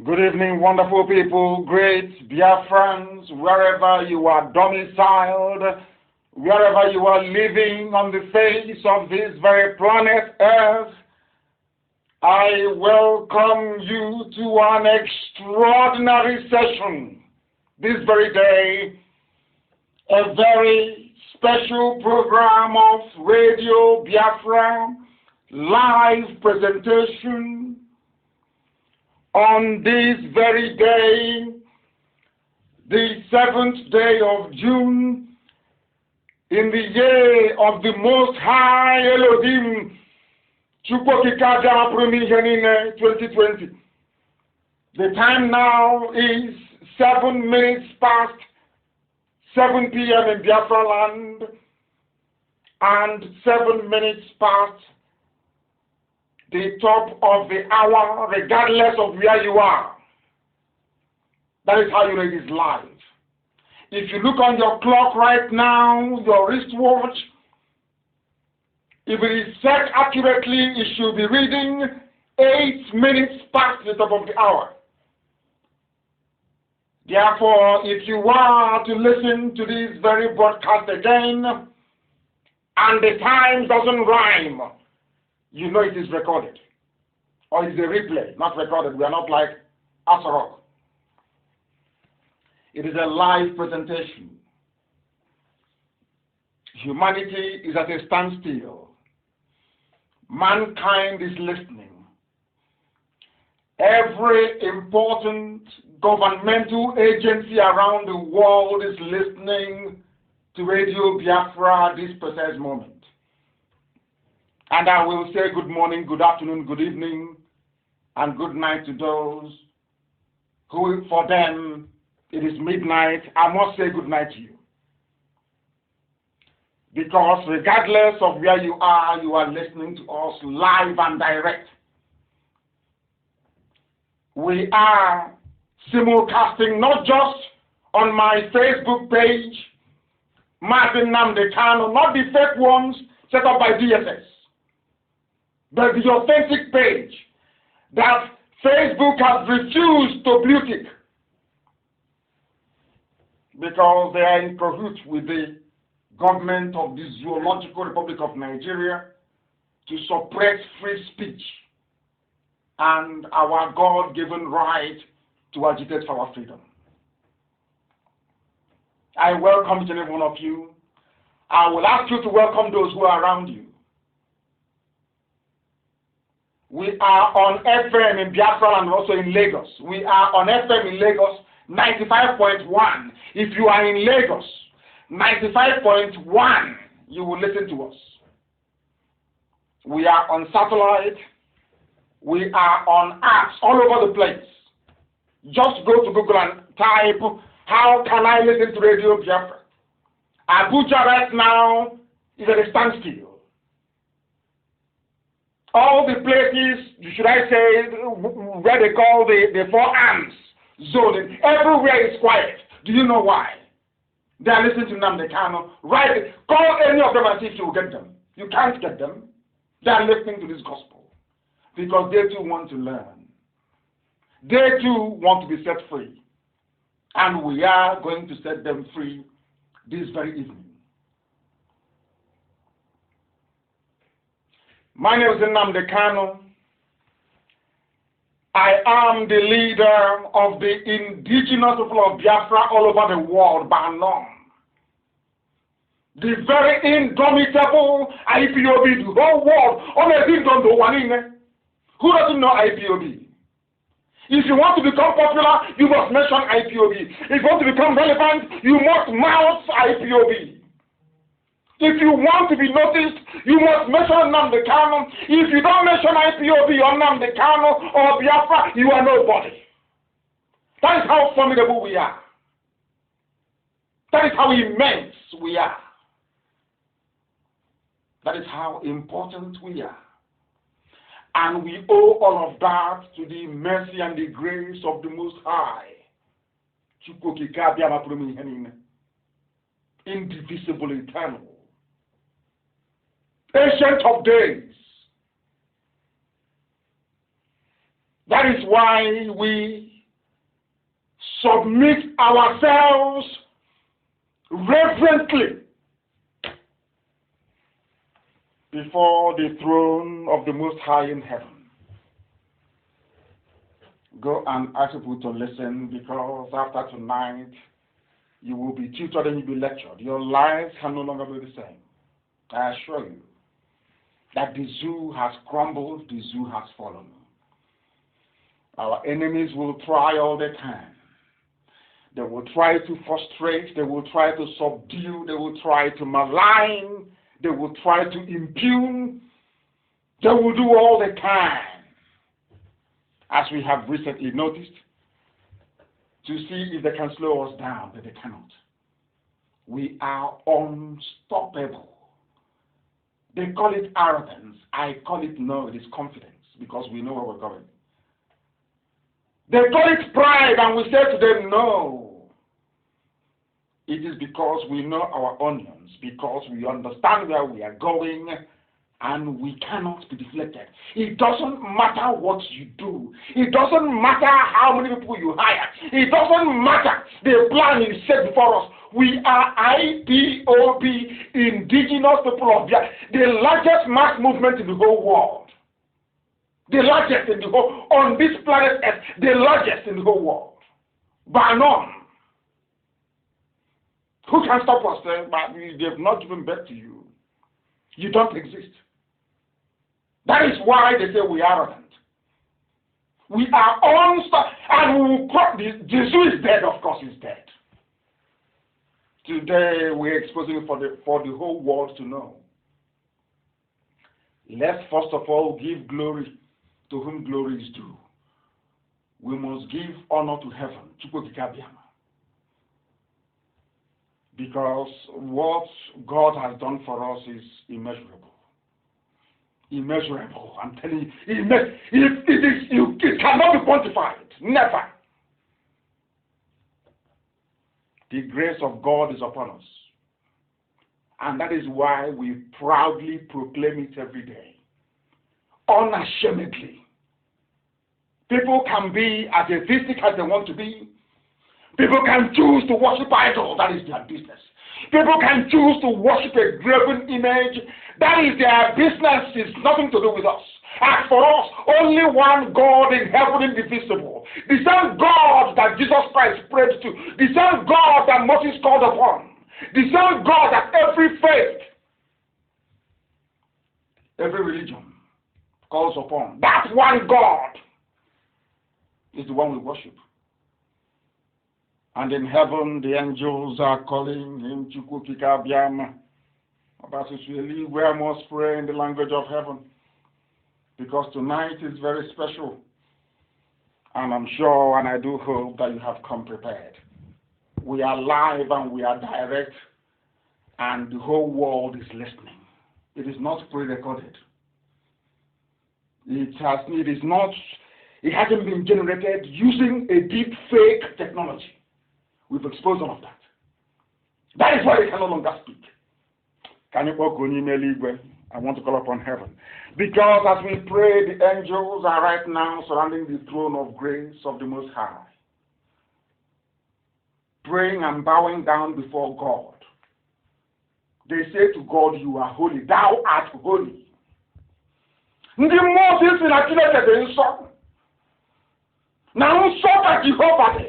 Good evening, wonderful people, great Biafrans, wherever you are domiciled, wherever you are living on the face of this very planet Earth. I welcome you to an extraordinary session this very day, a very special program of Radio Biafra, live presentation on this very day, the 7th day of June, in the year of the Most High Elohim, 2020. The time now is 7 minutes past 7 p.m. in Biafra land and 7 minutes past the top of the hour, regardless of where you are. That is how you know it is live. If you look on your clock right now, your wristwatch, if it is set accurately, it should be reading 8 minutes past the top of the hour. Therefore, if you are to listen to this very broadcast again, and the time doesn't rhyme, you know it is recorded. Or it's a replay, not recorded. We are not like Asarok. It is a live presentation. Humanity is at a standstill. Mankind is listening. Every important governmental agency around the world is listening to Radio Biafra at this precise moment. And I will say good morning, good afternoon, good evening, and good night to those who, for them, it is midnight. I must say good night to you. Because regardless of where you are listening to us live and direct. We are simulcasting not just on my Facebook page, Mazi Nnamdi Kanu, not the fake ones set up by DSS, but the authentic page that Facebook has refused to blue tick because they are in cahoots with the government of the Zoological Republic of Nigeria to suppress free speech and our God-given right to agitate for our freedom. I welcome each and every one of you. I will ask you to welcome those who are around you. We are on FM in Biafra and also in Lagos. We are on FM in Lagos, 95.1. If you are in Lagos, 95.1, you will listen to us. We are on satellite. We are on apps all over the place. Just go to Google and type, how can I listen to Radio Biafra? Abuja right now is at a standstill. All the places, should I say, where they call the four arms zone, everywhere is quiet. Do you know why? They are listening to Nnamdi Kanu. Right? Call any of them and see if you will get them. You can't get them. They are listening to this gospel because they too want to learn. They too want to be set free. And we are going to set them free this very evening. My name is Nnamdi Kanu. I am the leader of the indigenous people of Biafra all over the world, bar none. The very indomitable IPOB, the whole world. Who doesn't know IPOB? If you want to become popular, you must mention IPOB. If you want to become relevant, you must mouth IPOB. If you want to be noticed, you must mention Nnamdi Kanu. If you don't mention IPOB or Nnamdi Kanu or Biafra, you are nobody. That is how formidable we are. That is how immense we are. That is how important we are. And we owe all of that to the mercy and the grace of the Most High. Indivisible, eternal. Ancient of days. That is why we submit ourselves reverently before the throne of the Most High in heaven. Go and ask people to listen, because after tonight, you will be tutored and you'll be lectured. Your lives can no longer be the same. I assure you that the zoo has crumbled, the zoo has fallen. Our enemies will try all they can. They will try to frustrate, they will try to subdue, they will try to malign, they will try to impugn, they will do all they can, as we have recently noticed, to see if they can slow us down, but they cannot. We are unstoppable. They call it arrogance. I call it no, it is confidence, because we know where we're going. They call it pride, and we say to them, no. It is because we know our onions, because we understand where we are going, and we cannot be deflected. It doesn't matter what you do. It doesn't matter how many people you hire. It doesn't matter. The plan is set before us. We are IPOB, indigenous people of Biafra, the largest mass movement in the whole world. The largest in the whole, on this planet Earth, the largest in the whole world. By none. Who can stop us? But they have not given birth to you. You don't exist. That is why they say we are arrogant. We are unstoppable, and we will cross. The zoo is dead, of course, is dead. Today we're exposing it for the whole world to know. Let's first of all give glory to whom glory is due. We must give honor to heaven, because what God has done for us is immeasurable. Immeasurable. I'm telling you, it cannot be quantified. Never. The grace of God is upon us. And that is why we proudly proclaim it every day. Unashamedly. People can be as atheistic as they want to be. People can choose to worship idols. That is their business. People can choose to worship a graven image. That is their business. It's nothing to do with us. As for us, only one God in heaven, indivisible. The same God that Jesus Christ prayed to. The same God that Moses called upon. The same God that every faith, every religion calls upon. That one God is the one we worship. And in heaven, the angels are calling him Chukukika Biama. We must pray in the language of heaven, because tonight is very special. And I'm sure, and I do hope that you have come prepared. We are live and we are direct, and the whole world is listening. It is not pre-recorded. It hasn't been generated using a deep fake technology. We've exposed all of that. That is why they can no longer speak. Can you walk on email? I want to call upon heaven. Because as we pray, the angels are right now surrounding the throne of grace of the Most High. Praying and bowing down before God. They say to God, you are holy. Thou art holy. Ndị mmụọ si na Chineke dị nsọ. Na nsọ ka Jehova dị.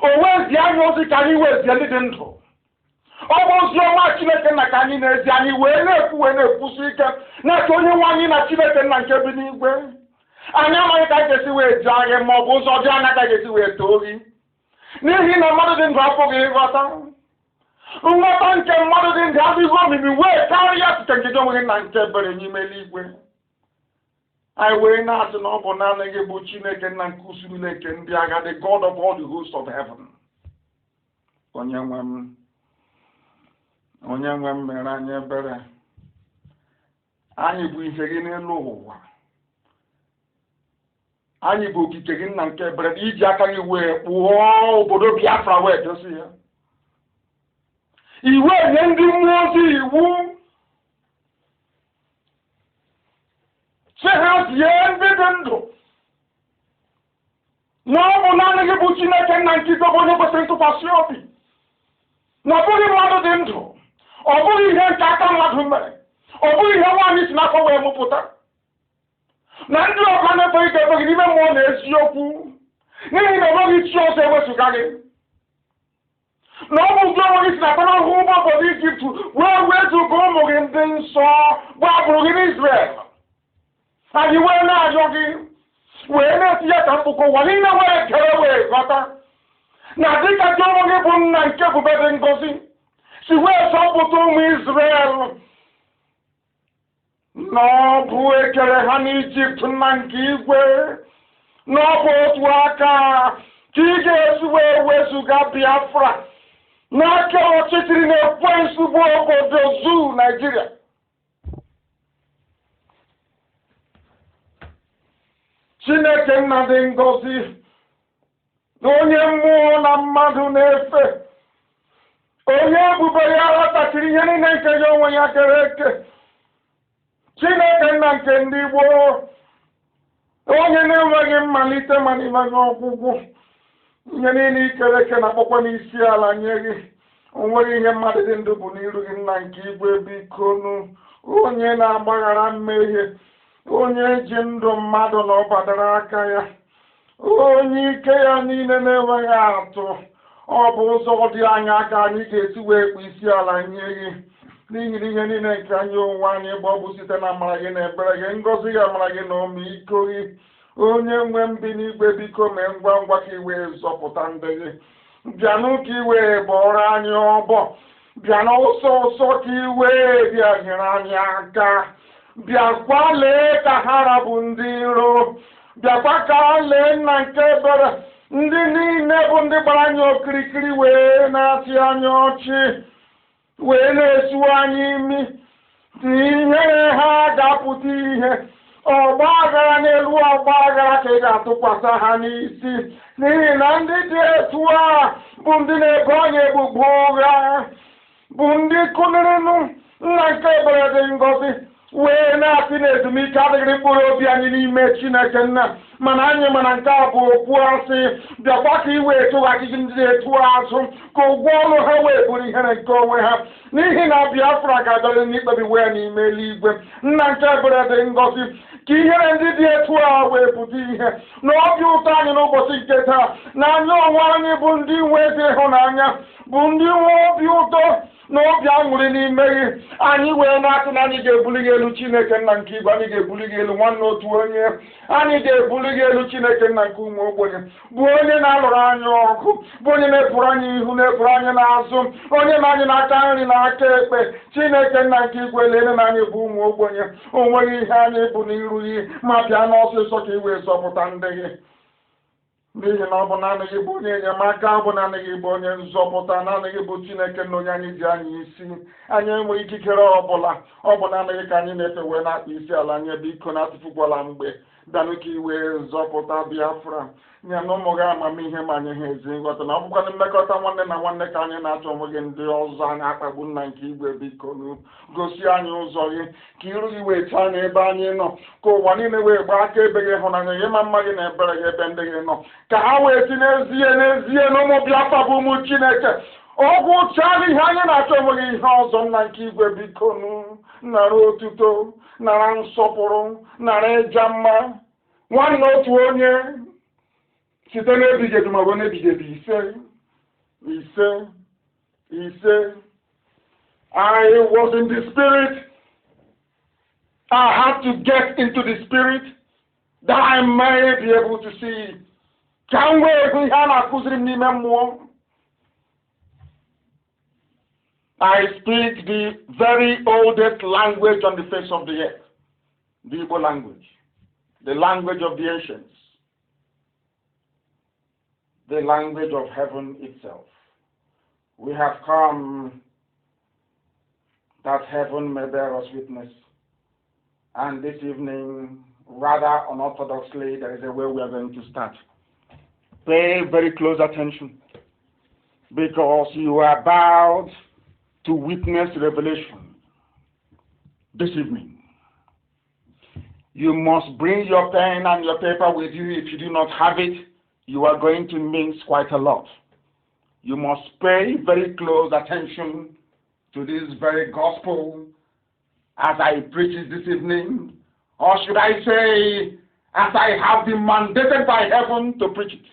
O wezi anyị ozi ka anyị wezi ndị dị ndụ. Ọ bụ ozi ọma Chineke na ka anyị na-ezi anyị wee na-ekwusi ike na-eche onye nwe anyị na Chineke nna nke bi n'igwe. Anyị amaghị ka anyị ga-esi wee ji anyị ma ọ bụ ụzọ ọjọọ anaghị ka ga-esi wee too gị. N'ihi na mmadụ dị ndụ apụghị ịghọta. Nghọta nke mmadụ dị ndụ adịghị omimi wee karịa echiche nke onwe gị na nke ebere n'ime eluigwe. Anyị wee na-asị na ọ bụ naanị gị bụ Chineke nna nke usoro na-eke ndị agha, the God of all the hosts of heaven. Onye nwe m mere anyị ebere. Anyị bụ ihe gị n'elu ụwa. Anyị bụ okike gị nna nke ebere iji aka gị wee kpụọ obodo Biafra wee dozie ya. Iwe nye ndị mmụọ ozi iwu si ha zie ndị dị ndụ na ọ bụ naanị gị bụ Chineke nna nke igwe bụ onye kwesịrị ntụkwasị obi, na ọ bụghị mmadụ dị ndụ, ọ bụghị ihe nke aka mmadụ mere, ọ bụghị ihe nwaanyị si n'afọ wee mụpụta, na ndị ọka na-ekweghị ka ekweghị n'ime mmụọ na eziokwu, n'ihi na enweghị chi ọzọ ewezụga gị, na ọ bụ ụdị onwe gị si na ahụhụ ụgbọ obodo Ijipt wee wezụga ụmụ gị ndị nsọ bụ agbụrụ gị n'Izrel. Anyị wee na-ajọ gị wee na-etinye ka mkpụkọ ụwa niile wee kere wee ghọta na dịka gị onwe gị bụ nna nke ebube dị ngọzi si wee zọpụta ụmụ Izrel, na ọ bụ ekere ha n'Ijipt na nke igwe, na ọ bụ otu aka ka ị ga-esi wee wezụga Biafra n'aka ọchịchịrị na-ekwensu bụ obodo Zoo Nigeria. Chineke nna dị ngọzi, na onye mmụọ na mmadụ na-efe, onye ebube ya ghọtachiri ihe niile nke ya onwe ya kere eke, Chineke nna nke ndị gboo, onye na-enweghị mmalite ma n'enweghị ọgwụgwụ, ihe niile ikere eke na-akpọkwa n'isi ala nye gị, onweghị ihe mmadụ dị ndụ bụ n'iru gị nna nke igwe. Bikonu, onye na-agbaghara mmehie, onye ji ndụ mmadụ na ọbadara aka ya, onye ike ya niile na-enweghị atụ, ọ bụ ụzọ dị anya ka anyị ga-esi wee kpụ isi ala nye gị, n'ihi na ihe niile nke anyị onwe anyị bụ ọ bụ site na amara gị na ebere gị, ngọzi gị, amara gị na ọmịiko gị. Onye nwe mbi n'igwe, biko mee ngwa ngwa ka iwe zọpụta ndị gị. Bịanụ ka iwe bọrọ anyị ọbọ, bịanụ ọsọ ọsọ ka iwe bịa nyere anyị aka, bịakwa lee ka ha rabụ ndị iro, bịakwa ka lee nna nke ebere ndị niile bụ ndị gbara anyị okirikiri wee na-achị anyị ọchị, wee na-esu anyị imi, ihere ha ga-apụta ihe, ọgba aghara n'elu ọgba aghara ka ị ga-atụkwasị ha n'isi, n'ihi na ndị dị etu a bụ ndị na-ebe anyị egbugbu ụgha, bụ ndị kụnirinụ nna nke ebere dị ngọzi wee na-asị na ezumike adịghị mkpụrụ obi anyị n'ime Chineke nna, mana anyị mana nke a bụ okwu asị. Bịakwa ka i wee tụghachi ndị etu azụ, ka ụgwọ ọrụ ha wee bụrụ ihere nke onwe ha, n'ihi na Biafra ga-adọrị n'ikpebi wee n'ime eluigwe. Nna nke ebere dị ngọzi, ka ihere ndị dị etu a wee pụta ihe na obi ụtọ anyị n'ụbọchị nke taa, na anyị onwe anyị bụ ndị nwe ezi ịhụnanya, bụ ndị nwe obi ụtọ na obi aṅụrị n'ime gị. Anyị wee na-atụ na anyị ga-ebuli gị elu Chineke nna nke igwe, anyị ga-ebuli gị elu nwanne otu onye, anyị ga-ebuli gị elu Chineke nna nke ụmụ ogbenye, bụ onye na-alụrụ anyị ọgụ, bụ onye na-epụrụ anyị ihu, na-epụrụ anyị n'azụ, onye na anyị n'aka nri na aka ekpe. Chineke nna nke igwe, lele na anyị bụ ụmụ ogbenye, o nweghị ihe anyị bụ n'iru gị, ma bịa n'ọsịsọ ka i wee zọpụta ndị gị, n'ihi na ọ bụ naanị gị bụ onye enyemaka, ọ bụ naanị gị bụ onye nzọpụta, naanị gị bụ Chineke na onye anyị ji anyị isi. Anyị enweghị ikikere ọbụla, ọ bụ naanị gị ka anyị na-efe wee na-akpa isi ala nye. Biko na-atụfukwala mgbe, bịanụ ka i wee zọpụta Biafra, nye na ụmụ gị amamihe ma nye ha ezi nghọta, na ọ bụkwana mmekọta nwanne na nwanne ka anyị na-achọ onwe gị ndị ọzọ anyị akpagbu nna nke igwe. Biko gosi anyị ụzọ gị, ka iru gị wee taa n'ebe anyị nọ, ka ụwa niile wee gbaa aka ebe gị hụnanya gị ma mma gị na ebere gị ebe ndị gị nọ, ka ha wee si n'ezie n'ezie na ụmụ Biafra bụ ụmụ Chineke. Ọgwụ ụchala ihe anyị na-achọ onwe gị ihe ọzọ nna nke igwe. Biko nara otuto, nara nsọpụrụ, nara ịja mma, nwanne otu onye, site n'ebighị ebi maọbụ n'ebighị ebi. Ise. I was in the spirit. I had to get into the spirit that I may be able to see. Ka m wee hụ ihe a na-akụziri m n'ime mmụọ. I speak the very oldest language on the face of the earth, the Igbo language, the language of the ancients, the language of heaven itself. We have come that heaven may bear us witness. And this evening, rather unorthodoxly, there is a way we are going to start. Pay very close attention, because you are about to witness revelation this evening. You must bring your pen and your paper with you. If you do not have it, you are going to miss quite a lot. You must pay very close attention to this very gospel as I preach it this evening, or should I say, as I have been mandated by heaven to preach it.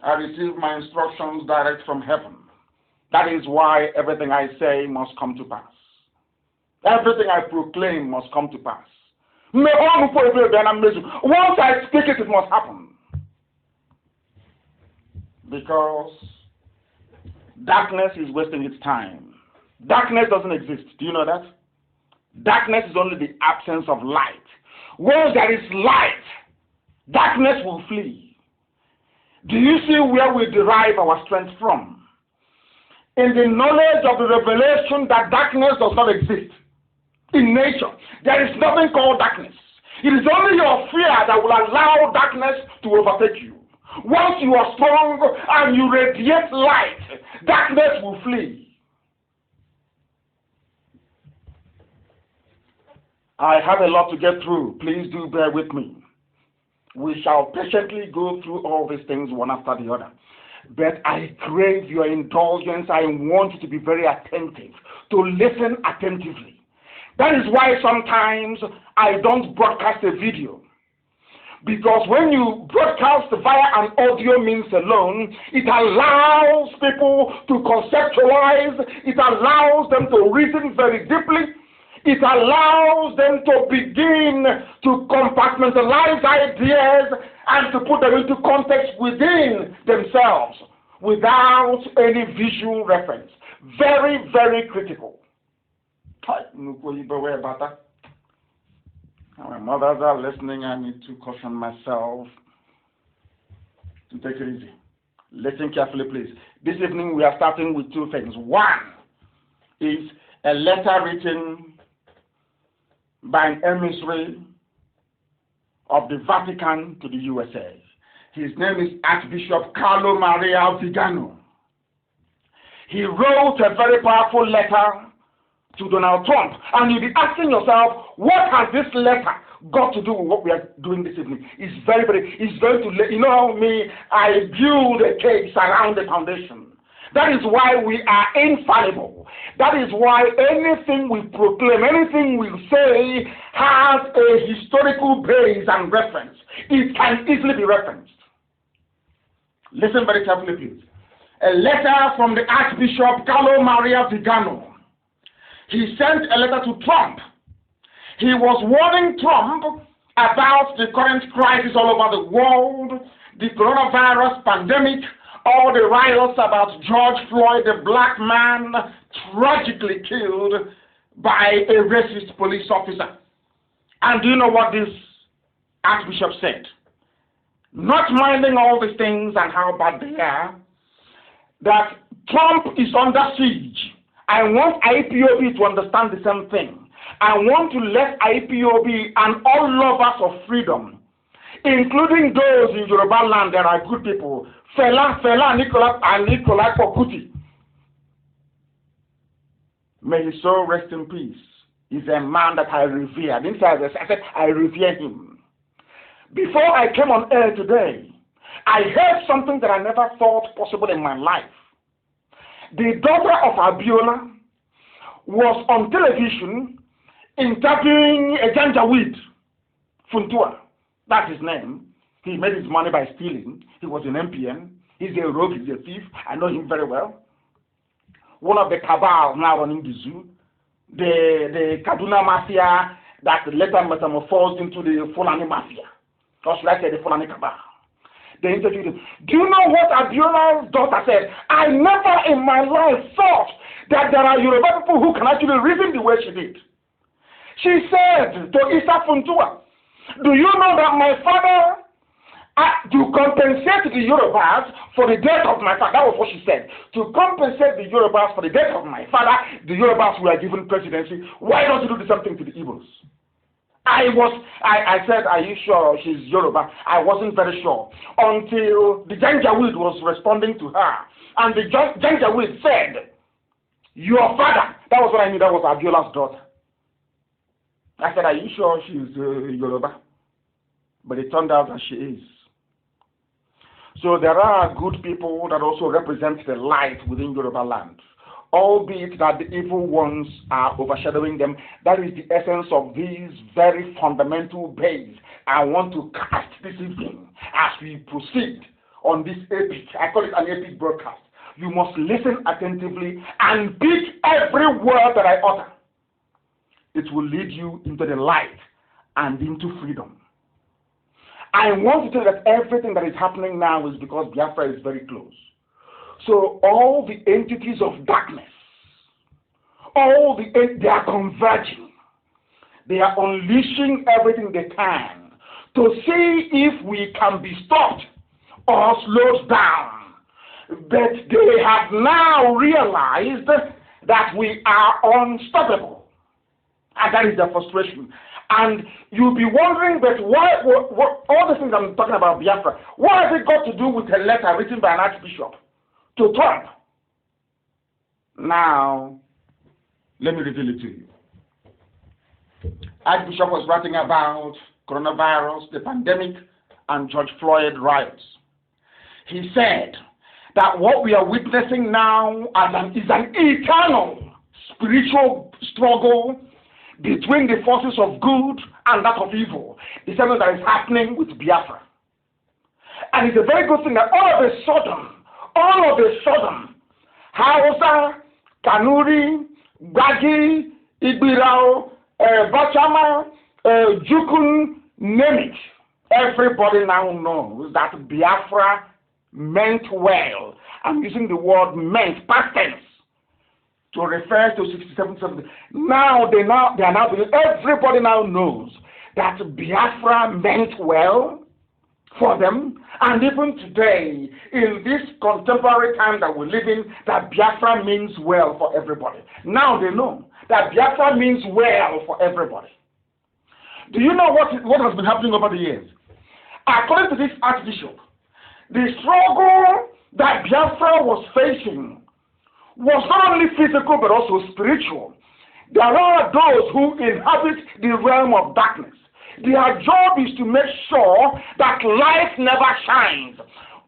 I receive my instructions direct from heaven. That is why everything I say must come to pass. Everything I proclaim must come to pass. Once I speak it, it must happen. Because darkness is wasting its time. Darkness doesn't exist. Do you know that? Darkness is only the absence of light. Where there is light, darkness will flee. Do you see where we derive our strength from? In the knowledge of the revelation that darkness does not exist. In nature, there is nothing called darkness. It is only your fear that will allow darkness to overtake you. Once you are strong and you radiate light, darkness will flee. I have a lot to get through. Please do bear with me. We shall patiently go through all these things one after the other. But I crave your indulgence. I want you to be very attentive, to listen attentively. That is why sometimes I don't broadcast a video. Because when you broadcast via an audio means alone, it allows people to conceptualize, it allows them to reason very deeply, it allows them to begin to compartmentalize ideas and to put them into context within themselves without any visual reference. Very, very critical. My mothers are listening. I need to caution myself to take it easy. Listen carefully, please. This evening we are starting with two things. One is a letter written by an emissary of the Vatican to the USA. His name is Archbishop Carlo Maria Vigano. He wrote a very powerful letter to Donald Trump. And you'll be asking yourself, what has this letter got to do with what we are doing this evening? It's very, you know me, I build a case around the foundation. That is why we are infallible. That is why anything we proclaim, anything we say has a historical base and reference. It can easily be referenced. Listen very carefully, please. A letter from the Archbishop Carlo Maria Vigano. He sent a letter to Trump. He was warning Trump about the current crisis all over the world, the coronavirus pandemic, all the riots about George Floyd, the black man tragically killed by a racist police officer. And do you know what this Archbishop said? Not minding all these things and how bad they are, that Trump is under siege. I want IPOB to understand the same thing. I want to let IPOB and all lovers of freedom, including those in Yoruba land that are good people, Fela, Nicola Kokuti. May his soul rest in peace. He's a man that I revere. I said, I revere him. Before I came on air today, I heard something that I never thought possible in my life. The daughter of Abiola was on television interviewing a Janjaweed, Funtua. That's his name. He made his money by stealing. He was an MPN. He's a rogue, he's a thief. I know him very well. One of the cabal now running the zoo. The Kaduna Mafia that later metamorphosed into the Fulani Mafia. Or should I say the Fulani cabal. They interviewed him. Do you know what Abiola's daughter said? I never in my life thought that there are Yoruba people who can actually reason the way she did. She said to Isa Funtua, do you know that my father, to compensate the Yorubas for the death of my father, that was what she said. To compensate the Yorubas for the death of my father, the Yorubas were given presidency. Why don't you do the same thing to the Igbos? I said, are you sure she's Yoruba? I wasn't very sure until the Janjaweed was responding to her. And the Janjaweed said, your father, that was what I knew, that was Abiola's daughter. I said, are you sure she's Yoruba? But it turned out that she is. So there are good people that also represent the light within Yoruba land, albeit that the evil ones are overshadowing them. That is the essence of these very fundamental bays I want to cast this evening as we proceed on this epic, I call it an epic broadcast. You must listen attentively and pick every word that I utter. It will lead you into the light and into freedom. I want to tell you that everything that is happening now is because Biafra is very close. So all the entities of darkness, they are converging. They are unleashing everything they can to see if we can be stopped or slowed down. But they have now realized that we are unstoppable. And that is their frustration. And you'll be wondering, but why, what all the things I'm talking about Biafra, what has it got to do with a letter written by an archbishop to Trump? Now, let me reveal it to you. Archbishop was writing about coronavirus, the pandemic, and George Floyd riots. He said that what we are witnessing now is an eternal spiritual struggle between the forces of good and that of evil. The same thing that is happening with Biafra. And it's a very good thing that all of a sudden, Hausa, Kanuri, Gbagi, Igbirao, Bachama, Jukun, name it. Everybody now knows that Biafra meant well. I'm using the word meant, past tense, to refer to 67, 70. Now they are now everybody now knows that Biafra meant well for them, and even today, in this contemporary time that we live in, that Biafra means well for everybody. Now they know that Biafra means well for everybody. Do you know what has been happening over the years? According to this archbishop, the struggle that Biafra was facing was not only physical but also spiritual. There are those who inhabit the realm of darkness. Their job is to make sure that light never shines.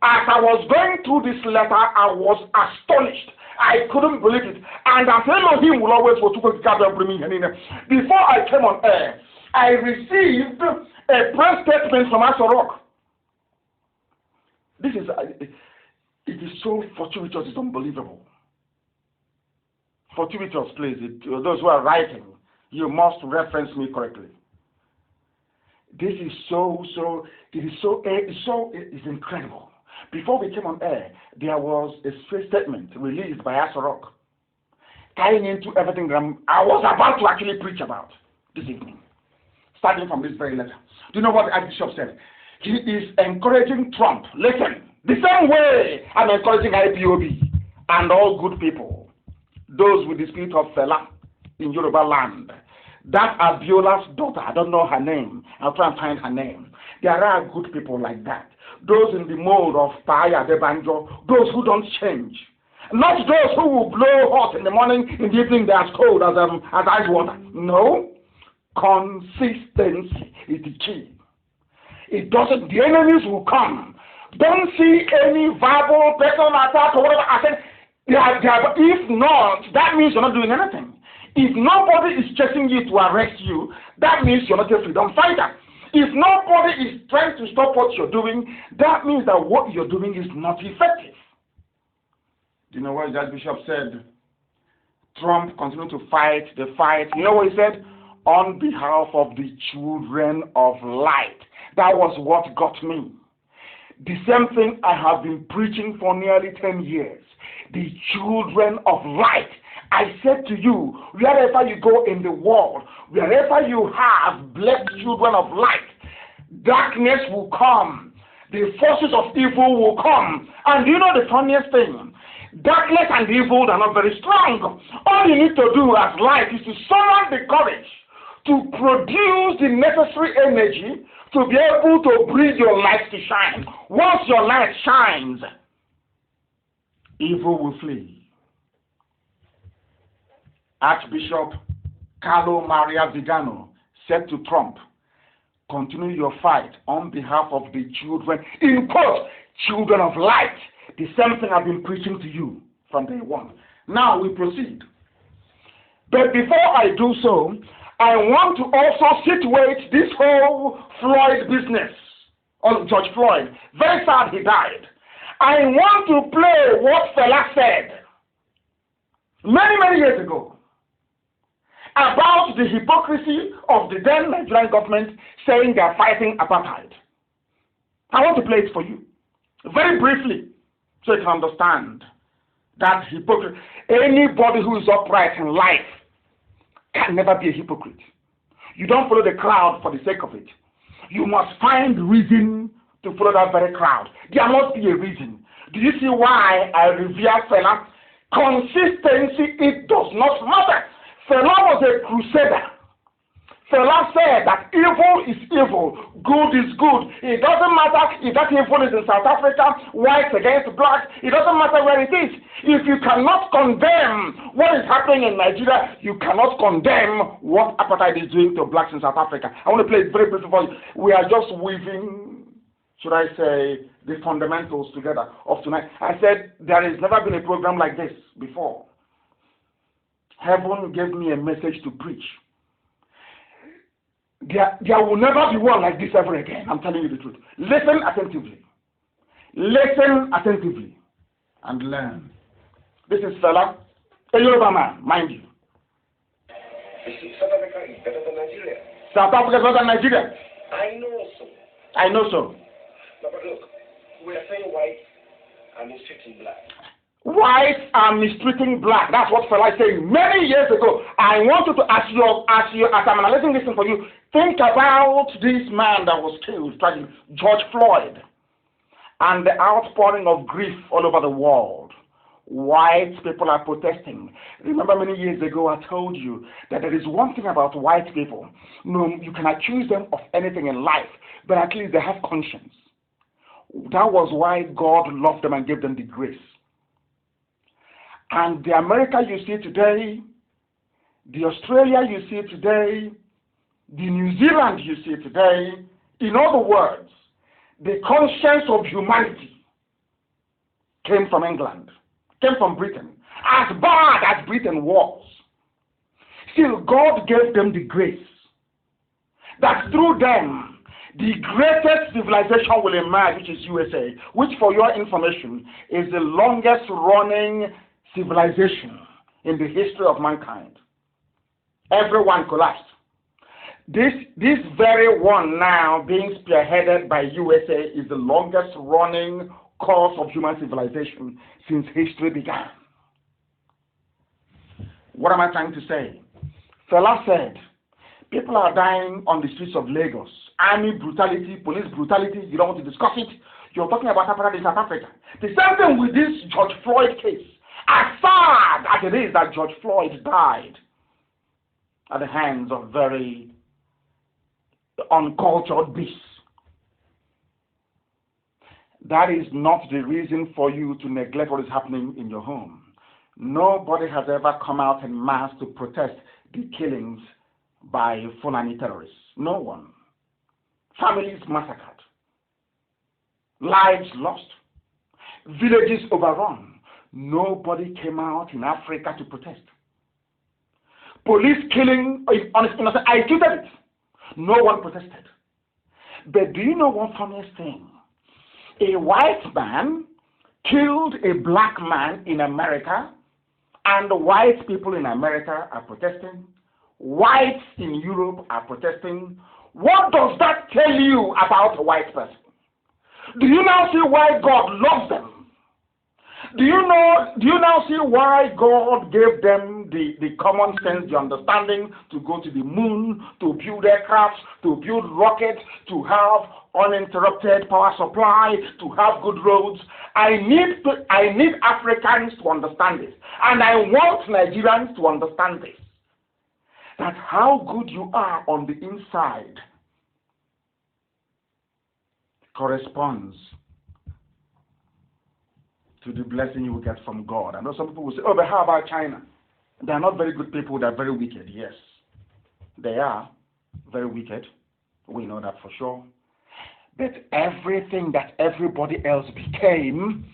As I was going through this letter, I was astonished. I couldn't believe it. And as Elohim will always before I came on air, I received a press statement from Asorok. It is so fortuitous, it's unbelievable. Fortuitous, please. Those who are writing, you must reference me correctly. This is it's incredible. Before we came on air, there was a statement released by Asorok tying into everything that I was about to actually preach about this evening, starting from this very letter. Do you know what the Archbishop said? He is encouraging Trump. Listen, the same way I'm encouraging IPOB and all good people, those with the spirit of Fela in Yoruba land. That Abiola's daughter, I don't know her name. I'll try and find her name. There are good people like that. Those in the mode of Paya de Banjo, those who don't change. Not those who will blow hot in the morning, in the evening they are cold as ice water. No. Consistency is the key. It doesn't, the enemies will come. Don't see any verbal personal attack or whatever. I said, if not, that means you're not doing anything. If nobody is chasing you to arrest you, that means you're not a freedom fighter. If nobody is trying to stop what you're doing, that means that what you're doing is not effective. Do you know what the Archbishop said? Trump continued to fight the fight. You know what he said? On behalf of the children of light. That was what got me. The same thing I have been preaching for nearly 10 years. The children of light. I said to you, wherever you go in the world, wherever you have blessed children of light, darkness will come. The forces of evil will come. And you know the funniest thing? Darkness and evil are not very strong. All you need to do as light is to summon the courage to produce the necessary energy to be able to bring your light to shine. Once your light shines, evil will flee. Archbishop Carlo Maria Vigano said to Trump, continue your fight on behalf of the children, in quote, children of light. The same thing I've been preaching to you from day one. Now we proceed. But before I do so, I want to also situate this whole Floyd business on George Floyd. Very sad he died. I want to play what Fela said many years ago about the hypocrisy of the then Nigerian government saying they are fighting apartheid. I want to play it for you very briefly so you can understand that hypocrisy. Anybody who is upright in life can never be a hypocrite. You don't follow the crowd for the sake of it. You must find reason to follow that very crowd. There must be a reason. Do you see why I revere Fela? Consistency, it does not matter. Fela was a crusader. Fela said that evil is evil, good is good. It doesn't matter if that evil is in South Africa, whites against blacks. It doesn't matter where it is. If you cannot condemn what is happening in Nigeria, you cannot condemn what apartheid is doing to blacks in South Africa. I want to play it very briefly for you. We are just weaving, should I say, the fundamentals together of tonight. I said there has never been a program like this before. Heaven gave me a message to preach. There will never be one like this ever again. I'm telling you the truth. Listen attentively. Listen attentively and learn. This is Fela, a Yoruba man, mind you. South Africa is better than Nigeria. South Africa is better than Nigeria. I know so. I know so. No, but look, we are saying white and mistreating black. Whites are mistreating black. That's what Fela is saying many years ago. I want you to, as I'm analyzing this thing for you, think about this man that was killed, George Floyd, and the outpouring of grief all over the world. White people are protesting. Remember many years ago I told you that there is one thing about white people. No, you can accuse them of anything in life, but at least they have conscience. That was why God loved them and gave them the grace. And the America you see today, the Australia you see today, the New Zealand you see today, in other words, the conscience of humanity came from England, came from Britain. As bad as Britain was, still God gave them the grace that through them the greatest civilization will emerge, which is USA, which for your information is the longest running civilization in the history of mankind. Everyone collapsed. This very one now being spearheaded by USA is the longest running course of human civilization since history began. What am I trying to say? Fela said, people are dying on the streets of Lagos. Army brutality, police brutality, you don't want to discuss it. You're talking about apartheid in South Africa. The same thing with this George Floyd case. As sad as it is that George Floyd died at the hands of very uncultured beasts, that is not the reason for you to neglect what is happening in your home. Nobody has ever come out en masse to protest the killings by Fulani terrorists. No one. Families massacred. Lives lost. Villages overrun. Nobody came out in Africa to protest. Police killing, innocent, I tweeted it. No one protested. But do you know one funniest thing? A white man killed a black man in America, and white people in America are protesting. Whites in Europe are protesting. What does that tell you about a white person? Do you now see why God loves them? Do you now see why God gave them the common sense, the understanding to go to the moon, to build aircrafts, to build rockets, to have uninterrupted power supply, to have good roads? I need Africans to understand this, and I want Nigerians to understand this. That how good you are on the inside corresponds to the blessing you will get from God. I know some people will say, oh, but how about China? They are not very good people, they are very wicked. Yes, they are very wicked. We know that for sure. But everything that everybody else became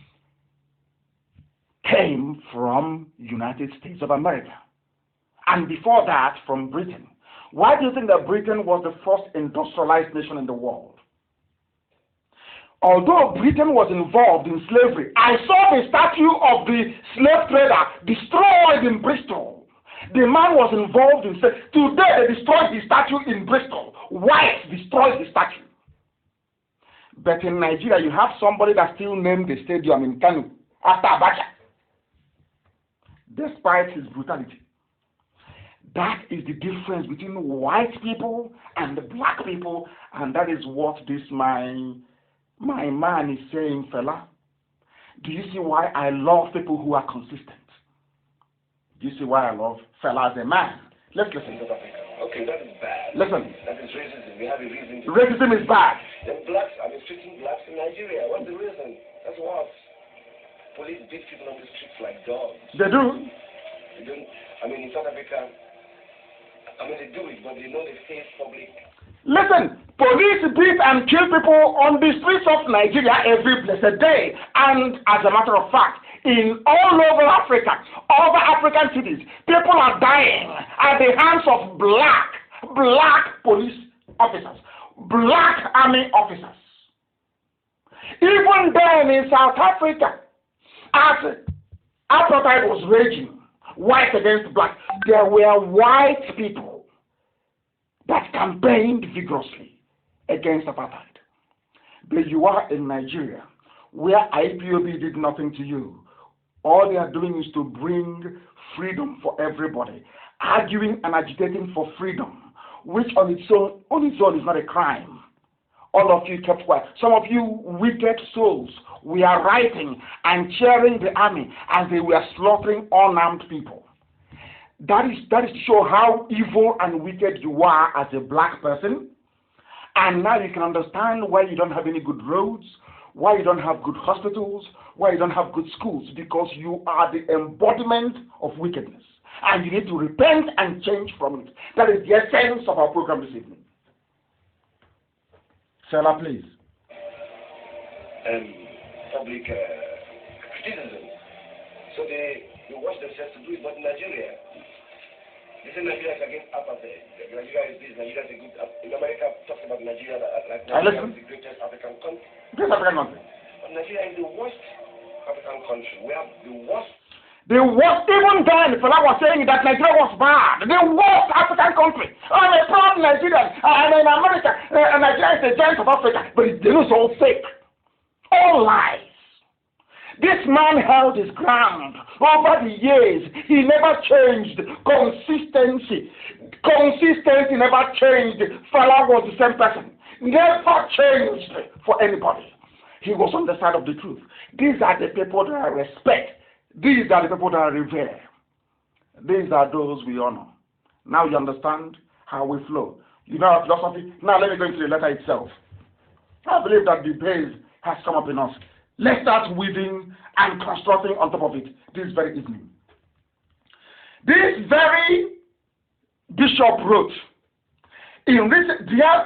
came from United States of America. And before that, from Britain. Why do you think that Britain was the first industrialized nation in the world? Although Britain was involved in slavery, I saw the statue of the slave trader destroyed in Bristol. The man was involved in slavery. Today they destroyed the statue in Bristol. Whites destroyed the statue. But in Nigeria, you have somebody that still named the stadium in Kanu after Abacha, despite his brutality. That is the difference between white people and the black people, and that is what this my man is saying, fella. Do you see why I love people who are consistent? Do you see why I love fella as a man? Let's listen. Okay, that is bad. Listen. That is racism. We have a reason. Racism is bad. The blacks are mistreating blacks in Nigeria. What's the reason? That's what. Police beat people on the streets like dogs. They do. They don't. I mean, in South Africa, they do it, but they know they face public. Listen, police beat and kill people on the streets of Nigeria every blessed day. And as a matter of fact, in all over Africa, other African cities, people are dying at the hands of black police officers, black army officers. Even then in South Africa, as apartheid was raging, white against black, there were white people that campaigned vigorously against apartheid. But you are in Nigeria, where IPOB did nothing to you. All they are doing is to bring freedom for everybody, arguing and agitating for freedom, which on its own is not a crime. All of you kept quiet. Some of you wicked souls, we are writing and cheering the army as they were slaughtering unarmed people. That is to show how evil and wicked you are as a black person. And now you can understand why you don't have any good roads, why you don't have good hospitals, why you don't have good schools, because you are the embodiment of wickedness. And you need to repent and change from it. That is the essence of our program this evening. Sarah, please. Public criticism. So they watch themselves to do it, but in Nigeria, they say Nigeria is against apartheid. Nigeria is this, Nigeria is a good. In America, talks about Nigeria like Nigeria is the greatest African country. Greatest African country. But Nigeria is the worst African country. We have the worst. The worst, even then, the fellow was saying that Nigeria was bad. The worst African country. I'm a proud Nigerian. And in America, Nigeria is the giant of Africa. But it is all fake. All lies. This man held his ground over the years. He never changed. Consistency never changed. Fala was the same person. Never changed for anybody. He was on the side of the truth. These are the people that I respect. These are the people that I revere. These are those we honor. Now you understand how we flow. You know our philosophy? Now let me go into the letter itself. I believe that the base has come up in us. Let's start weaving and constructing on top of it this very evening. This very bishop wrote, Dear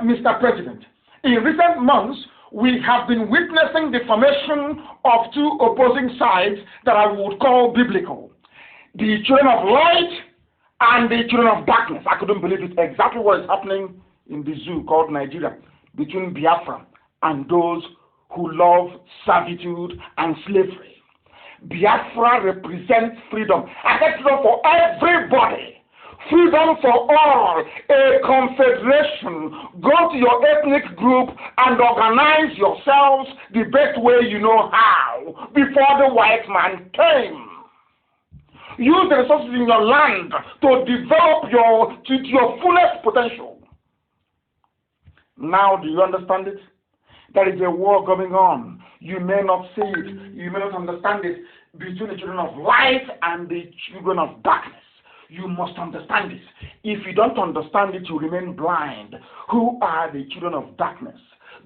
Mr. President, in recent months, we have been witnessing the formation of two opposing sides that I would call biblical. The children of light and the children of darkness. I couldn't believe it. Exactly what is happening in the zoo called Nigeria between Biafra and those who love servitude and slavery. Biafra represents freedom. I said freedom for everybody. Freedom for all. A confederation. Go to your ethnic group and organize yourselves the best way you know how before the white man came. Use the resources in your land to develop to your fullest potential. Now, do you understand it? There is a war going on. You may not see it. You may not understand it between the children of light and the children of darkness. You must understand this. If you don't understand it, you remain blind. Who are the children of darkness?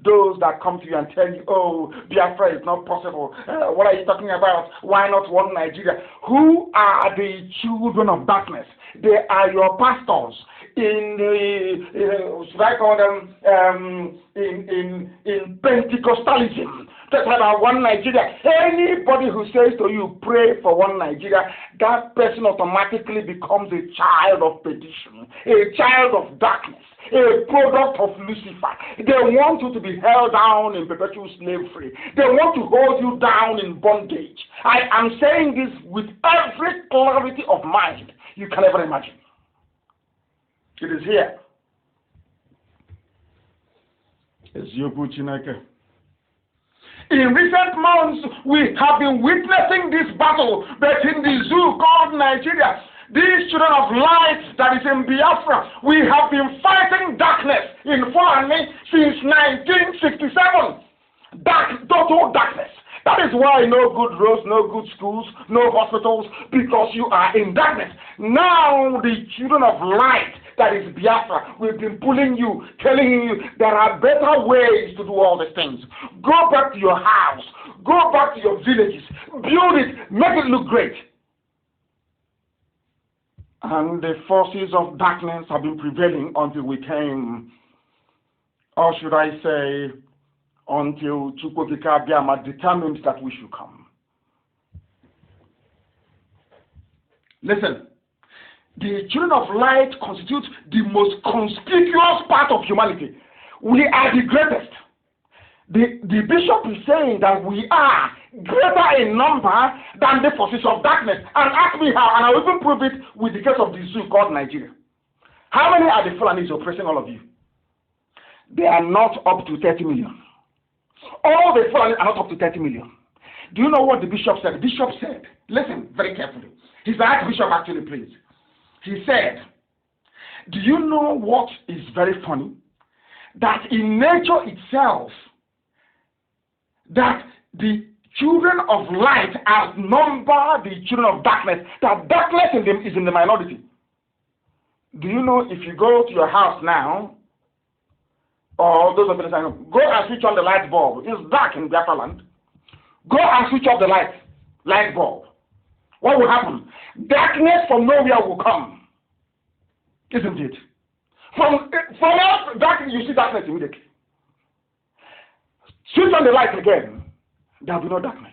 Those that come to you and tell you, oh, Biafra is not possible. What are you talking about? Why not one Nigeria? Who are the children of darkness? They are your pastors should I call them, in Pentecostalism. Talk about one Nigeria. Anybody who says to you, pray for one Nigeria, that person automatically becomes a child of perdition, a child of darkness, a product of Lucifer. They want you to be held down in perpetual slavery. They want to hold you down in bondage. I am saying this with every clarity of mind you can ever imagine. It is here. In recent months, we have been witnessing this battle between the zoo called Nigeria. These children of light that is in Biafra, we have been fighting darkness in Fulani since 1967. Total darkness. That is why no good roads, no good schools, no hospitals, because you are in darkness. Now the children of light, that is Biafra, we've been pulling you, telling you there are better ways to do all these things. Go back to your house, go back to your villages, build it, make it look great. And the forces of darkness have been prevailing until we came, or should I say, until Chukwokika Abiyama determined that we should come. Listen, the children of light constitute the most conspicuous part of humanity. We are the greatest. The bishop is saying that we are greater in number than the forces of darkness. And ask me how, and I'll even prove it with the case of the zoo called Nigeria. How many are the Fulanis oppressing all of you? They are not up to 30 million. All the Fulani are not up to 30 million. Do you know what the bishop said? The bishop said, listen very carefully. He's the archbishop actually, please. He said, do you know what is very funny? That in nature itself, that the children of light outnumber the children of darkness, that darkness in them is in the minority. Do you know if you go to your house now, or those of you that go and switch on the light bulb. It's dark in Biafra land. Go and switch off the light bulb. What will happen? Darkness from nowhere will come. Isn't it? From us, darkness, you see darkness immediately. Switch on the light again, there will be no darkness.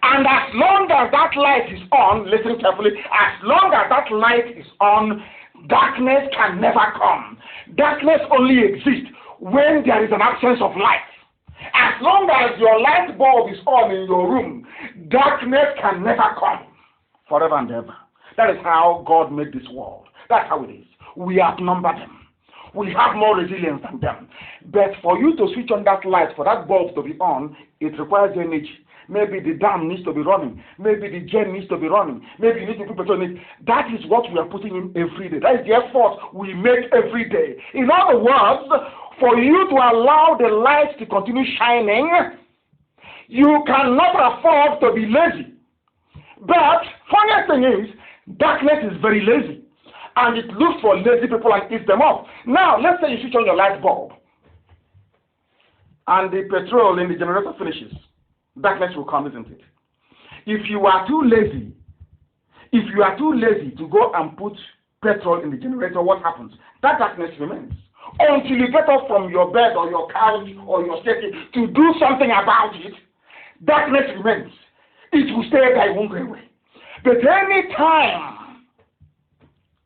And as long as that light is on, listen carefully, as long as that light is on, darkness can never come. Darkness only exists when there is an absence of light. As long as your light bulb is on in your room, darkness can never come forever and ever. That is how God made this world. That's how it is. We outnumber them. We have more resilience than them. But for you to switch on that light, for that bulb to be on, it requires energy. Maybe the dam needs to be running. Maybe the gen needs to be running. Maybe you need to put petrol in it. That is what we are putting in every day. That is the effort we make every day. In other words, for you to allow the light to continue shining, you cannot afford to be lazy. But funny thing is, darkness is very lazy. And it looks for lazy people and eats them up. Now, let's say you switch on your light bulb. And the petrol in the generator finishes. Darkness will come, isn't it? If you are too lazy to go and put petrol in the generator, what happens? That darkness remains. Until you get up from your bed or your couch or your settee to do something about it, darkness remains. It will stay there, it won't go away. But any time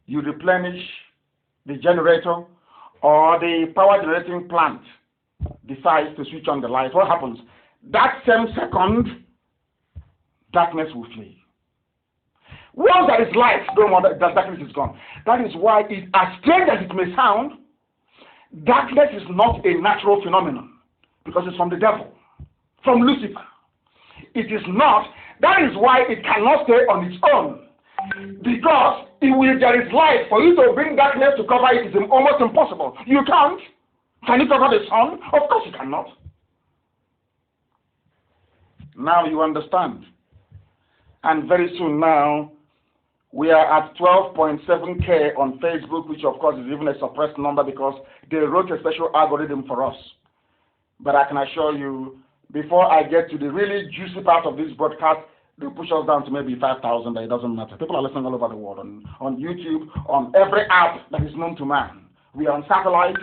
you replenish the generator or the power generating plant decides to switch on the light, what happens? That same second, darkness will flee. Once there is light, the darkness is gone. That is why, as strange as it may sound, darkness is not a natural phenomenon because it's from the devil, from Lucifer. It is not. That is why it cannot stay on its own. Because if there is light, for you to bring darkness to cover it is almost impossible. You can't. Can you cover the sun? Of course you cannot. Now you understand. And very soon now, we are at 12.7K on Facebook, which of course is even a suppressed number because they wrote a special algorithm for us. But I can assure you, before I get to the really juicy part of this broadcast, they push us down to maybe 5,000, but it doesn't matter. People are listening all over the world, on YouTube, on every app that is known to man. We are on satellite,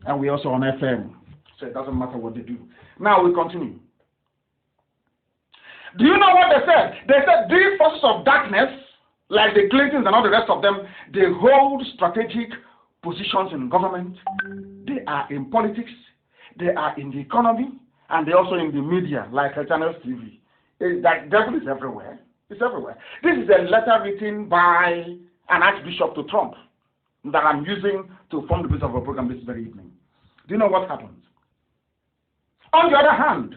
and we're also on FM. So it doesn't matter what they do. Now we continue. Do you know what they said? They said these forces of darkness, like the Clintons and all the rest of them, they hold strategic positions in government. They are in politics. They are in the economy. And they're also in the media, like Channels TV. That devil is everywhere. It's everywhere. This is a letter written by an archbishop to Trump that I'm using to form the basis of our program this very evening. Do you know what happens? On the other hand,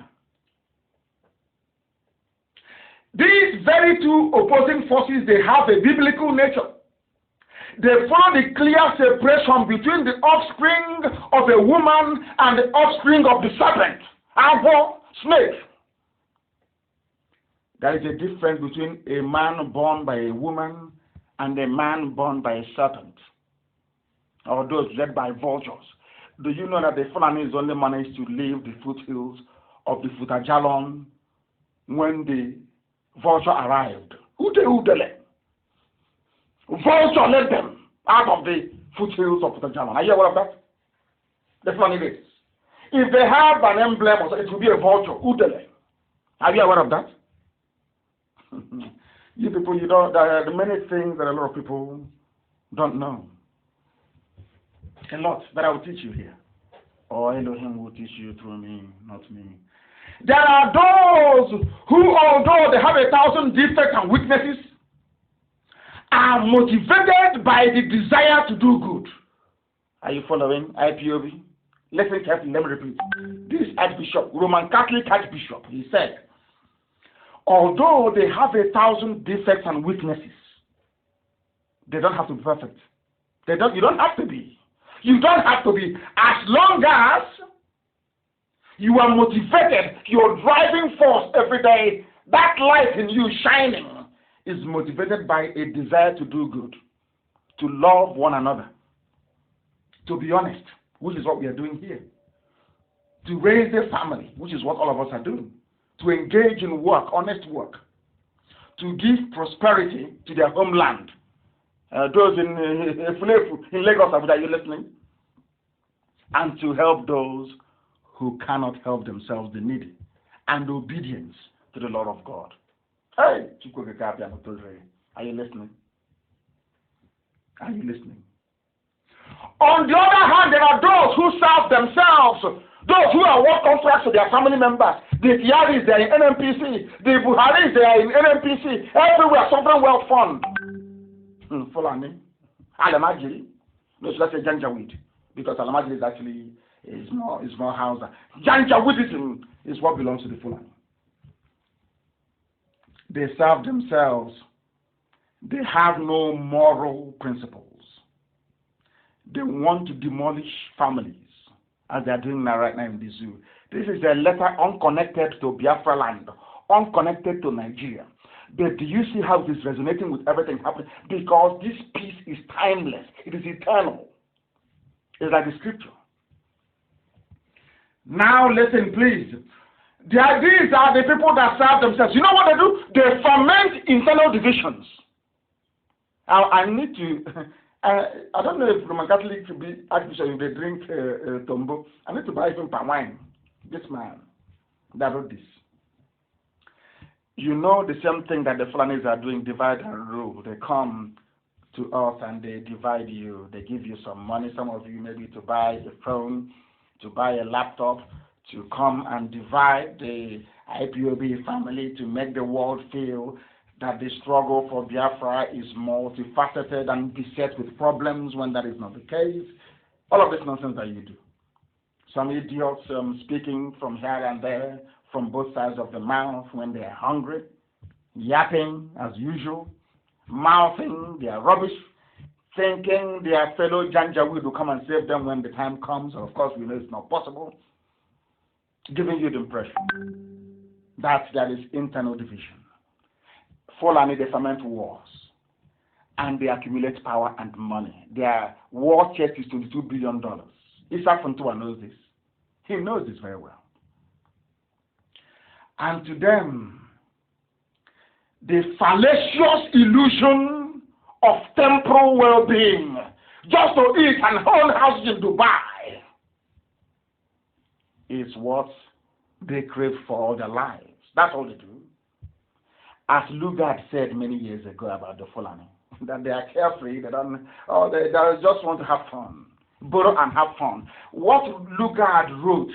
these very two opposing forces, they have a biblical nature. They follow the clear separation between the offspring of a woman and the offspring of the serpent. Our snake. There is a difference between a man born by a woman and a man born by a serpent, or those led by vultures. Do you know that the Fulanis only managed to leave the foothills of the Futajalon when the vulture arrived? Udele. Vulture led them out of the foothills of Futajalon. Are you aware of that? The Fulani race. If they have an emblem, it will be a vulture. Udele. Are you aware of that? You people, you know, there are many things that a lot of people don't know. A lot, but I will teach you here. Or Elohim will teach you through me, not me. There are those who, although they have 1,000 defects and weaknesses, are motivated by the desire to do good. Are you following? IPOB? Listen carefully, let me repeat. This Archbishop, Roman Catholic Archbishop, he said, although they have 1,000 defects and weaknesses, they don't have to be perfect. You don't have to be. You don't have to be. As long as you are motivated, your driving force every day, that light in you shining is motivated by a desire to do good, to love one another, to be honest, which is what we are doing here, to raise a family, which is what all of us are doing, to engage in work, honest work, to give prosperity to their homeland. Those in Lagos, are you listening? And to help those who cannot help themselves, the needy, and obedience to the Lord of God. Hey, are you listening? Are you listening? On the other hand, there are those who serve themselves, those who are work contracts to their family members. The Tiaris, they are in NMPC. The Buharis, they are in NMPC. Everywhere, something well fund. Fulani, Alamajiri, no, so that's a Janjaweed, because Alamajiri is actually is more Hausa. Janjaweedism is what belongs to the Fulani. They serve themselves. They have no moral principles. They want to demolish families, as they are doing now right now in the zoo. This is a letter unconnected to Biafra land, unconnected to Nigeria. But do you see how it is resonating with everything happening? Because this peace is timeless. It is eternal. It's like the scripture. Now listen, please. These are the people that serve themselves. You know what they do? They ferment internal divisions. I need to... I don't know if Roman Catholic should be Archbishop if they drink tombo. I need to buy him palm wine. This man that wrote this. You know the same thing that the Fulanis are doing, divide and rule. They come to us and they divide you. They give you some money, some of you maybe to buy a phone, to buy a laptop, to come and divide the IPOB family to make the world feel that the struggle for Biafra is multifaceted and beset with problems when that is not the case. All of this nonsense that you do. Some idiots speaking from here and there, from both sides of the mouth when they are hungry, yapping as usual, mouthing their rubbish, thinking their fellow Janjaweed will come and save them when the time comes. And of course, we know it's not possible. Giving you the impression that there is internal division. Fulani, they ferment wars, and they accumulate power and money. Their war chest is $22 billion. Isaac Funtua knows this. He knows this very well. And to them, the fallacious illusion of temporal well-being, just to eat and own houses in Dubai, is what they crave for all their lives. That's all they do. As Lugard said many years ago about the Fulani, that they are carefree, they just want to have fun, borrow and have fun. What Lugard wrote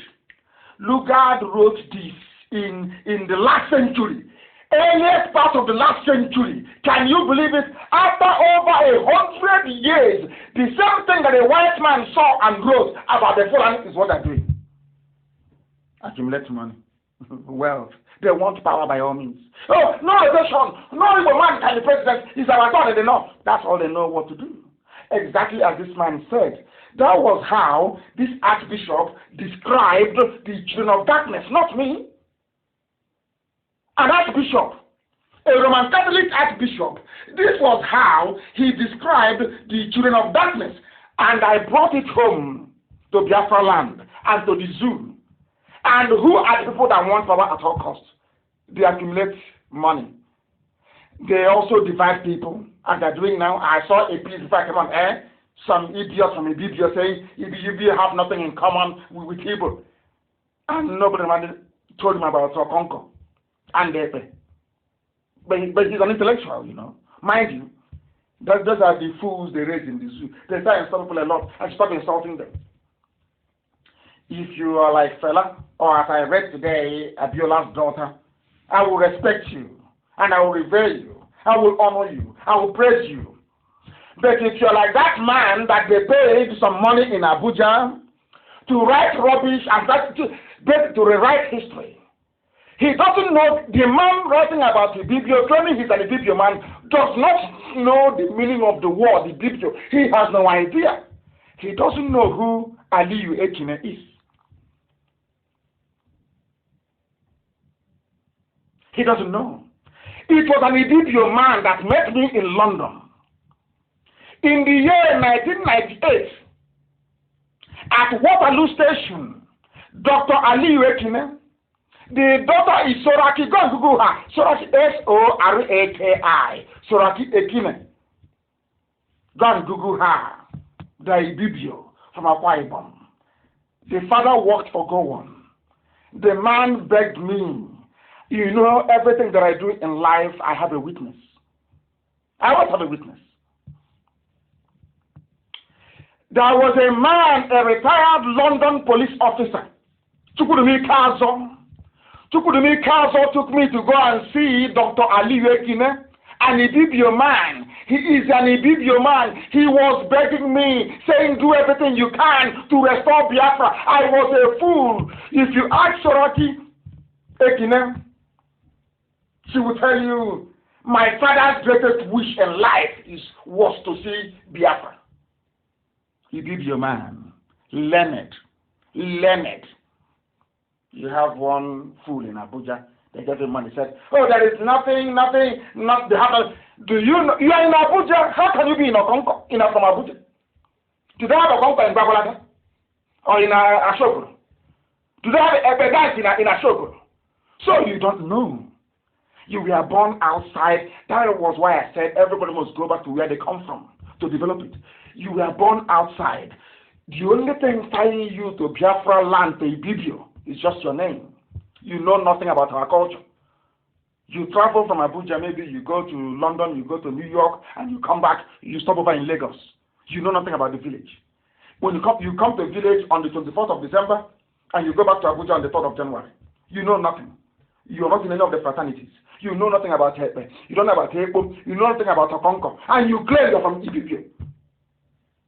this in the last century, earliest part of the last century. Can you believe it? After over 100 years, the same thing that a white man saw and wrote about the Fulani is what they're doing. Accumulate money, wealth. They want power by all means. Oh, no election, no evil man can be president. He's our God and enough. That's all they know what to do. Exactly as this man said. That was how this archbishop described the children of darkness, not me. An archbishop, a Roman Catholic archbishop. This was how he described the children of darkness. And I brought it home to Biafra land and to the zoo. And who are the people that want power at all costs? They accumulate money. They also divide people, as they're doing now. I saw a piece before I came on air. Some idiot from Ibibio saying, Ibibio have nothing in common with people. And nobody told him about Sokonko and Depe. But he's an intellectual, you know. Mind you, those are the fools they raise in the zoo. They start insulting people a lot and stop insulting them. If you are like Fela, or as I read today, Abiola's daughter, I will respect you, and I will revere you, I will honor you, I will praise you. But if you're like that man that they paid some money in Abuja to write rubbish and to rewrite history, he doesn't know, the man writing about Ibibio, claiming he's an Ibibio man, does not know the meaning of the word Ibibio. He has no idea. He doesn't know who Aliyu Ekine is. He doesn't know. It was an Ibibio man that met me in London. In the year 1998, at Waterloo Station, Dr. Aliyu Ekine, the daughter is Soraki. Go and Google her. Soraki, Soraki, Soraki Ekine. Go and Google her. The Ibibio from Akwa Ibom. The father worked for Gowon. The man begged me, you know, everything that I do in life, I have a witness. I always have a witness. There was a man, a retired London police officer, Chukudumi Kazo. Chukudumi Kazo took me to go and see Dr. Aliyu Ekine, an Ibibio man. He is an Ibibio man. He was begging me, saying, do everything you can to restore Biafra. I was a fool. If you ask Soraki Ekine, she will tell you, my father's greatest wish in life was to see Biafra. Ibibio man, learned. You have one fool in Abuja. They gave him money. Said, oh, there is nothing. Do you know? You are in Abuja. How can you be in Okonko? From Abuja? Do they have Okonko in Babalada? Or in Ashokoro? Do they have a pedant in Ashokoro? So you don't know. You were born outside. That was why I said everybody must go back to where they come from to develop it. You were born outside. The only thing tying you to Biafra land, to Ibibio, is just your name. You know nothing about our culture. You travel from Abuja, maybe you go to London, you go to New York, and you come back, you stop over in Lagos. You know nothing about the village. When you come to the village on the 24th of December, and you go back to Abuja on the 3rd of January. You know nothing. You're not in any of the fraternities. You know nothing about Hepe. You don't know about Hepo. You know nothing about Okonko. And you claim you're from Ibibio.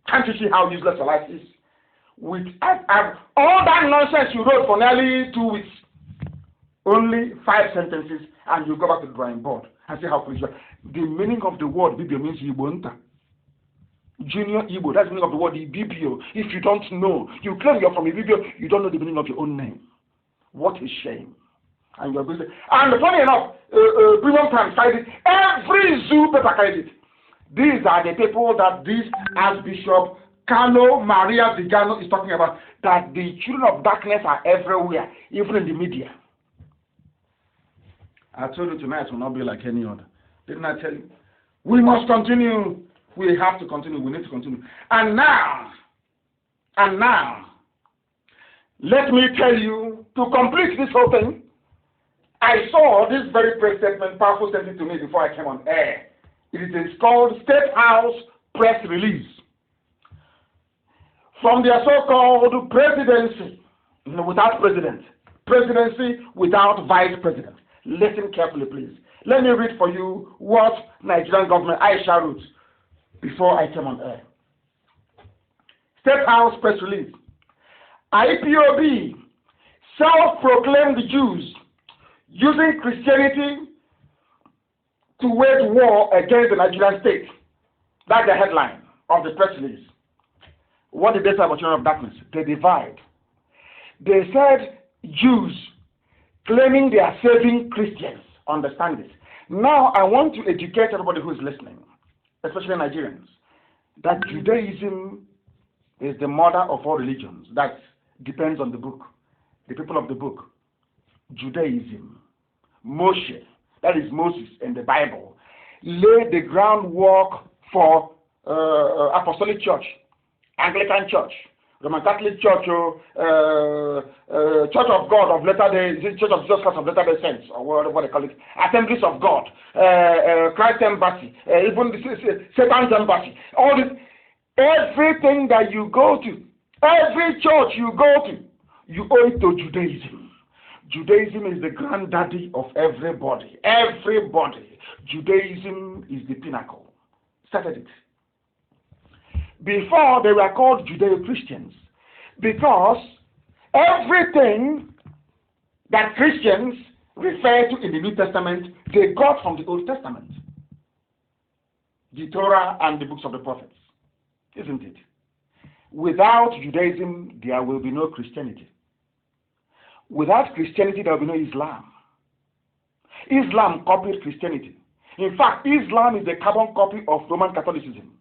Can't you see how useless your life is? With all that nonsense you wrote for nearly 2 weeks, only 5 sentences, and you go back to the drawing board and see how foolish you are. The meaning of the word Ibibio means Ibonta. Junior Igbo, that's the meaning of the word Ibibio. If you don't know, you claim you're from Ibibio, you don't know the meaning of your own name. What a shame. And you're busy. And funny enough, Premium Times cited every zoo paper cited. These are the people that this Archbishop Kanu Maria Vigano is talking about, that the children of darkness are everywhere, even in the media. I told you tonight will not be like any other. Didn't I tell you? We must continue. We have to continue. We need to continue. And now, let me tell you, to complete this whole thing, I saw this very press statement, Powerful sent it to me before I came on air. It is called State House Press Release. From their so-called presidency, without president, presidency without vice president. Listen carefully, please. Let me read for you what Nigerian government Aisha wrote before I came on air. State House press release. IPOB, self-proclaimed Jews using Christianity to wage war against the Nigerian state. That's the headline of the press release. What did they say about children of darkness? They divide. They said Jews claiming they are saving Christians. Understand this. Now I want to educate everybody who is listening, especially Nigerians, that Judaism is the mother of all religions. That depends on the book, the people of the book. Judaism, Moshe, that is Moses in the Bible, laid the groundwork for Apostolic Church, Anglican Church, Roman Catholic Church, Church of God of Latter-day, Church of Jesus Christ of Latter-day Saints, or what they call it, Assemblies of God, Christ Embassy, even Satan's Embassy, all this, everything that you go to, every church you go to, you owe it to Judaism. Judaism is the granddaddy of everybody. Everybody. Judaism is the pinnacle. Started it. Before they were called Judeo-Christians because everything that Christians refer to in the New Testament, they got from the Old Testament. The Torah and the books of the prophets. Isn't it? Without Judaism, there will be no Christianity. Without Christianity, there will be no Islam. Islam copied Christianity. In fact, Islam is the carbon copy of Roman Catholicism.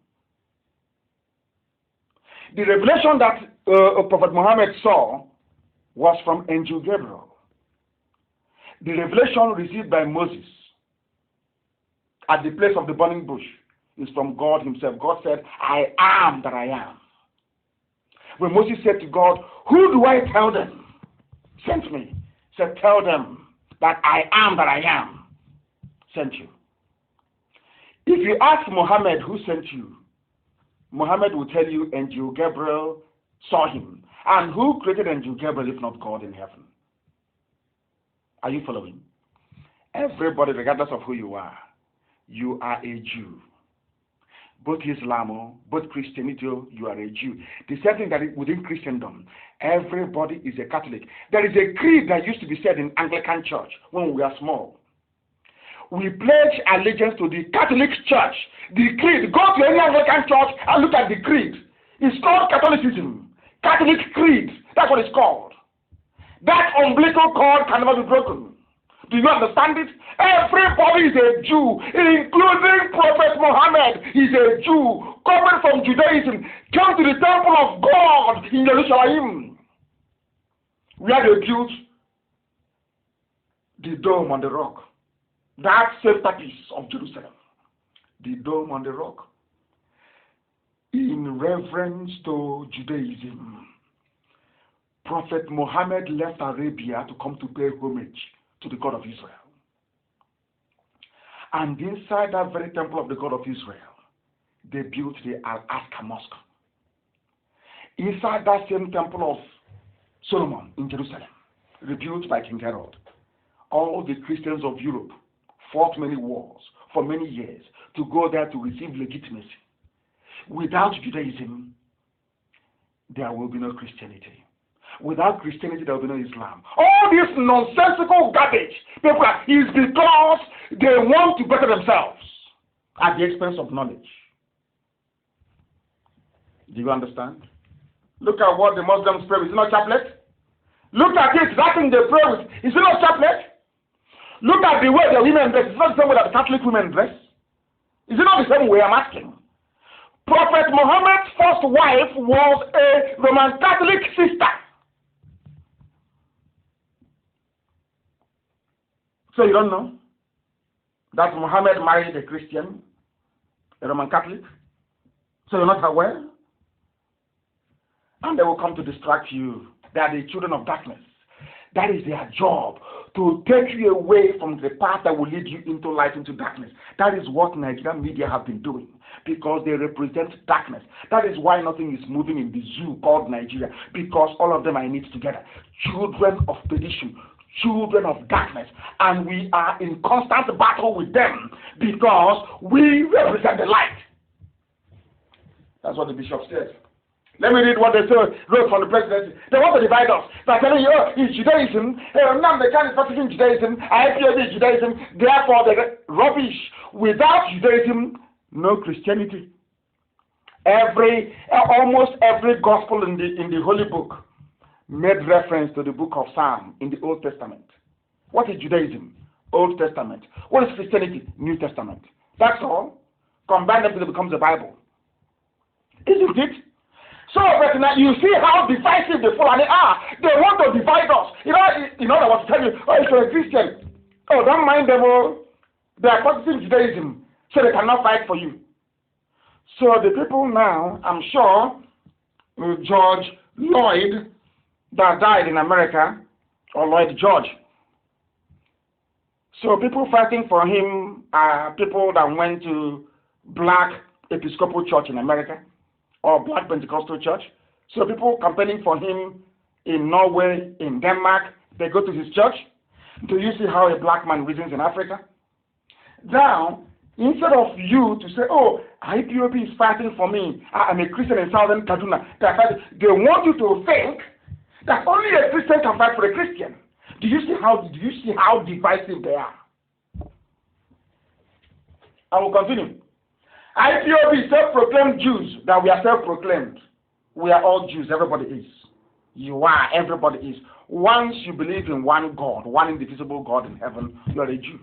The revelation that Prophet Muhammad saw was from Angel Gabriel. The revelation received by Moses at the place of the burning bush is from God himself. God said, I am that I am. When Moses said to God, who do I tell them? Sent me. Said, tell them that I am that I am. Sent you. If you ask Muhammad who sent you, Muhammad will tell you Angel Gabriel saw him. And who created Angel Gabriel if not God in heaven? Are you following? Everybody, regardless of who you are a Jew. Both Islam, both Christianity, you are a Jew. The same thing that within Christendom, everybody is a Catholic. There is a creed that used to be said in Anglican Church when we were small. We pledge allegiance to the Catholic Church. The creed, go to any Anglican church and look at the creed. It's called Catholicism. Catholic creed, that's what it's called. That umbilical cord can never be broken. Do you understand it? Everybody is a Jew, including Prophet Muhammad is a Jew, coming from Judaism, came to the temple of God in Jerusalem, where they built the dome on the rock. That centerpiece of Jerusalem, the dome on the rock, in reverence to Judaism. Prophet Muhammad left Arabia to come to pay homage to the God of Israel. And inside that very temple of the God of Israel, they built the Al-Aqsa Mosque. Inside that same temple of Solomon in Jerusalem, rebuilt by King Herod, all the Christians of Europe fought many wars for many years to go there to receive legitimacy. Without Judaism, there will be no Christianity. Without Christianity, there will be no Islam. All this nonsensical garbage, people, is because they want to better themselves at the expense of knowledge. Do you understand? Look at what the Muslims pray with. Is it not chaplet? Look at it. That thing they pray with. Is it not chaplet? Look at the way the women dress. It's not the same way that the Catholic women dress. Is it not the same way? I'm asking. Prophet Muhammad's first wife was a Roman Catholic sister. So you don't know? that Muhammad married a Christian, a Roman Catholic. So you're not aware? And they will come to distract you. They are the children of darkness. That is their job, to take you away from the path that will lead you into light, into darkness. That is what Nigerian media have been doing, because they represent darkness. That is why nothing is moving in the zoo called Nigeria, because all of them are in it together. Children of perdition, children of darkness, and we are in constant battle with them because we represent the light. That's what the bishop said. Let me read what they wrote from the presidency. They want to divide us. They're telling you, oh, it's Judaism. Nnamdi is practicing Judaism. IPOB is Judaism. Therefore, they're rubbish. Without Judaism, no Christianity. Almost every gospel in the Holy Book made reference to the book of Psalm in the Old Testament. What is Judaism? Old Testament. What is Christianity? New Testament. That's all. Combine them till it becomes the Bible. Isn't it? So, but now you see how divisive the Fulani are. They want to divide us. In other words, tell you, oh, if you're a Christian, oh, don't mind them. Oh, they are practicing Judaism, so they cannot fight for you. So the people now, I'm sure, George Lloyd, that died in America, or Lloyd George. So people fighting for him are people that went to Black Episcopal Church in America, or Black Pentecostal Church. So people campaigning for him in Norway, in Denmark, they go to his church. Do you see how a black man reasons in Africa? Now, instead of you to say, oh, IPOB is fighting for me, I'm a Christian in Southern Kaduna, they want you to think that only a Christian can fight for a Christian. Do you see how divisive they are? I will continue. IPOB self-proclaimed Jews, that we are self-proclaimed. We are all Jews, everybody is. You are, everybody is. Once you believe in one God, one indivisible God in heaven, you are a Jew.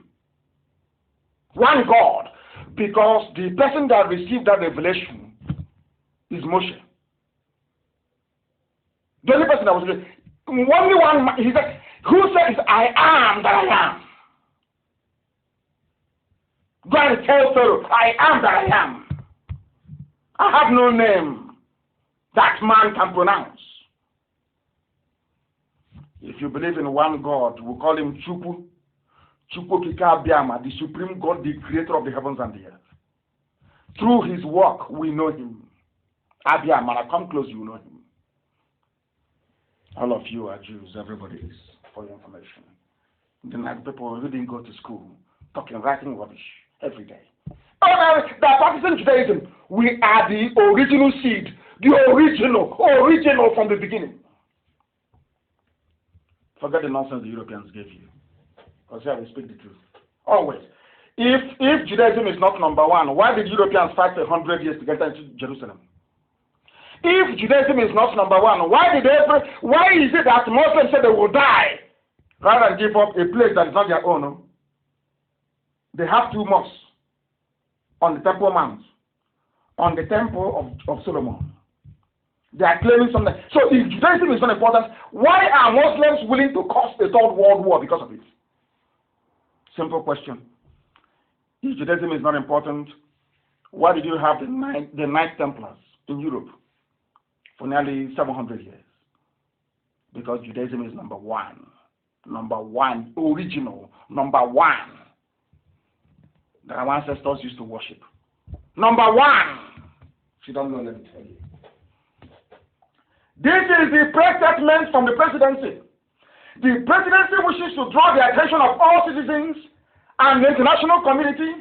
One God, because the person that received that revelation is Moshe. The only person that was only one, he said, who says I am that I am? Go and tell Pharaoh, I am that I am. I have no name that man can pronounce. If you believe in one God, we call him Chukwu. Chukwu Kika Abiyama, the supreme God, the creator of the heavens and the earth. Through his work, we know him. Abiyama, I come close, you know him. All of you are Jews, everybody is, for your information. Then like people who didn't go to school, talking, writing rubbish every day. Oh, that practicing Judaism, we are the original seed, the original from the beginning. Forget the nonsense the Europeans gave you. Because here we speak the truth. Always. If Judaism is not number one, why did Europeans fight 100 years to get into Jerusalem? If Judaism is not number one, why is it that Muslims say they will die rather than give up a place that is not their own? No? They have two mosques on the Temple Mount, on the Temple of Solomon. They are claiming something. So if Judaism is not important, why are Muslims willing to cause a third world war because of it? Simple question. If Judaism is not important, why did you have the Knights Templars in Europe for nearly 700 years? Because Judaism is number one, original, number one, that our ancestors used to worship. Number one. If you don't know, let me tell you. This is the press statement from the presidency. The presidency wishes to draw the attention of all citizens and the international community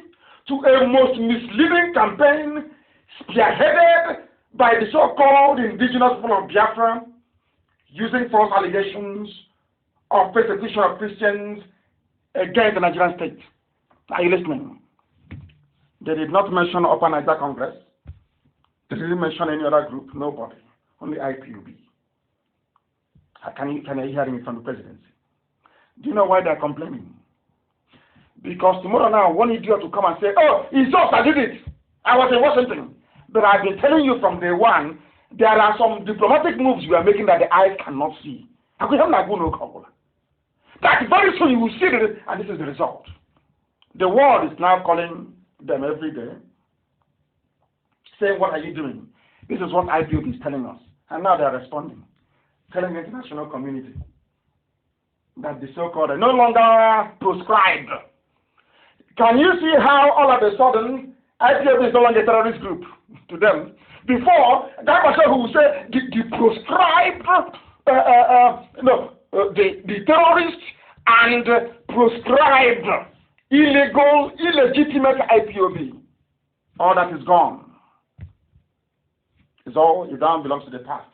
to a most misleading campaign spearheaded by the so-called indigenous people of Biafra, using false allegations of persecution of Christians against the Nigerian state. Are you listening? They did not mention Upper Niger Congress. They didn't mention any other group. Nobody. Only IPOB. Can you hear me from the presidency? Do you know why they're complaining? Because tomorrow now, one idiot will come and say, oh, it's us that did it. I was in Washington. But I've been telling you from day one, there are some diplomatic moves we are making that the eyes cannot see. That very soon you will see it, and this is the result. The world is now calling them every day, saying, what are you doing? This is what IPOB is telling us. And now they are responding, telling the international community that the so-called are no longer proscribed. Can you see how all of a sudden IPOB is no longer a terrorist group to them? Before, that was who would say the proscribed, the terrorists and proscribed illegal, illegitimate IPOB. All that is gone. It now belongs to the past.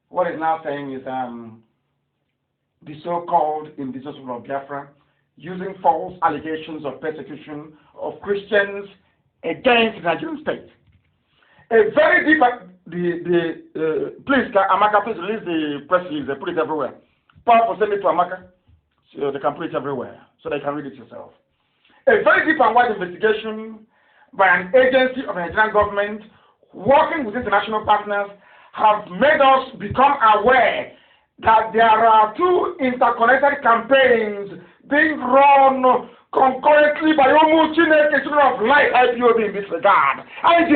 What it's now saying is the so-called indigenous people of Biafra using false allegations of persecution of Christians against the Nigerian state. A very deep, please, Amaka, please release the press release. They put it everywhere. Powerful, send it to Amaka so they can put it everywhere so they can read it yourself. A very deep and wide investigation by an agency of the Nigerian government working with international partners have made us become aware that there are two interconnected campaigns being run concurrently by almost children of light IPOB in this regard. And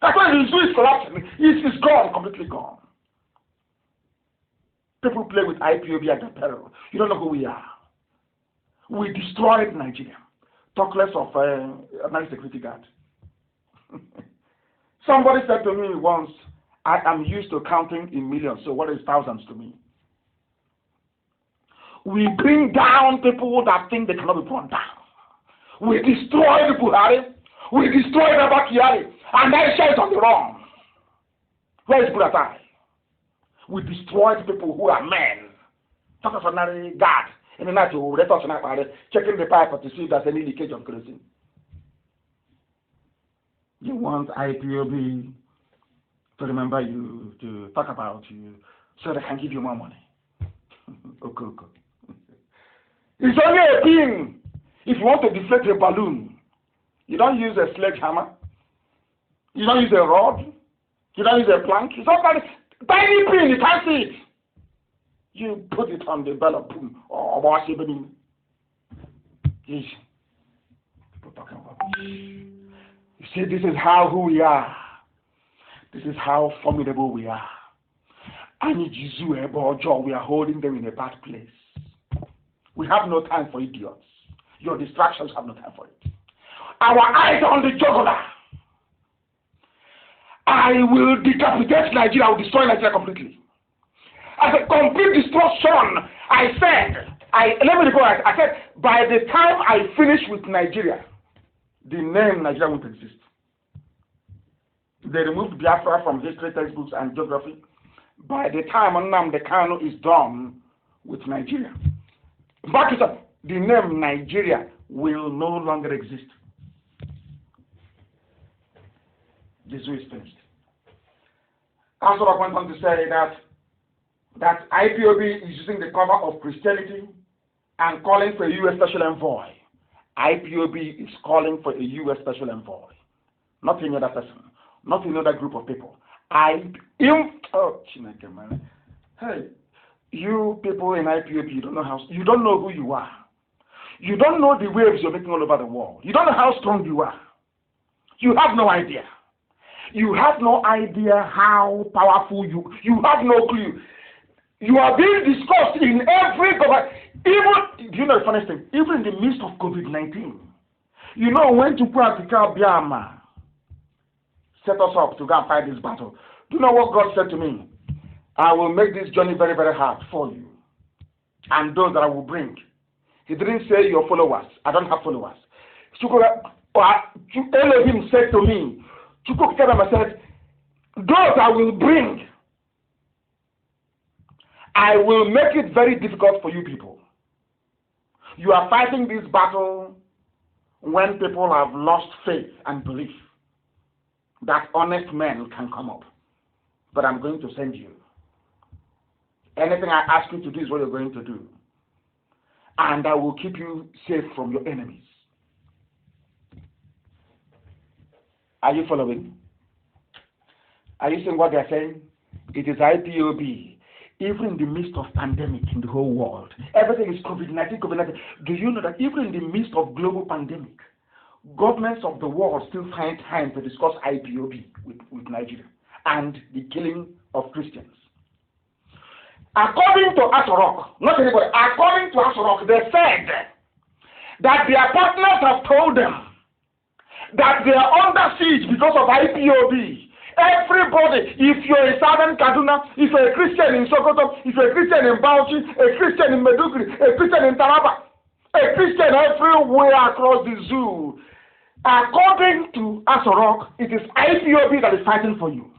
that's why the zoo is collapsing. It's gone, completely gone. People play with IPOB at their peril. You don't know who we are. We destroyed Nigeria. Talk less of a nice security guard. Somebody said to me once, I am used to counting in millions, so what is thousands to me? We bring down people that think they cannot be brought down. We destroy the Buhari. We destroy the Bakari. And Aisha is on the run. Where is Buratai? We destroyed people who are men. Talk of ordinary guard. In the night, we let us checking the pipe to see if there's any leakage of kerosene. You want IPOB to remember you, to talk about you, so they can give you more money. Okay. It's only a pin. If you want to deflate a balloon, you don't use a sledgehammer. You don't use a rod. You don't use a plank. It's not that tiny pin. You can't see it. You put it on the bell of boom or wash it. People talking about this. You see, this is who we are. This is how formidable we are. And we are holding them in a bad place. We have no time for idiots. Your distractions have no time for it. Our eyes are on the jugular. I will decapitate Nigeria. I will destroy Nigeria completely. As a complete destruction, I said, by the time I finish with Nigeria, the name Nigeria won't exist. They removed Biafra from history textbooks and geography. By the time Nnamdi Kanu is done with Nigeria, the name Nigeria will no longer exist. This is finished. I sort of went on to say that IPOB is using the cover of Christianity and calling for a U.S. Special Envoy. IPOB is calling for a U.S. Special Envoy. Not any other person. Not any other group of people. Hey, you people in IPOB, you don't know who you are. You don't know the waves you're making all over the world. You don't know how strong you are. You have no idea. You have no idea how powerful you have no clue. You are being discussed in every government. Even, do you know the funniest thing? Even in the midst of COVID-19. You know, when Chukwuka Biama set us up to go and fight this battle, do you know what God said to me? I will make this journey very, very hard for you. And those that I will bring. He didn't say your followers. I don't have followers. Elohim said to me, Chukwuka said, those I will bring, I will make it very difficult for you people. You are fighting this battle when people have lost faith and belief that honest men can come up. But I'm going to send you. Anything I ask you to do is what you're going to do. And I will keep you safe from your enemies. Are you following? Are you seeing what they're saying? It is IPOB. even in the midst of pandemic in the whole world, everything is COVID-19, COVID-19. Do you know that even in the midst of global pandemic, governments of the world still find time to discuss IPOB with Nigeria and the killing of Christians? According to Asorok, not anybody, according to Asorok, they said that their partners have told them that they are under siege because of IPOB. Everybody, if you're in Southern Kaduna, if you're a Christian in Sokoto, if you're a Christian in Bauchi, a Christian in Meduguri, a Christian in Taraba, a Christian everywhere across the zoo, according to Asorok, it is IPOB that is fighting for you.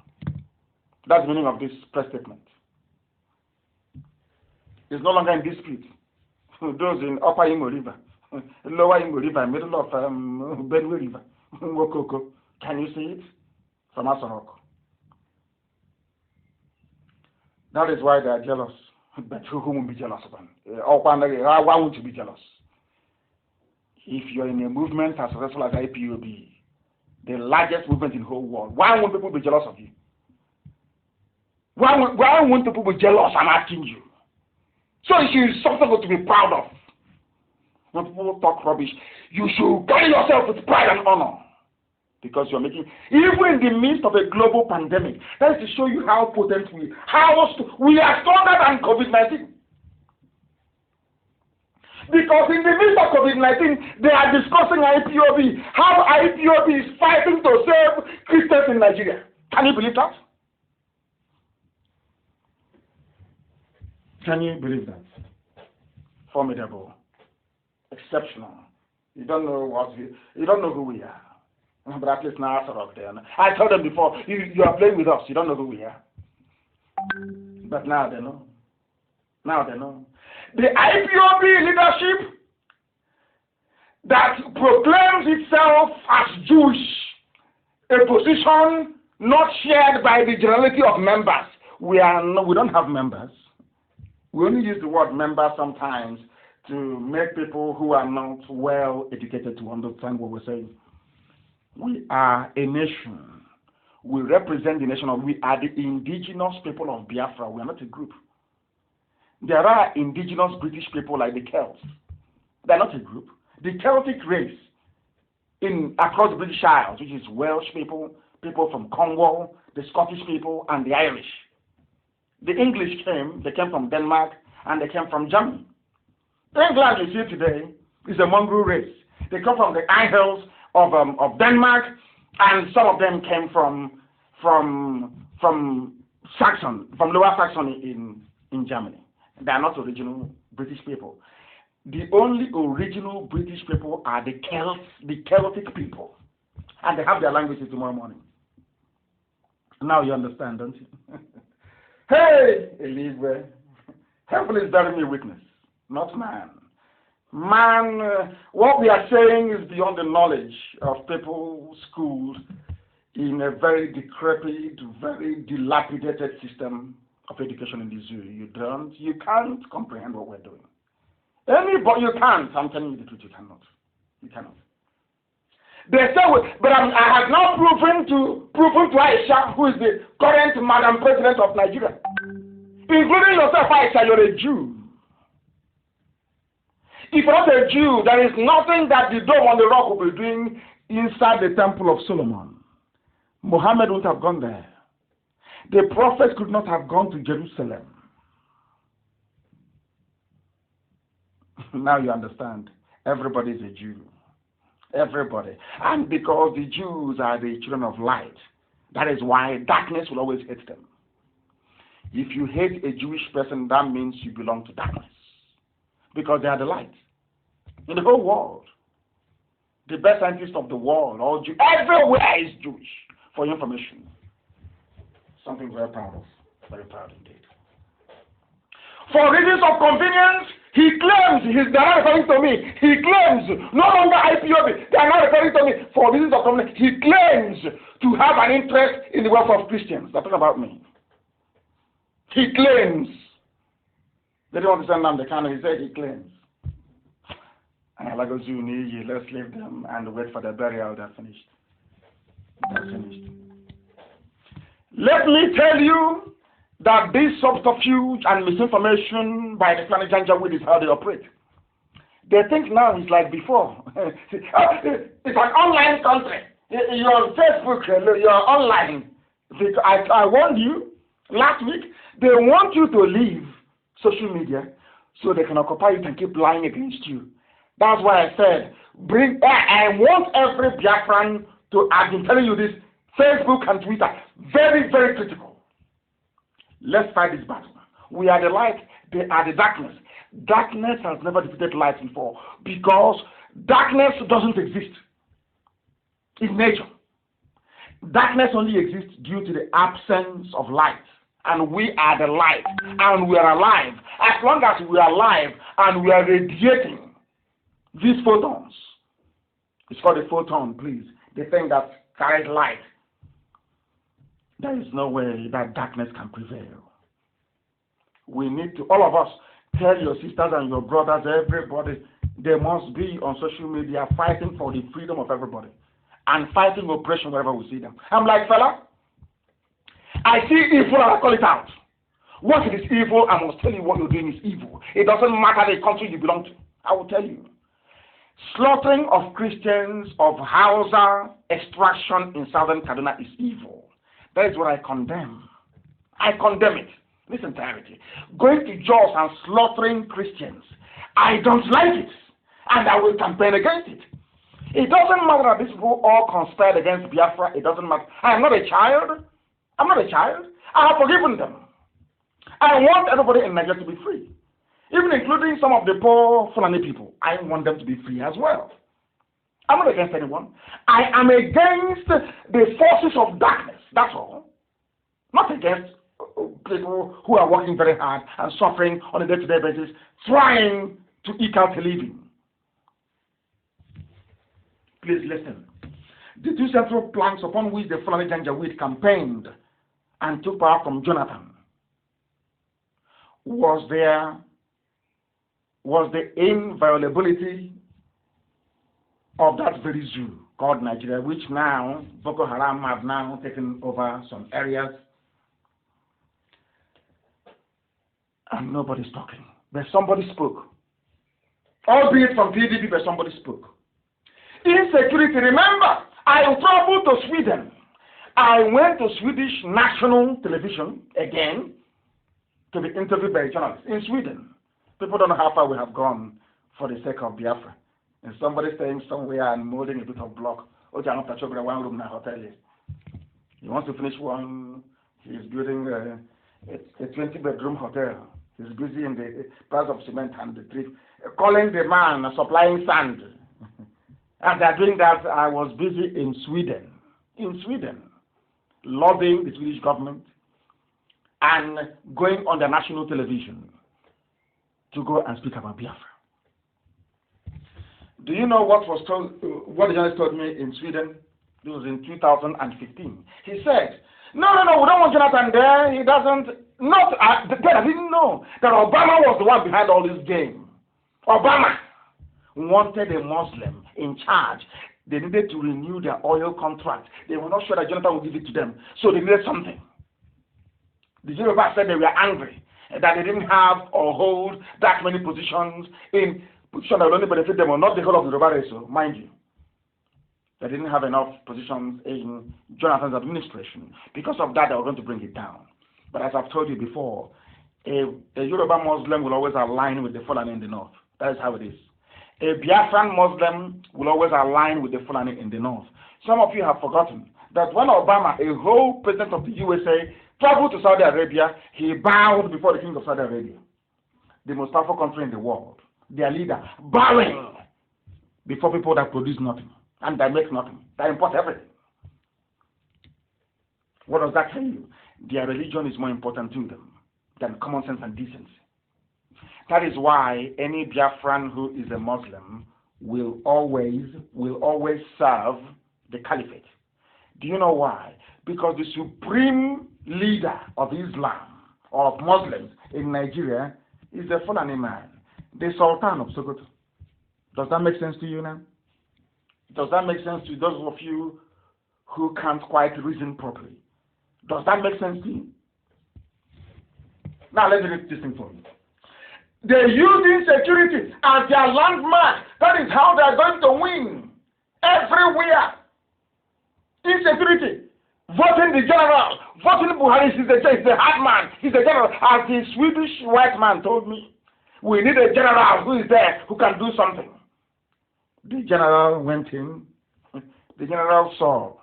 That's the meaning of this press statement. It's no longer in dispute. Those in Upper Imo River, Lower Imo River, middle of Benue River, Wokoko. Can you see it? From Asorok. That is why they are jealous. But who will be jealous of them? Why would you be jealous? If you're in a movement as successful as IPOB, the largest movement in the whole world, why won't people be jealous of you? Why won't people be jealous? I'm asking you. So it is something to be proud of. When people talk rubbish, you should carry yourself with pride and honor. Because you're making, even in the midst of a global pandemic, that is to show you how potent we are stronger than COVID-19. Because in the midst of COVID-19, they are discussing IPOB, how IPOB is fighting to save Christians in Nigeria. Can you believe that? Can you believe that? Formidable. Exceptional. You don't know who we are. But at least now Asorok there. I told them before, you are playing with us. You don't know who we are. But now they know. Now they know. The IPOB leadership that proclaims itself as Jewish, a position not shared by the generality of members. We don't have members. We only use the word member sometimes to make people who are not well educated to understand what we're saying. We are a nation. We represent the nation we are the indigenous people of Biafra. We are not a group. There are indigenous British people like the Celts. They are not a group. The Celtic race across the British Isles, which is Welsh people, people from Cornwall, the Scottish people, and the Irish. The English they came from Denmark, and they came from Germany. England, you see today, is a mongrel race. They come from the Isles of Denmark, and some of them came from Saxon, from Lower Saxony in Germany. They are not original British people. The only original British people are the Celts, the Celtic people, and they have their languages tomorrow morning. Now you understand, don't you? Hey, Elizabeth, heaven is bearing me witness, not man. Man, what we are saying is beyond the knowledge of people schooled in a very decrepit, very dilapidated system of education in the zoo. You can't comprehend what we're doing. Anybody, you can't. I'm telling you the truth, you cannot. You cannot. They say, but I have now proven to Aisha, who is the current Madam President of Nigeria, including yourself, Aisha, you're a Jew. If you're not a Jew, there is nothing that the dome on the rock will be doing inside the Temple of Solomon. Muhammad wouldn't have gone there. The prophets could not have gone to Jerusalem. Now you understand. Everybody is a Jew. Everybody. And because the Jews are the children of light, that is why darkness will always hate them. If you hate a Jewish person, that means you belong to darkness. Because they are the light. In the whole world. The best scientist of the world, all Jew, everywhere is Jewish. For your information. Something very proud of. Very proud indeed. For reasons of convenience, he claims, they are not referring to me, he claims, no longer IPOB, they are not referring to me, for reasons of convenience, he claims to have an interest in the welfare of Christians. They're talking about me. He claims. They don't want to send Nnamdi Kanu, he said he claims. And let's leave them and wait for the burial, they're finished. They're finished. Let me tell you that this subterfuge and misinformation by the Fulani Janjaweed is how they operate. They think now it's like before. It's an online country. You're on Facebook, you're online. I warned you last week, they want you to leave social media so they can occupy it and keep lying against you. That's why I said, I want every Biafran to, I've been telling you this, Facebook and Twitter, very, very critical. Let's fight this battle. We are the light, they are the darkness. Darkness has never defeated light before because darkness doesn't exist in nature. Darkness only exists due to the absence of light. And we are the light. And we are alive. As long as we are alive and we are radiating these photons. It's called a photon, please. The thing that carries light. There is no way that darkness can prevail. We need to, all of us, tell your sisters and your brothers, everybody, they must be on social media fighting for the freedom of everybody and fighting oppression wherever we see them. I'm like, fella, I see evil and I call it out. What is evil, I must tell you what you're doing is evil. It doesn't matter the country you belong to. I will tell you. Slaughtering of Christians of Hausa extraction in southern Kaduna is evil. That is what I condemn. I condemn it. This entirety. Going to Jos and slaughtering Christians. I don't like it. And I will campaign against it. It doesn't matter that these people all conspired against Biafra. It doesn't matter. I am not a child. I'm not a child. I have forgiven them. I want everybody in Nigeria to be free. Even including some of the poor Fulani people. I want them to be free as well. I'm not against anyone. I am against the forces of darkness. That's all. Not against people who are working very hard and suffering on a day-to-day basis, trying to eke out a living. Please listen. The two central planks upon which the Fulani Janjaweed campaigned and took power from Jonathan was the inviolability of that very zoo called Nigeria, which now Boko Haram have now taken over some areas. And nobody's talking. But somebody spoke. Albeit from PDP, but somebody spoke. Insecurity. Remember, I traveled to Sweden. I went to Swedish national television again to be interviewed by a journalist in Sweden. People don't know how far we have gone for the sake of Biafra. And somebody staying somewhere and molding a bit of block. One room in a hotel. He wants to finish one. He's building a 20-bedroom hotel. He's busy in the price of cement and the trip, calling the man supplying sand. And they're doing that. I was busy in Sweden, lobbying the Swedish government and going on the national television to go and speak about Biafra. Do you know what was told? What the journalist told me in Sweden? It was in 2015. He said, "No, we don't want Jonathan there. He doesn't. Not. I didn't know that Obama was the one behind all this game. Obama wanted a Muslim in charge. They needed to renew their oil contract. They were not sure that Jonathan would give it to them, so they needed something. The Yoruba said they were angry that they didn't have or hold that many positions in positions that would only benefit them, or not the whole of the Yoruba race, so mind you. They didn't have enough positions in Jonathan's administration. Because of that, they were going to bring it down. But as I've told you before, a Yoruba Muslim will always align with the Fulani in the north. That is how it is. A Biafran Muslim will always align with the Fulani in the north. Some of you have forgotten that when Obama, a whole president of the USA, traveled to Saudi Arabia, he bowed before the king of Saudi Arabia, the most powerful country in the world, their leader, bowing before people that produce nothing and that make nothing, that import everything. What does that tell you? Their religion is more important to them than common sense and decency. That is why any Biafran who is a Muslim will always serve the caliphate. Do you know why? Because the supreme leader of Islam, or of Muslims in Nigeria, is the Fulani man, the Sultan of Sokoto. Does that make sense to you now? Does that make sense to those of you who can't quite reason properly? Does that make sense to you? Now let's read this thing for you. They use insecurity as their landmark. That is how they are going to win. Everywhere. Insecurity. Voting the general. Voting Buhari is the hard man. He's the general. As the Swedish white man told me, we need a general who is there who can do something. The general went in. The general saw.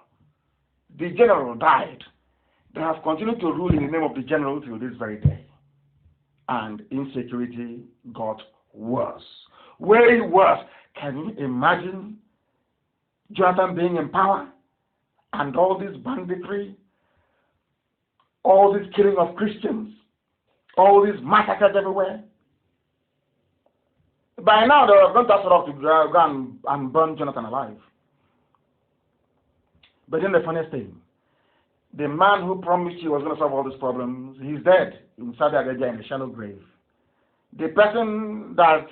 The general died. They have continued to rule in the name of the general till this very day. And insecurity got worse. Way worse. Can you imagine Jonathan being in power and all this banditry, all this killing of Christians, all these massacres everywhere? By now, they are going to sort of go and burn Jonathan alive. But then the funniest thing, the man who promised he was going to solve all these problems, he's dead in Saudi Arabia in a shallow grave. The person that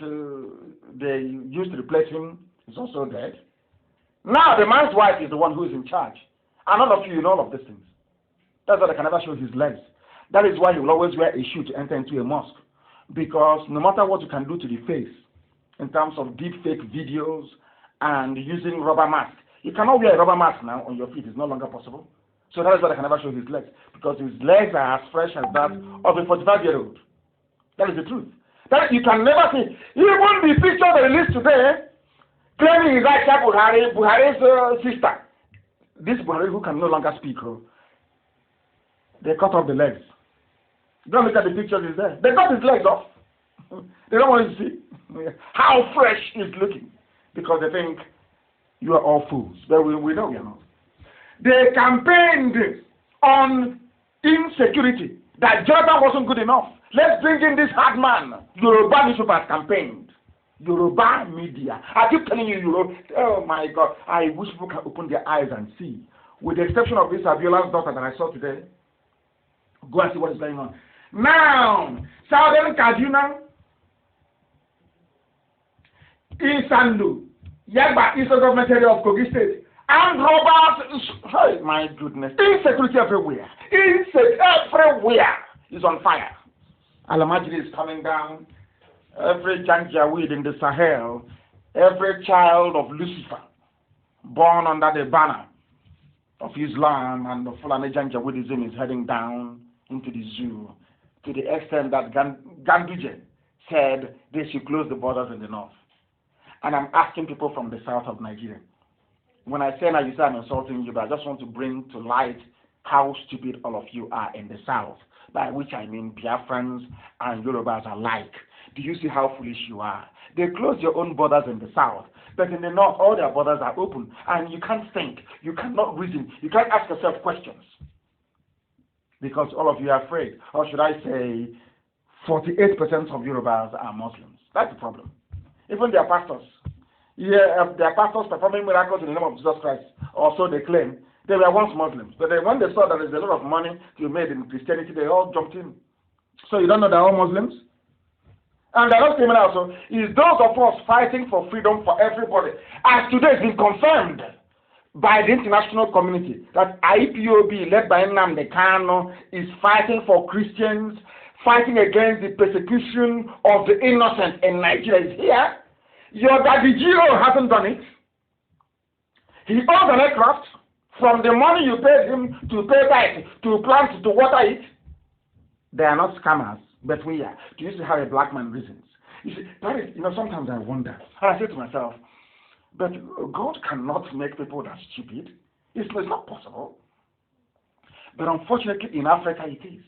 they used to replace him is also dead. Now the man's wife is the one who is in charge. And all of you know all of these things. That's why they can never show his legs. That is why he will always wear a shoe to enter into a mosque. Because no matter what you can do to the face, in terms of deep fake videos and using rubber masks, you cannot wear a rubber mask now on your feet. It's no longer possible. So that is why I can never show his legs. Because his legs are as fresh as that of a 45-year-old. That is the truth. That you can never see. Even the picture they released today, claiming is Aisha Buhari's sister. This Buhari who can no longer speak. They cut off the legs. Don't look at the pictures, is there. They cut his legs off. They don't want to see how fresh he's looking. Because they think you are all fools. But we know we are not. They campaigned on insecurity, that Jonathan wasn't good enough. Let's bring in this hard man. Yoruba newspapers campaigned. Yoruba media. I keep telling you, oh my God, I wish people can open their eyes and see. With the exception of this Abiola's daughter that I saw today, go and see what is going on. Now, Southern Kaduna, Isandu, Yagba, Eastern Government Area of Kogi State, and robbers, oh my goodness, insecurity everywhere. Insecurity everywhere is on fire. Al-Majri is coming down. Every Janjaweed in the Sahel, every child of Lucifer, born under the banner of Islam and the Fulani Janjaweedism is heading down into the zoo, to the extent that Ganduje said they should close the borders in the north. And I'm asking people from the south of Nigeria. When I say now you say I'm insulting you, but I just want to bring to light how stupid all of you are in the south, by which I mean Biafrans and Yorubas alike. Do you see how foolish you are? They close your own borders in the south, but in the north all their borders are open, and you can't think, you cannot reason, you can't ask yourself questions. Because all of you are afraid, or should I say 48% of Yorubas are Muslims. That's the problem. Even their pastors. Yeah, their pastors performing miracles in the name of Jesus Christ, or so they claim. They were once Muslims, but then when they saw that there's a lot of money to be made in Christianity, they all jumped in. So you don't know they're all Muslims? And they're not criminals. So it's those of us fighting for freedom for everybody. As today has been confirmed by the international community that IPOB, led by Nnamdi Kanu, is fighting for Christians, fighting against the persecution of the innocent in Nigeria. Is here. Your daddy Gio hasn't done it. He owns an aircraft. From the money you paid him to pay back, to plant, to water it, they are not scammers, but we are. Do you see how a black man reasons? You see, that is, sometimes I wonder. And I say to myself, but God cannot make people that stupid. It's not possible. But unfortunately, in Africa, it is.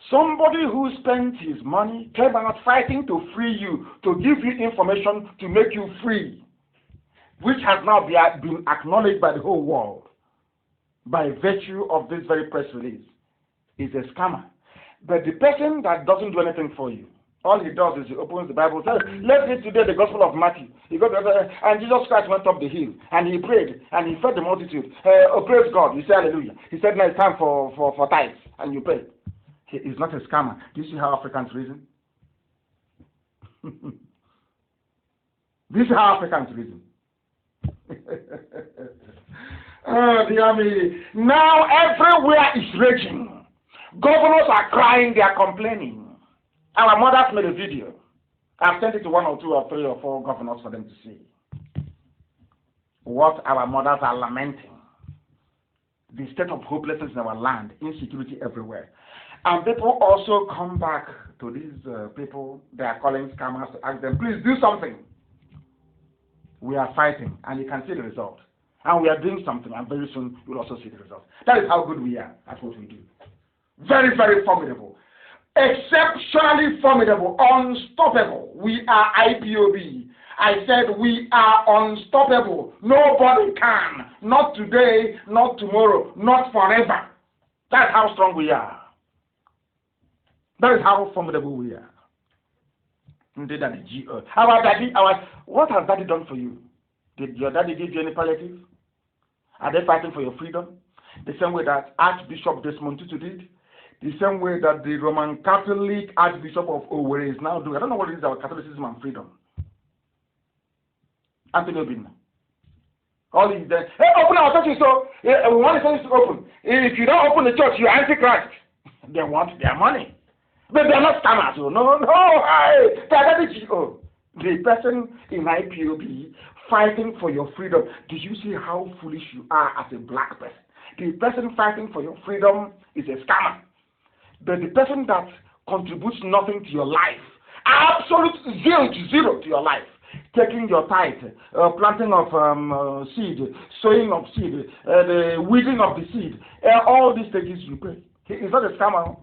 Somebody who spent his money came out fighting to free you, to give you information to make you free, which has now been acknowledged by the whole world, by virtue of this very press release, is a scammer. But the person that doesn't do anything for you, all he does is he opens the Bible, says, let's read today the Gospel of Matthew. He goes, and Jesus Christ went up the hill, and he prayed, and he fed the multitude. Oh, praise God. You say hallelujah. He said, now it's time for tithes, and you pay. He is not a scammer. Do you see how Africans reason? This is how Africans reason. Oh, dear me. Now everywhere is raging. Governors are crying, they are complaining. Our mothers made a video. I've sent it to 1 or 2 or 3 or 4 governors for them to see what our mothers are lamenting. The state of hopelessness in our land, insecurity everywhere. And people also come back to these people they are calling scammers to ask them, please do something. We are fighting, and you can see the result. And we are doing something, and very soon you will also see the result. That is how good we are at what we do. Very, very formidable. Exceptionally formidable, unstoppable. We are IPOB. I said we are unstoppable. Nobody can. Not today, not tomorrow, not forever. That's how strong we are. That is how formidable we are. Indeed, Daddy, our daddy, what has daddy done for you? Did your daddy give you any palliative? Are they fighting for your freedom? The same way that Archbishop Desmond Tutu did? The same way that the Roman Catholic Archbishop of Owerri is now doing? I don't know what it is about Catholicism and freedom. Anthony Obinna. All is there. Hey, open our churches, so we want the churches to open. If you don't open the church, you're Antichrist. They want their money. But they're not scammers. No. The person in IPOB fighting for your freedom. Do you see how foolish you are as a black person? The person fighting for your freedom is a scammer. But the person that contributes nothing to your life, absolute zero to your life, taking your tithe, planting of seed, sowing of seed, the weeding of the seed, all these things you pay. He is not a scammer.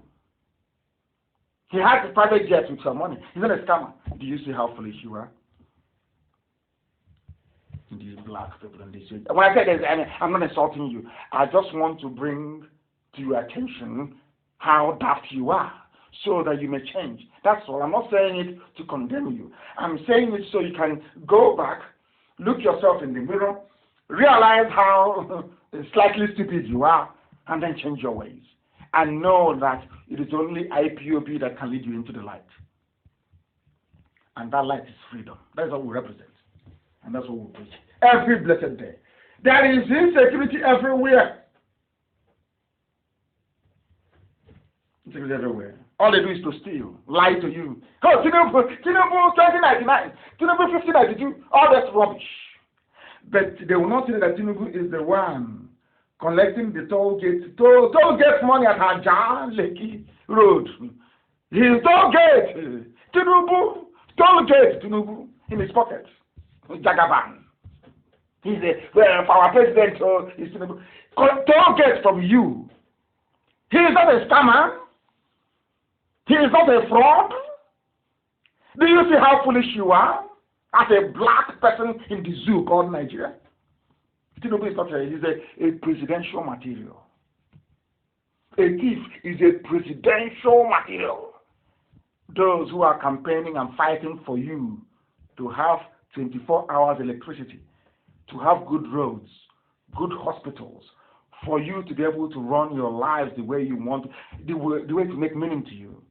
He has a private jet with some money. He's not a scammer. Do you see how foolish you are? These black people and this. When I say this, I'm not insulting you. I just want to bring to your attention how daft you are, so that you may change. That's all. I'm not saying it to condemn you. I'm saying it so you can go back, look yourself in the mirror, realize how slightly stupid you are, and then change your ways. And know that it is only IPOB that can lead you into the light. And that light is freedom. That is what we represent. And that's what we preach every blessed day. There is insecurity everywhere. Insecurity everywhere. All they do is to steal, lie to you. Oh, Tinubu 2099, Tinubu 1592, all that's rubbish. But they will not say that Tinubu is the one collecting the toll gate money at Hajar Lekki Road. His toll gate, Tinubu in his pocket. Jagaban. He's for our president, is Tinubu. Toll gate from you. He is not a scammer. He is not a fraud. Do you see how foolish you are as a black person in the zoo called Nigeria? Tinubu is not he's a presidential material. A thief is a presidential material. Those who are campaigning and fighting for you to have 24 hours electricity, to have good roads, good hospitals, for you to be able to run your lives the way you want, the way to make meaning to you.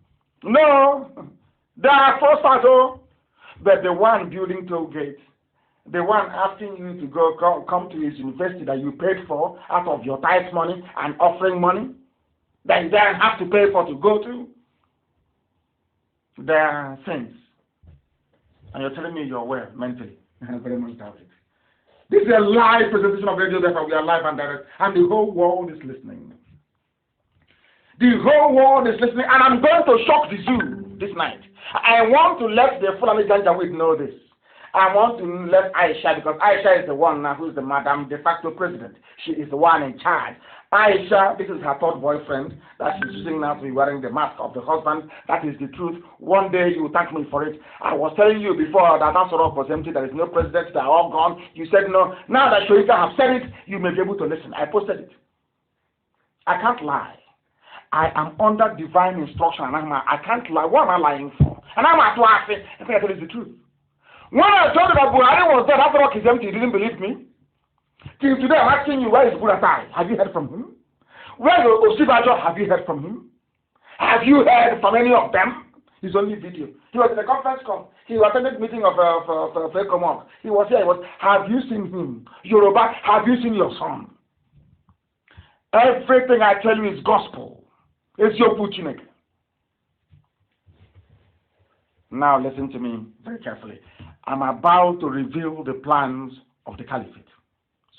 No, they are fraudsters, but the one building toll gates, the one asking you to come to his university that you paid for out of your tithe money and offering money, that you then have to pay for to go to, they are saints. And you're telling me you're well mentally. I very much doubt it. This is a live presentation of Radio Therefore. We are live and direct, and the whole world is listening. The whole world is listening, and I'm going to shock the zoo this night. I want to let the Fulani Janjaweed know this. I want to let Aisha, because Aisha is the one now who is the Madam de facto president. She is the one in charge. Aisha, this is her third boyfriend that she's using now to be wearing the mask of the husband. That is the truth. One day you will thank me for it. I was telling you before that Asorok was empty. There is no president. They are all gone. You said no. Now that Shoika have said it, you may be able to listen. I posted it. I can't lie. I am under divine instruction. And I can't lie. What am I lying for? And I'm at last. I think I tell you the truth. When I told you that Buhari was dead, Asorok is empty. You didn't believe me. Till today, I'm asking you, where is Buratai? Have you heard from him? Where is Osibajo? Have you heard from him? Have you heard from any of them? His only video. He was in a conference call. He attended meeting of Fekomok. He was here. Have you seen him? Yoruba, have you seen your son? Everything I tell you is gospel. It's your Puchinek. Now listen to me very carefully. I'm about to reveal the plans of the caliphate,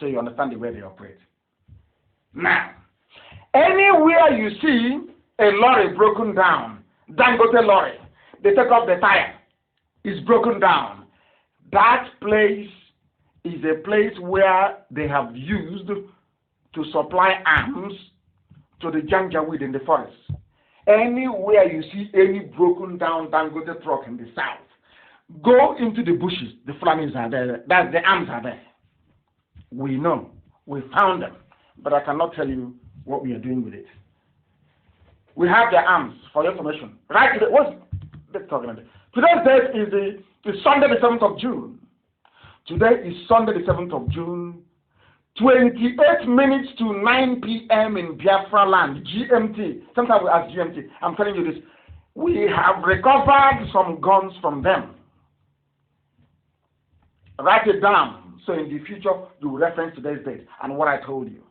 so you understand the way they operate. Now, anywhere you see a lorry broken down, Dangote lorry, they take off the tire, it's broken down. That place is a place where they have used to supply arms to the Janjaweed in the forest. Anywhere you see any broken down Dangote truck in the south, go into the bushes. The Fulanis are there. That's the arms are there. We know. We found them. But I cannot tell you what we are doing with it. We have their arms for your information. Right today, let's talk about it. Today's date is Sunday the 7th of June. Today is Sunday the 7th of June. 28 minutes to 9 p.m. in Biafra land, GMT. Sometimes we ask GMT. I'm telling you this. We have recovered some guns from them. Write it down so in the future you will reference today's date and what I told you.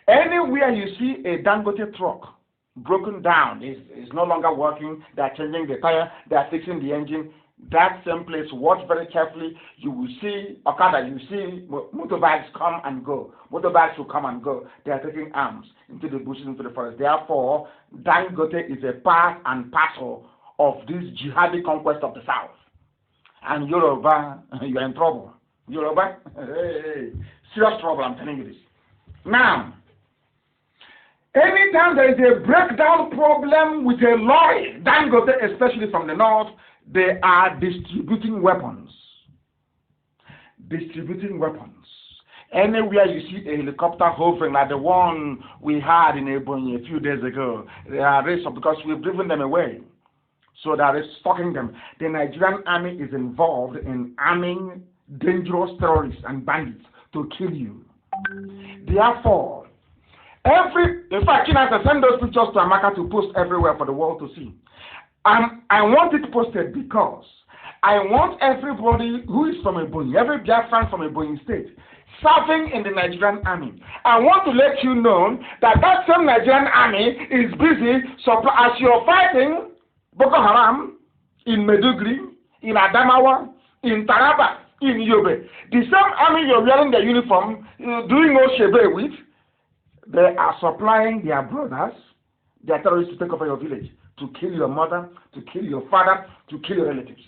Anywhere you see a Dangote truck broken down, is no longer working, they are changing the tire, they are fixing the engine, that same place, watch very carefully, you will see Okada, you see motorbikes come and go. Motorbikes will come and go. They are taking arms into the bushes, into the forest. Therefore, Dangote is a part and parcel of this jihadi conquest of the South. And Yoruba, you are in trouble. Yoruba, hey, serious trouble, I'm telling you this. Now, anytime there is a breakdown problem with a lorry, Dangote, especially from the north, they are distributing weapons. Distributing weapons. Anywhere you see a helicopter hovering like the one we had in Ebonyi a few days ago, they are raised up because we've driven them away. So they are stalking them. The Nigerian army is involved in arming dangerous terrorists and bandits to kill you. Therefore, in fact, Chinasa, send those pictures to Amaka to post everywhere for the world to see. I want it posted because I want everybody who is from Ebonyi, every Biafran from Ebonyi state, serving in the Nigerian army. I want to let you know that that same Nigerian army is busy, as you're fighting Boko Haram in Meduguri, in Adamawa, in Taraba, in Yobe. The same army you're wearing the uniform, doing Oshebe with, they are supplying their brothers, their terrorists to take over your village, to kill your mother, to kill your father, to kill your relatives.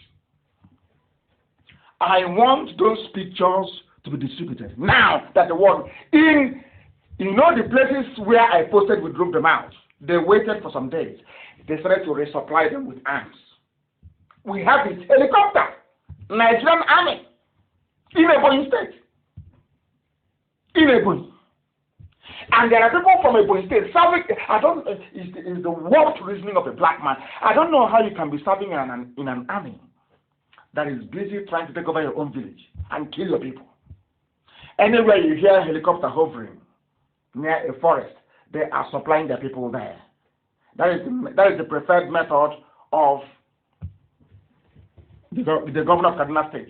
I want those pictures to be distributed. Now that the world, the places where I posted, we drove them out. They waited for some days. They started to resupply them with arms. We have this helicopter, Nigerian army, in Ebonyi state. In Ebonyi. And there are people from Ebonyi state serving. It's the warped reasoning of a black man. I don't know how you can be serving in an army that is busy trying to take over your own village and kill your people. Anywhere you hear a helicopter hovering near a forest, they are supplying their people there. That is the preferred method of the governor of Kaduna State,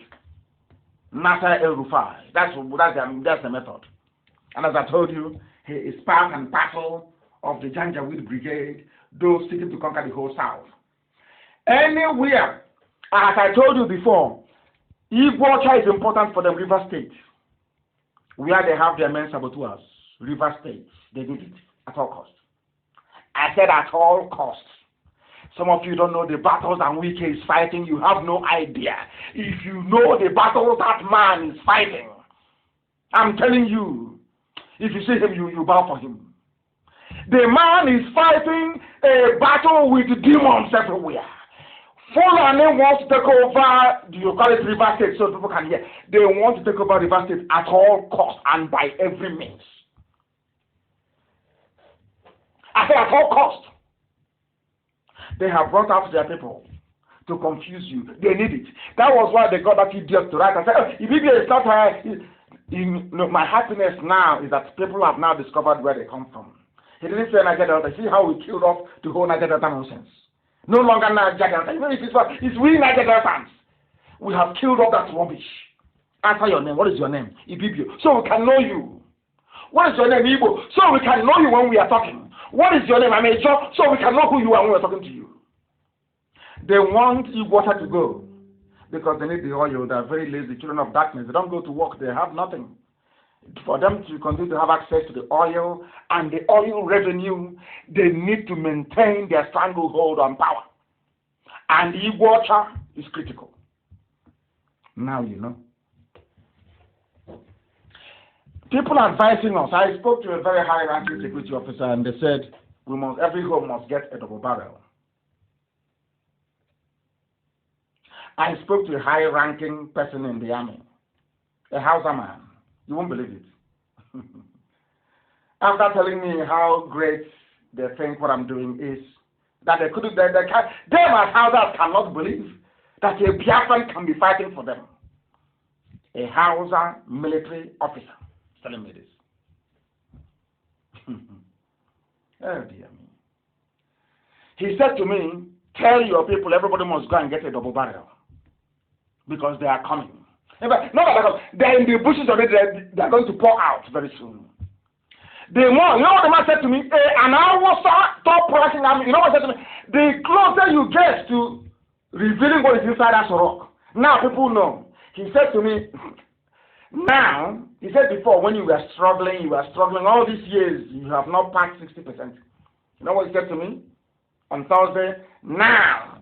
Nasser El-Rufai. That's the method. And as I told you, he is part and parcel of the Janjaweed Brigade, those seeking to conquer the whole South. Anywhere, as I told you before, Igbocha is important for the River State, where they have their men saboteurs. River State, they need it at all costs. I said at all costs. Some of you don't know the battles that Wike is fighting. You have no idea. If you know the battle that man is fighting, I'm telling you, if you see him, you bow for him. The man is fighting a battle with demons everywhere. Fulani wants to take over, you call it River State so people can hear. They want to take over River State at all costs and by every means. I say at all costs. They have brought out their people to confuse you. They need it. That was why they got that idiot to write. I said, Ibibia is not my happiness now is that people have now discovered where they come from. He didn't say Nigeria Delta. See how we killed off the whole Nigeria Delta nonsense. No longer Nigeria Delta. You know, it's we Nigeria Deltans. We have killed off that rubbish. Answer your name. What is your name? Ibibio. So we can know you. What is your name? Igbo. So we can know you when we are talking. What is your name? I'm a job. So we can know who you are when we're talking to you. They want water to go because they need the oil. They are very lazy, children of darkness. They don't go to work. They have nothing. For them to continue to have access to the oil and the oil revenue, they need to maintain their stranglehold on power. And the water is critical. Now you know. People are advising us. I spoke to a very high-ranking security officer, and they said every home must get a double barrel. I spoke to a high-ranking person in the army, a Hausa man. You won't believe it. After telling me how great they think what I'm doing is, that they couldn't, them as Hausas cannot believe that a Biafran can be fighting for them. A Hausa military officer is telling me this. Oh dear me. He said to me, tell your people everybody must go and get a double barrel because they are coming. Not that they're in the bushes already, they're going to pour out very soon. The more, you know what the man said to me? And I was stop pressing at me. You know what he said to me? The closer you get to revealing what is inside that rock, now people know. He said to me, now, he said before, when you were struggling all these years, you have not passed 60%. You know what he said to me? On Thursday, now,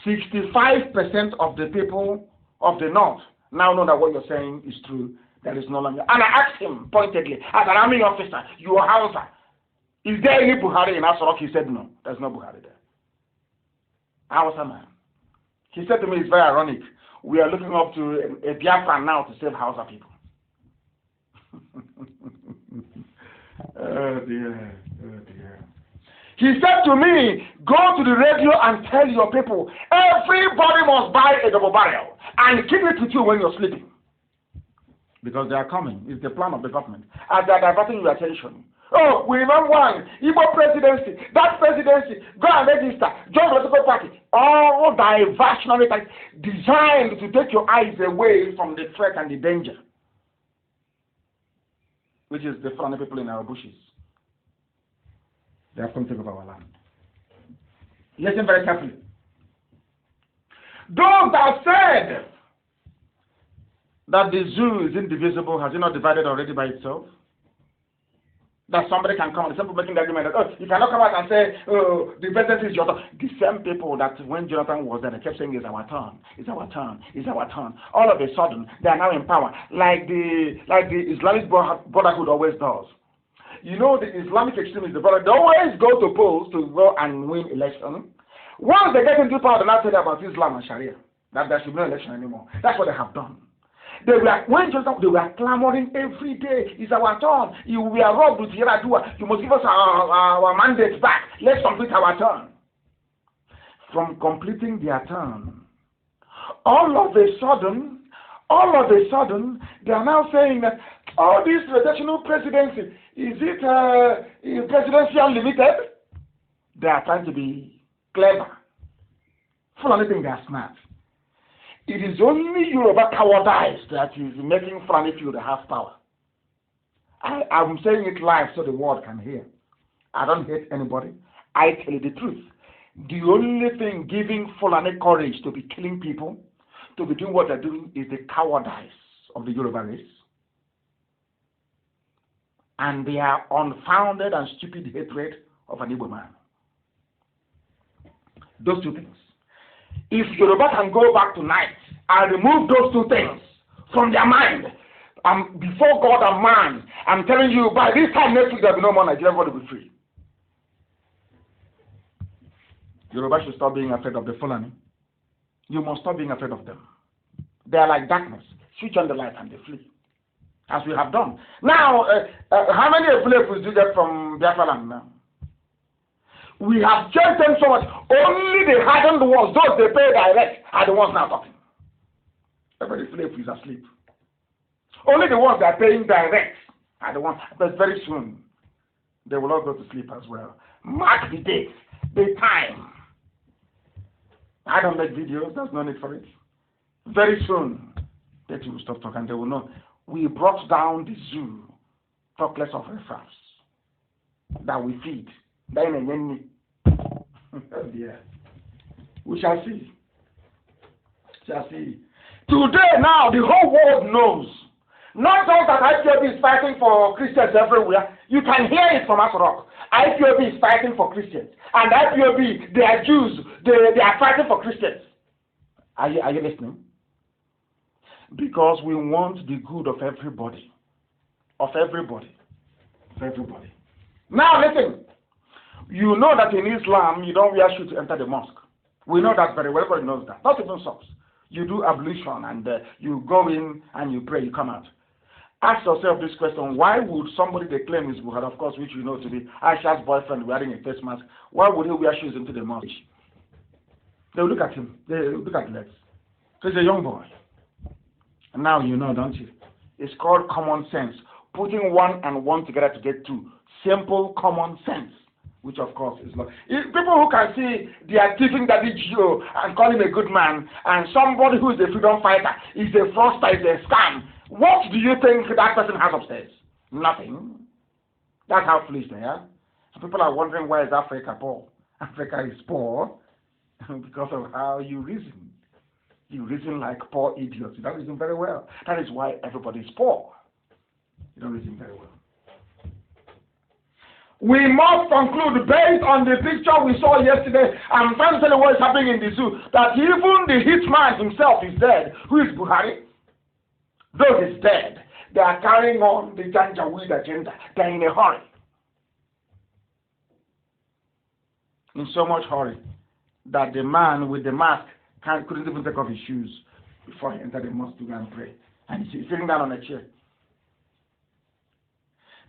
65% of the people of the North now know that what you're saying is true. There is no longer. And I asked him pointedly, as an army officer, you are Hausa. Is there any Buhari in Asorok? He said no. There's no Buhari there. Hausa man. He said to me, it's very ironic. We are looking up to a Biafran now to save Hausa people. Oh dear. He said to me, go to the radio and tell your people, everybody must buy a double barrel and keep it with you when you're sleeping. Because they are coming. It's the plan of the government. And they are diverting your attention. Oh, we remember one, Igbo presidency, that presidency, go and register, join the political party. All diversionary things designed to take your eyes away from the threat and the danger, which is the front people in our bushes. They have come to take over our land. Listen very carefully. Those that said that the zoo is indivisible, has it not divided already by itself? That somebody can come, the same people making the argument that, oh, you cannot come out and say, oh, the presidency is your turn. The same people that when Jonathan was there, they kept saying, it's our turn, it's our turn, it's our turn. All of a sudden, they are now in power, like the Islamic Brotherhood always does. You know, the Islamic extremists, they always go to polls to go and win election. Once they get into power, they now tell you about Islam and Sharia, that there should be no election anymore. That's what they have done. They were clamoring every day. It's our turn. We are robbed with Yaradua. You must give us our mandate back. Let's complete our turn. From completing their turn, all of a sudden, they are now saying that all this rotational presidency, is it presidential limited? They are trying to be clever. For anything, they are smart. It is only Yoruba cowardice that is making Fulani feel they have power. I'm saying it live so the world can hear. I don't hate anybody. I tell you the truth. The only thing giving Fulani courage to be killing people, to be doing what they're doing, is the cowardice of the Yoruba race. And their unfounded and stupid hatred of an Igbo man. Those two things. If Yoruba can go back tonight and remove those two things from their mind, before God and man, I'm telling you, by this time next week, there will be no more Nigeria, everybody will be free. Yoruba should stop being afraid of the Fulani. You must stop being afraid of them. They are like darkness. Switch on the light and they flee. As we have done. Now, how many slaves do you get from Biafra land now? We have changed them so much. Only the hardened ones, those they pay direct, are the ones now talking. Every slave is asleep. Only the ones that are paying direct are the ones. But very soon, they will all go to sleep as well. Mark the date, the time. I don't make videos. There's no need for it. Very soon, they will stop talking. They will know. We brought down the zoo. Talk less of reference that we feed. Oh dear. We shall see. Shall see. Today now, the whole world knows. Not just that IPOB is fighting for Christians everywhere. You can hear it from Asorok. IPOB is fighting for Christians. And IPOB, they are Jews. They are fighting for Christians. Are you listening? Because we want the good of everybody. Of everybody. Of everybody. Now listen. You know that in Islam, you don't wear shoes to enter the mosque. We know that very well. Everybody knows that. Not even socks. You do ablution and you go in and you pray, you come out. Ask yourself this question: why would somebody they claim is Buhari, of course, which you know to be Aisha's boyfriend, wearing a face mask, why would he wear shoes into the mosque? They will look at him. They will look at legs. So he's a young boy. And now you know, don't you? It's called common sense. Putting one and one together to get two. Simple common sense. Which of course is not. People who can see they are thieving Daddy Gio and call him a good man, and somebody who is a freedom fighter is a fraudster, is a scam. What do you think that person has upstairs? Nothing. That's how foolish they are. So people are wondering, why is Africa poor? Africa is poor because of how you reason. You reason like poor idiots. You don't reason very well. That is why everybody is poor. You don't reason very well. We must conclude, based on the picture we saw yesterday, I'm trying to tell you what is happening in the zoo, that even the hitman himself is dead. Who is Buhari? Though he's dead, they are carrying on the Janjaweed agenda. They're in a hurry. In so much hurry that the man with the mask couldn't even take off his shoes before he entered the mosque to go and pray. And he's sitting down on a chair.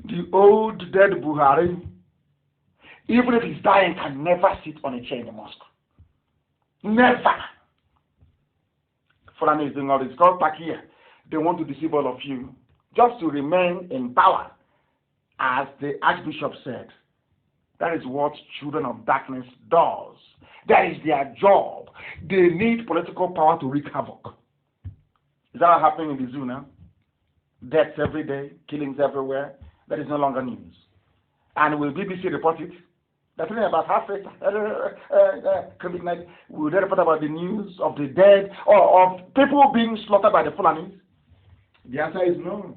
The old dead Buhari, even if he's dying, can never sit on a chair in the mosque. Never. Fulani is doing all this. It's called Takia. They want to deceive all of you just to remain in power. As the Archbishop said, that is what children of darkness does. That is their job. They need political power to wreak havoc. Is that happening in the zoo now? Deaths every day, killings everywhere. That is no longer news. And will BBC report it? They're talking about Africa, COVID-19. Will they report about the news of the dead or of people being slaughtered by the Fulanis? The answer is no.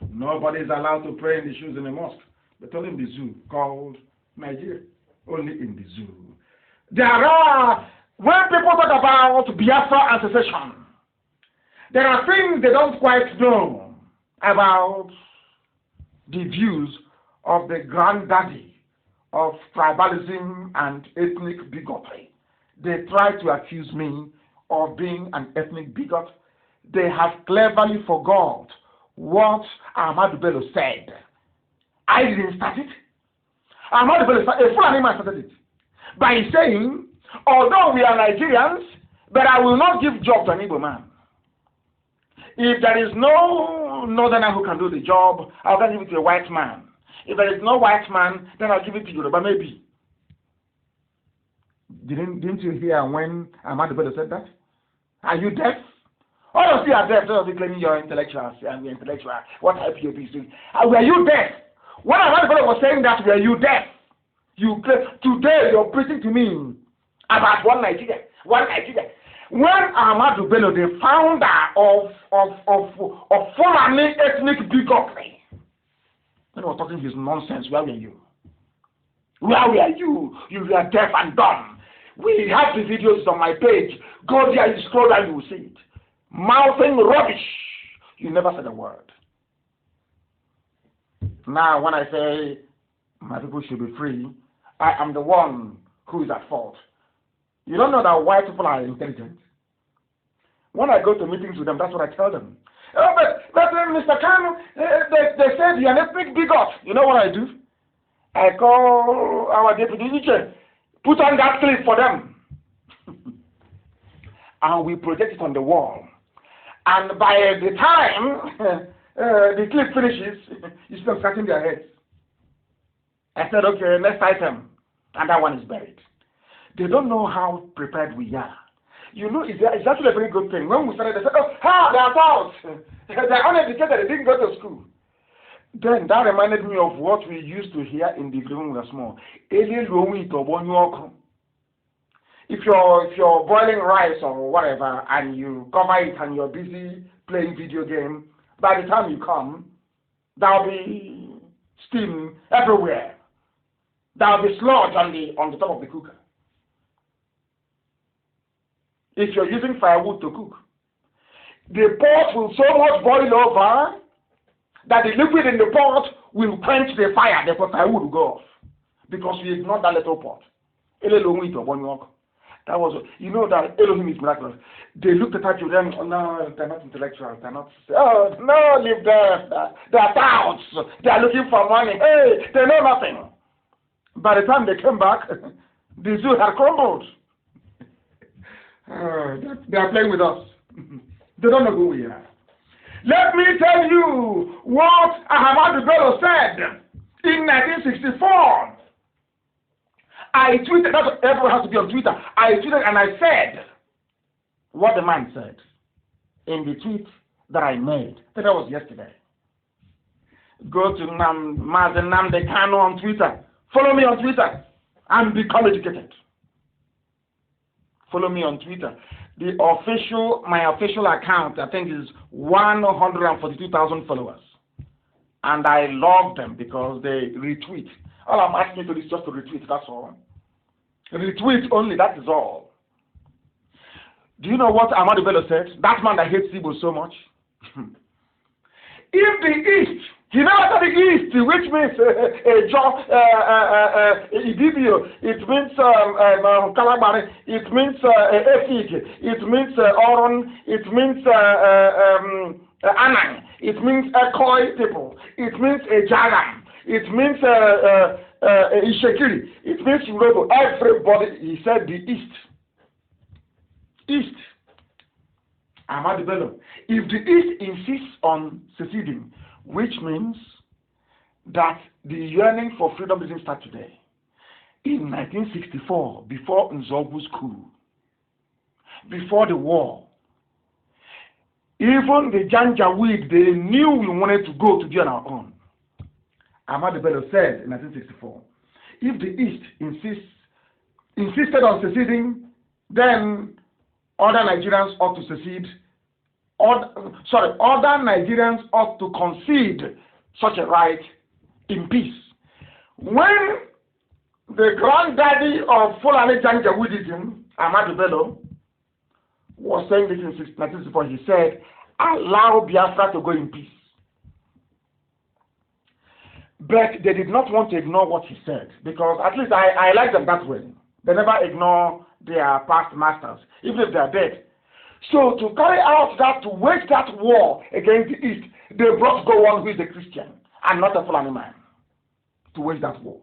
Nobody is allowed to pray in the shoes in the mosque, but only in the zoo called Nigeria. Only in the zoo. When people talk about Biafra and secession, there are things they don't quite know about the views of the granddaddy of tribalism and ethnic bigotry. They try to accuse me of being an ethnic bigot. They have cleverly forgot what Ahmadu Bello said. I didn't start it. Ahmadu Bello, a Fulani man started it by saying, although we are Nigerians, but I will not give job to an Igbo man. If there is no northerner who can do the job, I'll give it to a white man. If there is no white man, then I'll give it to Yoruba, maybe. Didn't you hear when Ahmadu Bello said that? Are you deaf? All of you are deaf. All of you claiming you're intellectuals and we're intellectual. What IPOB is doing? Were you deaf? When Ahmadu Bello was saying that, were you deaf? Today you're preaching to me about one Nigeria. One Nigeria. When Ahmadu Bello, the founder of Fulani ethnic bigotry, when he was talking his nonsense, where were you? Where were you? You were deaf and dumb. We have the videos on my page. Go there, you scroll down, you will see it. Mouthing rubbish. You never said a word. Now, when I say my people should be free, I am the one who is at fault. You don't know that white people are intelligent. When I go to meetings with them, that's what I tell them. Oh, but Mr. Kanu, they said you're an ethnic bigot. You know what I do? I call our deputy teacher, put on that clip for them. And we project it on the wall. And by the time the clip finishes, you see them scratching their heads. I said, okay, next item. And that one is buried. They don't know how prepared we are. You know, it's actually a very good thing. When we started, they said, oh, they are false. They're uneducated, they didn't go to school. Then that reminded me of what we used to hear in the when we were small. if you're boiling rice or whatever and you cover it and you're busy playing video game, by the time you come, there'll be steam everywhere. There'll be sludge on the top of the cooker. If you're using firewood to cook, the pot will so much boil over that the liquid in the pot will quench the fire. The firewood will go off because we ignored that little pot. That was, you know that Elohim is miraculous. They looked at you, then, oh, no, they're not intellectuals. They're not, oh, no, leave them. They're touts. They're looking for money. Hey, they know nothing. By the time they came back, the zoo had crumbled. They are playing with us. They don't know who we are. Let me tell you what Ahmadu Bello said in 1964. I tweeted, that's everyone has to be on Twitter. I tweeted and I said what the man said in the tweet that I made. That was yesterday. Go to Mazi Nnamdi Kanu on Twitter. Follow me on Twitter and become educated. Follow me on Twitter. My official account, I think, is 142,000 followers. And I love them because they retweet. All I'm asking you to do is just to retweet, that's all. Retweet only, that is all. Do you know what Ahmadu Bello said? That man that hates Igbo so much. If the East, he never said the East, which means Ibibio, it means Kalabari, it means Efik, it means Oron, it means Anang, it means Ekoi people, it means Jaram, it means Ishekiri, it means Urobo. Everybody, he said the East. East. Ahmadu Bello. If the East insists on seceding, which means that the yearning for freedom didn't start today. In 1964, before Nzogbu's coup, before the war, even the Janjaweed, they knew we wanted to go to be on our own. Ahmadu Bello said in 1964, if the East insisted on seceding, then other Nigerians ought to secede. Other Nigerians ought to concede such a right in peace. When the granddaddy of Fulani Janjaweedism, Ahmadu Bello, was saying this in 1964, he said, allow Biafra to go in peace. But they did not want to ignore what he said, because at least I like them that way. They never ignore their past masters, even if they are dead. So to carry out that, to wage that war against the East, they brought Gowon, who is a Christian, and not a Fulani man, to wage that war.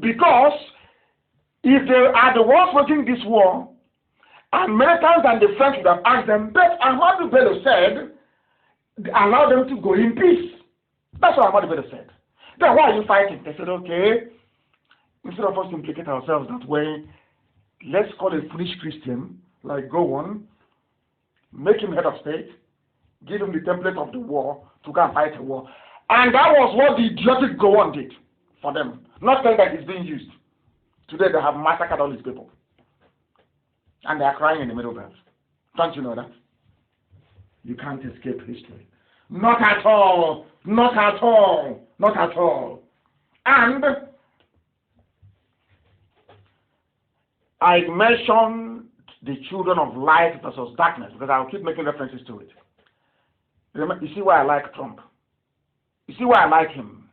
Because if they are the ones waging this war, Americans and the French would have asked them, but Ahmadu Bello said, allow them to go in peace. That's what Ahmadu Bello said. Then why are you fighting? They said, okay, instead of us implicate ourselves that way, let's call a foolish Christian, like Gowon, make him head of state, give him the template of the war to go and fight a war. And that was what the idiotic Gowon did for them. Not saying that it's being used. Today they have massacred all these people. And they are crying in the Middle Belt. Don't you know that? You can't escape history. Not at all. Not at all. Not at all. And I mentioned the children of light versus darkness because I'll keep making references to it. You see why I like Trump? You see why I like him?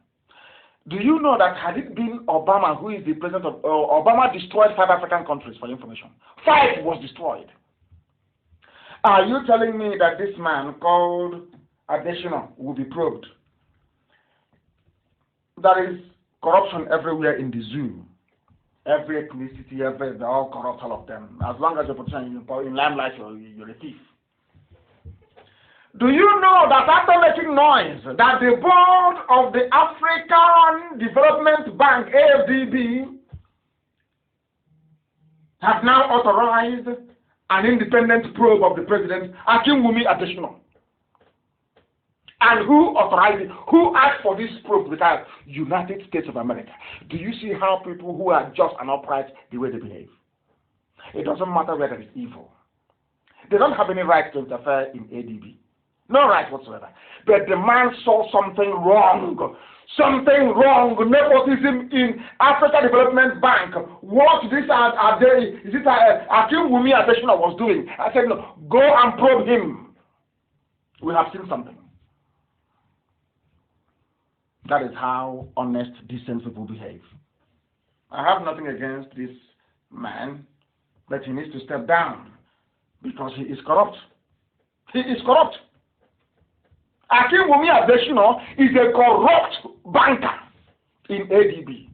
Do you know that had it been Obama, who is the president of Obama, destroyed 5 African countries, for information. 5 was destroyed. Are you telling me that this man called Adesina will be probed? There is corruption everywhere in the zoo. Every ethnicity, they're all corrupt, all of them. As long as you're portraying in limelight, you're a thief. Do you know that after making noise, that the board of the African Development Bank, AFDB, have now authorized an independent probe of the president, Akinwumi Adesina? And who authorized it? Who asked for this probe with the United States of America? Do you see how people who are just and upright, the way they behave? It doesn't matter whether it's evil. They don't have any right to interfere in ADB. No right whatsoever. But the man saw something wrong. Something wrong. Nepotism in Africa Development Bank. What this are they? Is it Akim Wumi Adeshina was doing? I said, no, go and probe him. We have seen something. That is how honest, decent people behave. I have nothing against this man, but he needs to step down because he is corrupt. He is corrupt. Akim Wumi Adeshina is a corrupt banker in ADB.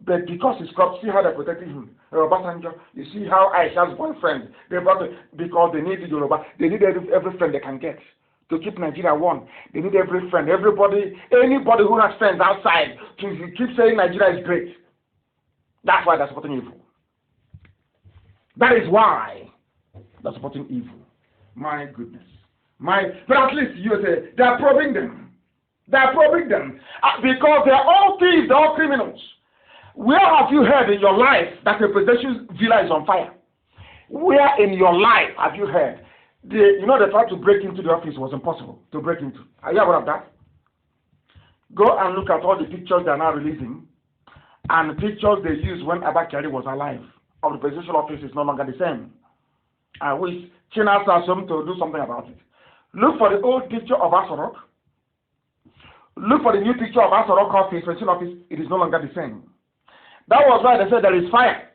But because he's corrupt, see how they protected him. Obasanjo, you see how Aisha's boyfriend, because they need Yoruba, they need every friend they can get to keep Nigeria one. They need every friend, everybody, anybody who has friends outside to keep saying Nigeria is great. That's why they're supporting evil. That is why they're supporting evil. My goodness. But at least you say they are probing them. They are probing them because they are all thieves, they are all criminals. Where have you heard in your life that a presidential villa is on fire? Where in your life have you heard? They tried to break into the office. It was impossible to break into. Are you aware of that? Go and look at all the pictures they are now releasing and the pictures they used when Abakari was alive of the presidential office is no longer the same. I wish China Sassum to do something about it. Look for the old picture of Asorok. Look for the new picture of Asorok office, presidential office. It is no longer the same. That was why they said there is fire.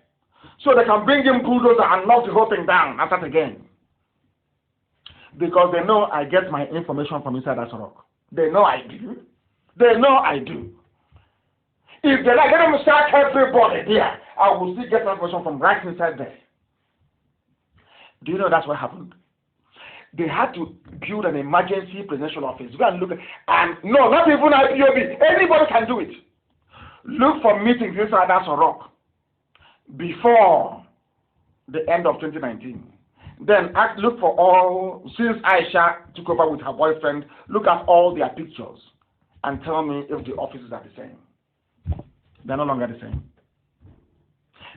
So they can bring in bulldozer and knock the whole thing down and start again. Because they know I get my information from inside Asorok. They know I do. They know I do. If they like, let them start everybody there. I will still get information from right inside there. Do you know that's what happened? They had to build an emergency presidential office. Go and look at, and no, not even IPOB. Anybody can do it. Look for meetings inside Asorok before the end of 2019. Then look for all, since Aisha took over with her boyfriend, look at all their pictures and tell me if the offices are the same. They're no longer the same.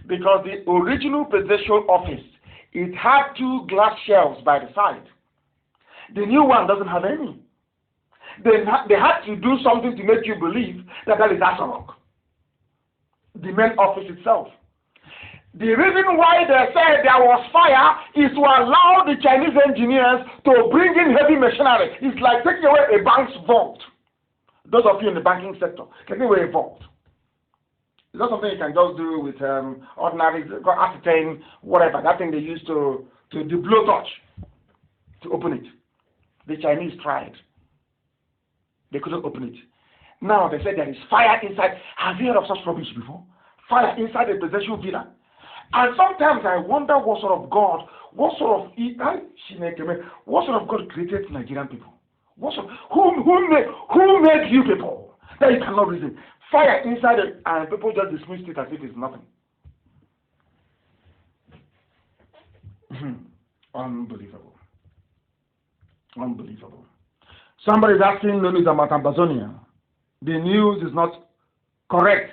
Because the original presidential office, it had 2 glass shelves by the side. The new one doesn't have any. They had to do something to make you believe that is Asorok, the main office itself. The reason why they said there was fire is to allow the Chinese engineers to bring in heavy machinery. It's like taking away a bank's vault. Those of you in the banking sector, taking away a vault. It's not something you can just do with ordinary acetane, whatever. That thing they use to the blowtorch to open it. The Chinese tried. They couldn't open it. Now they said there is fire inside. Have you heard of such rubbish before? Fire inside the presidential villa. And sometimes I wonder what sort of God, what sort of God created Nigerian people? Who made you people that you cannot reason? Fire inside it, and people just dismiss it as if it's nothing. Unbelievable. Unbelievable. Somebody is asking news about Ambazonia. The news is not correct.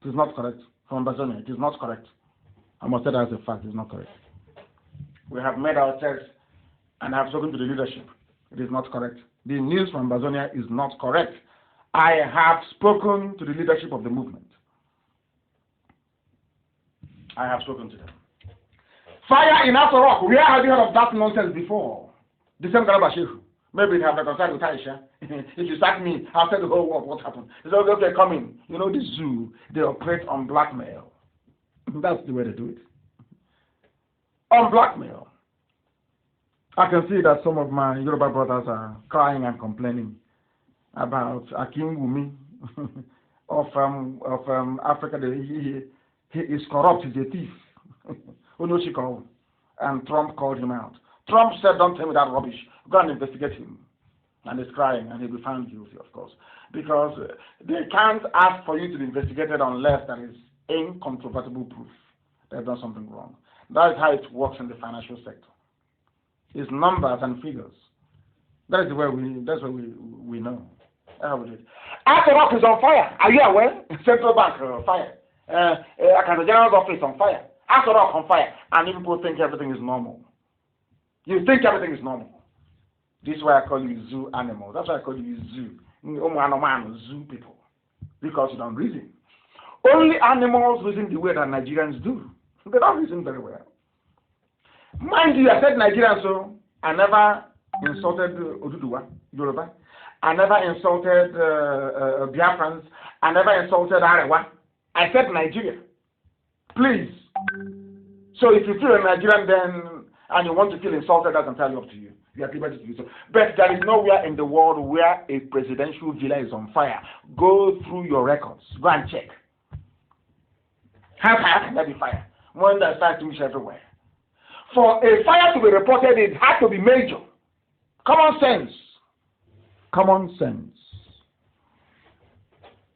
It is not correct. From Ambazonia, it is not correct. I must say that as a fact, it is not correct. We have made our tests and I have spoken to the leadership. It is not correct. The news from Ambazonia is not correct. I have spoken to the leadership of the movement. I have spoken to them. Fire in Asorok. Where have you heard of that nonsense before? The same Garabashehu. Maybe they have reconciled with Aisha. If you start me, I'll tell the whole world what happened. They say, okay, come in. You know, this zoo, they operate on blackmail. That's the way they do it. On blackmail. I can see that some of my Yoruba brothers are crying and complaining about Akim Wumi of Africa. He is corrupt, he's a thief. And Trump called him out. Trump said, don't tell me that rubbish. Go and investigate him. And he's crying, and he'll be found guilty, of course. Because they can't ask for you to be investigated unless there is incontrovertible proof they've done something wrong. That is how it works in the financial sector. It's numbers and figures. That is the way we know. How we do it. Asorok is on fire. Are you aware? Central Bank fire. Accountant General's office on fire. Aso Rock on fire, and you people think everything is normal. You think everything is normal. This is why I call you zoo animals. That's why I call you zoo. Zoo people. Because you don't reason. Only animals reason the way that Nigerians do. They don't reason very well. Mind you, I said Nigerians, so I never insulted Oduduwa, Yoruba. I never insulted Biafrans. I never insulted Arewa. I said Nigeria. Please. So if you feel a Nigerian then, and you want to feel insulted, that's entirely up to you. You are liberty to do so. But there is nowhere in the world where a presidential villa is on fire. Go through your records. Go and check. How can there be fire? When there's fire extinguishers everywhere. For a fire to be reported, it has to be major. Common sense. Common sense.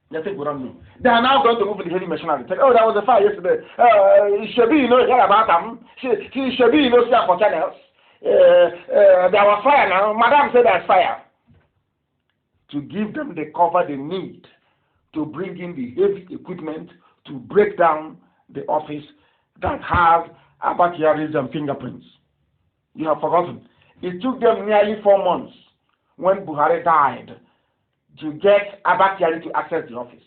They think we don't know. They are now going to move in the heavy machinery. Oh, there was a fire yesterday. Shebi, you know, hear about them. Shebi, you know, see for channels. There was fire now. Madam said there's fire. To give them the cover they need to bring in the heavy equipment to break down the office that has Abakiari's and fingerprints. You have forgotten. It took them nearly 4 months when Buhari died to get Abakiari to access the office.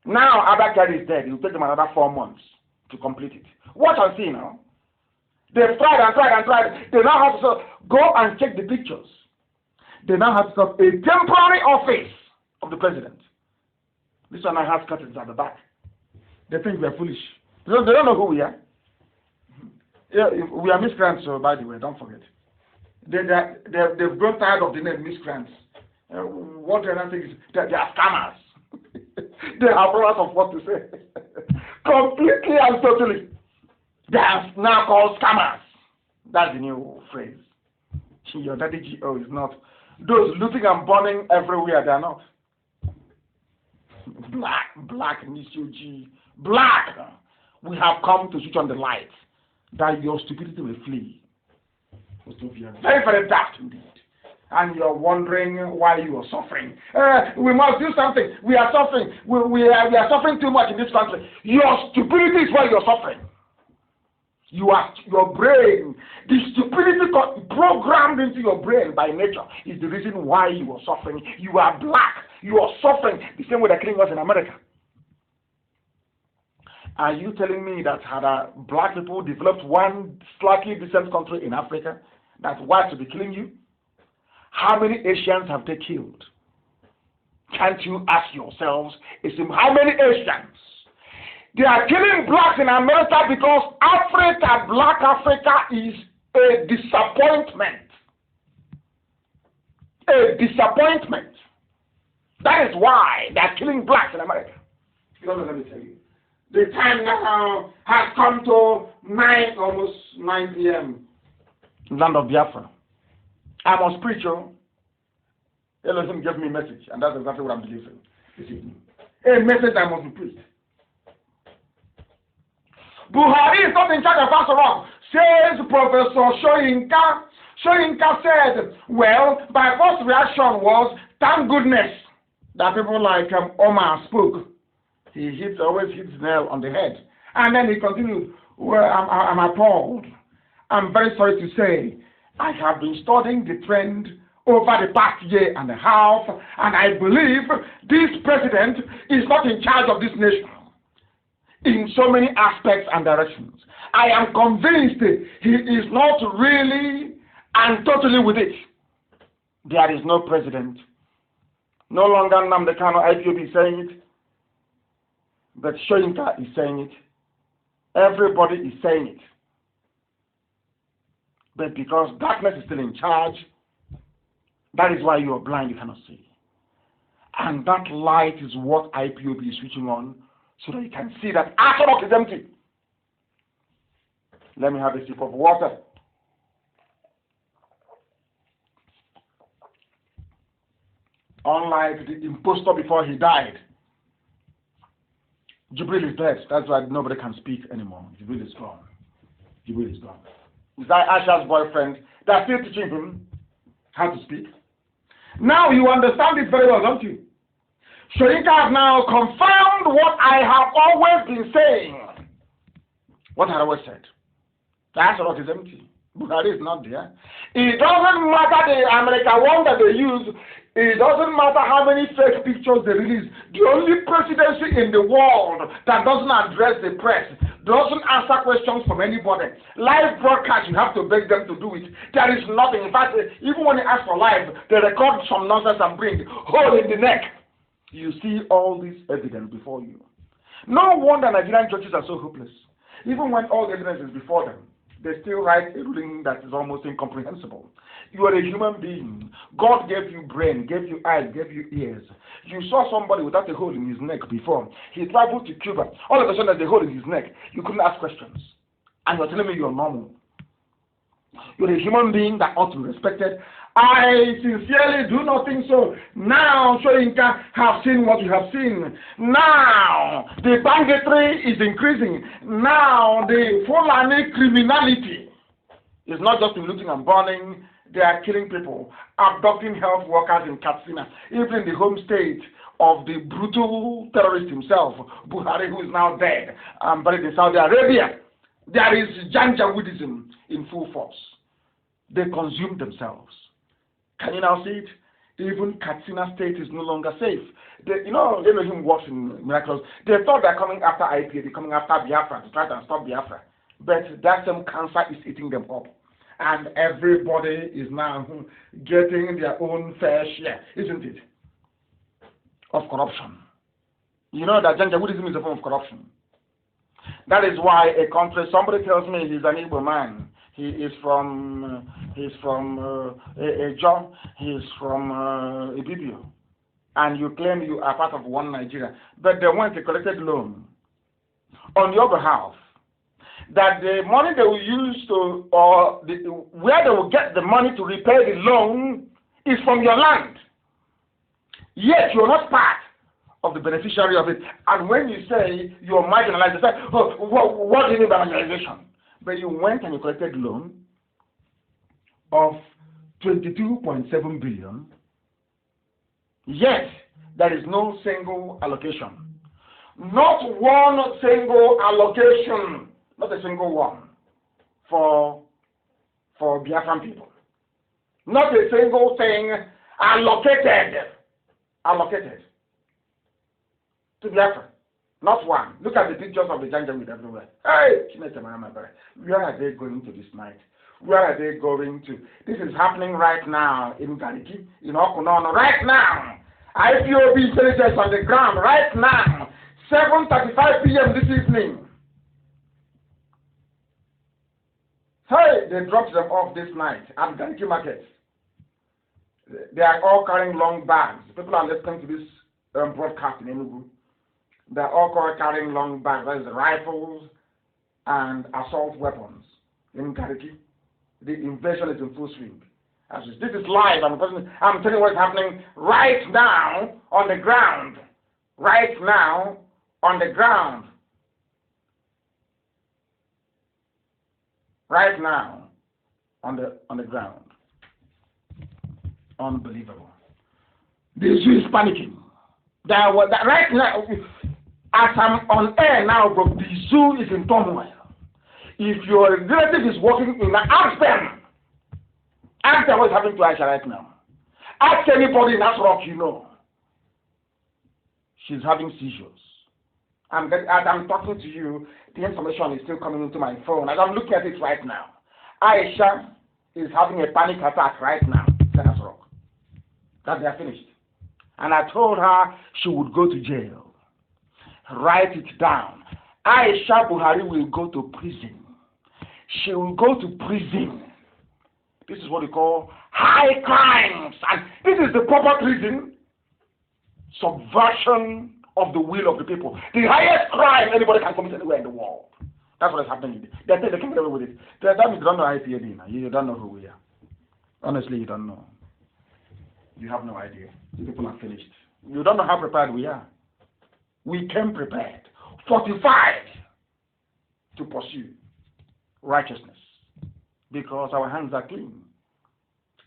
Now Abakiari is dead. It will take them another 4 months to complete it. Watch and see now. They've tried and tried and tried. They now have to go and check the pictures. They now have to set up a temporary office of the president. This one now has curtains at the back. They think we are foolish. They don't know who we are. Yeah, we are miscreants, so by the way, don't forget. They've grown tired of the name miscreants. What they think is that they are scammers. They have lots of what to say. Completely and totally. They are now called scammers. That's the new phrase. Your daddy GO is not. Those looting and burning everywhere, they are not. Black, Mr. G. Black. We have come to switch on the light that your stupidity will flee. Very, very daft indeed. And you're wondering why you are suffering. We must do something. We are suffering. We are suffering too much in this country. Your stupidity is why you're suffering. Your brain, the stupidity programmed into your brain by nature is the reason why you are suffering. You are black. You are suffering the same way they're killing us in America. Are you telling me that had black people developed one slightly decent country in Africa, that whites will be killing you? How many Asians have they killed? Can't you ask yourselves, how many Asians? They are killing blacks in America because Africa, black Africa, is a disappointment. A disappointment. That is why they are killing blacks in America. Let me tell you. The time now has come to almost 9 p.m. Land of Biafra. I must preach. Elohim gave me a message, and that's exactly what I'm delivering this evening. A message that must be preached. Buhari is not in charge of Aso Rock, says Professor Soyinka. Soyinka said, well, my first reaction was, thank goodness that people like Omar spoke. He always hits the nail on the head. And then he continued, well, I'm appalled. I'm very sorry to say, I have been studying the trend over the past year and a half, and I believe this president is not in charge of this nation in so many aspects and directions. I am convinced he is not really and totally with it. There is no president. No longer Nnamdi Kanu IPOB is saying it, but Soyinka is saying it. Everybody is saying it. But because darkness is still in charge, that is why you are blind, you cannot see. And that light is what IPOB is switching on, so that you can see that Aso Rock is empty. Let me have a sip of water. Unlike the impostor before he died, Jibril is dead. That's why nobody can speak anymore. Jibril is gone. Jibril is gone. Is that Asha's boyfriend? They're still teaching him how to speak. Now you understand it very well, don't you? Soyinka has now confirmed what I have always been saying. What had I always said? The answer is empty. Buhari is not there. It doesn't matter the American one that they use. It doesn't matter how many fake pictures they release. The only presidency in the world that doesn't address the press, doesn't answer questions from anybody. Live broadcast, you have to beg them to do it. There is nothing. In fact, even when they ask for live, they record some nonsense and bring hole in the neck. You see all this evidence before you. No wonder Nigerian judges are so hopeless. Even when all the evidence is before them, they still write a ruling that is almost incomprehensible. You are a human being. God gave you brain, gave you eyes, gave you ears. You saw somebody without a hole in his neck before. He traveled to Cuba. All of a sudden there's a hole in his neck. You couldn't ask questions. And you're telling me you're normal. You're a human being that ought to be respected. I sincerely do not think so. Now, Soyinka have seen what you have seen. Now, the banditry is increasing. Now, the Fulani criminality is not just in looting and burning. They are killing people, abducting health workers in Katsina, even the home state of the brutal terrorist himself, Buhari, who is now dead and buried in Saudi Arabia. There is Janjaweedism in full force. They consume themselves. Can you now see it? Even Katsina State is no longer safe. Elohim works in miracles. They thought they're coming after IPA, they're coming after Biafra to try to stop Biafra. But that same cancer is eating them up. And everybody is now getting their own fair share, isn't it? Of corruption. You know that Janjaweedism is a form of corruption. That is why a country, somebody tells me he's an Igbo man. He's from Ejo, he's from Ibibio, and you claim you are part of one Nigeria, but they want a collected loan on your behalf, that the money they will use to, where they will get the money to repay the loan is from your land, yet you're not part of the beneficiary of it. And when you say you're marginalized, they say, oh, what do you mean by marginalization? But you went and you collected loan of 22.7 billion, yet there is no single allocation. Not one single allocation, not a single one for Biafran people. Not a single thing allocated to Biafra. Not one. Look at the pictures of the Janjaweed everywhere. Hey, where are they going to this night? Where are they going to? This is happening right now in Gariki, in Okunono, right now. IPOB intelligence on the ground right now. 7:35 p.m. this evening. Hey, they dropped them off this night at Gariki market. They are all carrying long bags. People are listening to this broadcast in Enugu. They are all carrying long bags. That is rifles and assault weapons in Gariki. The invasion is in full swing. This is live. I'm telling you what's happening right now on the ground. Right now on the ground. Right now on the ground. Unbelievable. The zoo is panicking. Right now, as I'm on air now, bro, the zoo is in turmoil. If your relative is working in ask them what's happening to Aisha right now. Ask anybody in Asrock you know. She's having seizures. As I'm talking to you, the information is still coming into my phone. As I'm looking at it right now, Aisha is having a panic attack right now in Asrock. That they are finished. And I told her she would go to jail. Write it down. Aisha Buhari will go to prison. She will go to prison. This is what we call high crimes. And this is the proper prison. Subversion of the will of the people. The highest crime anybody can commit anywhere in the world. That's what is happening. They can get away with it. That means you don't know IPAD now. You don't know who we are. Honestly, you don't know. You have no idea. The people are finished. You don't know how prepared we are. We came prepared, fortified to pursue righteousness because our hands are clean.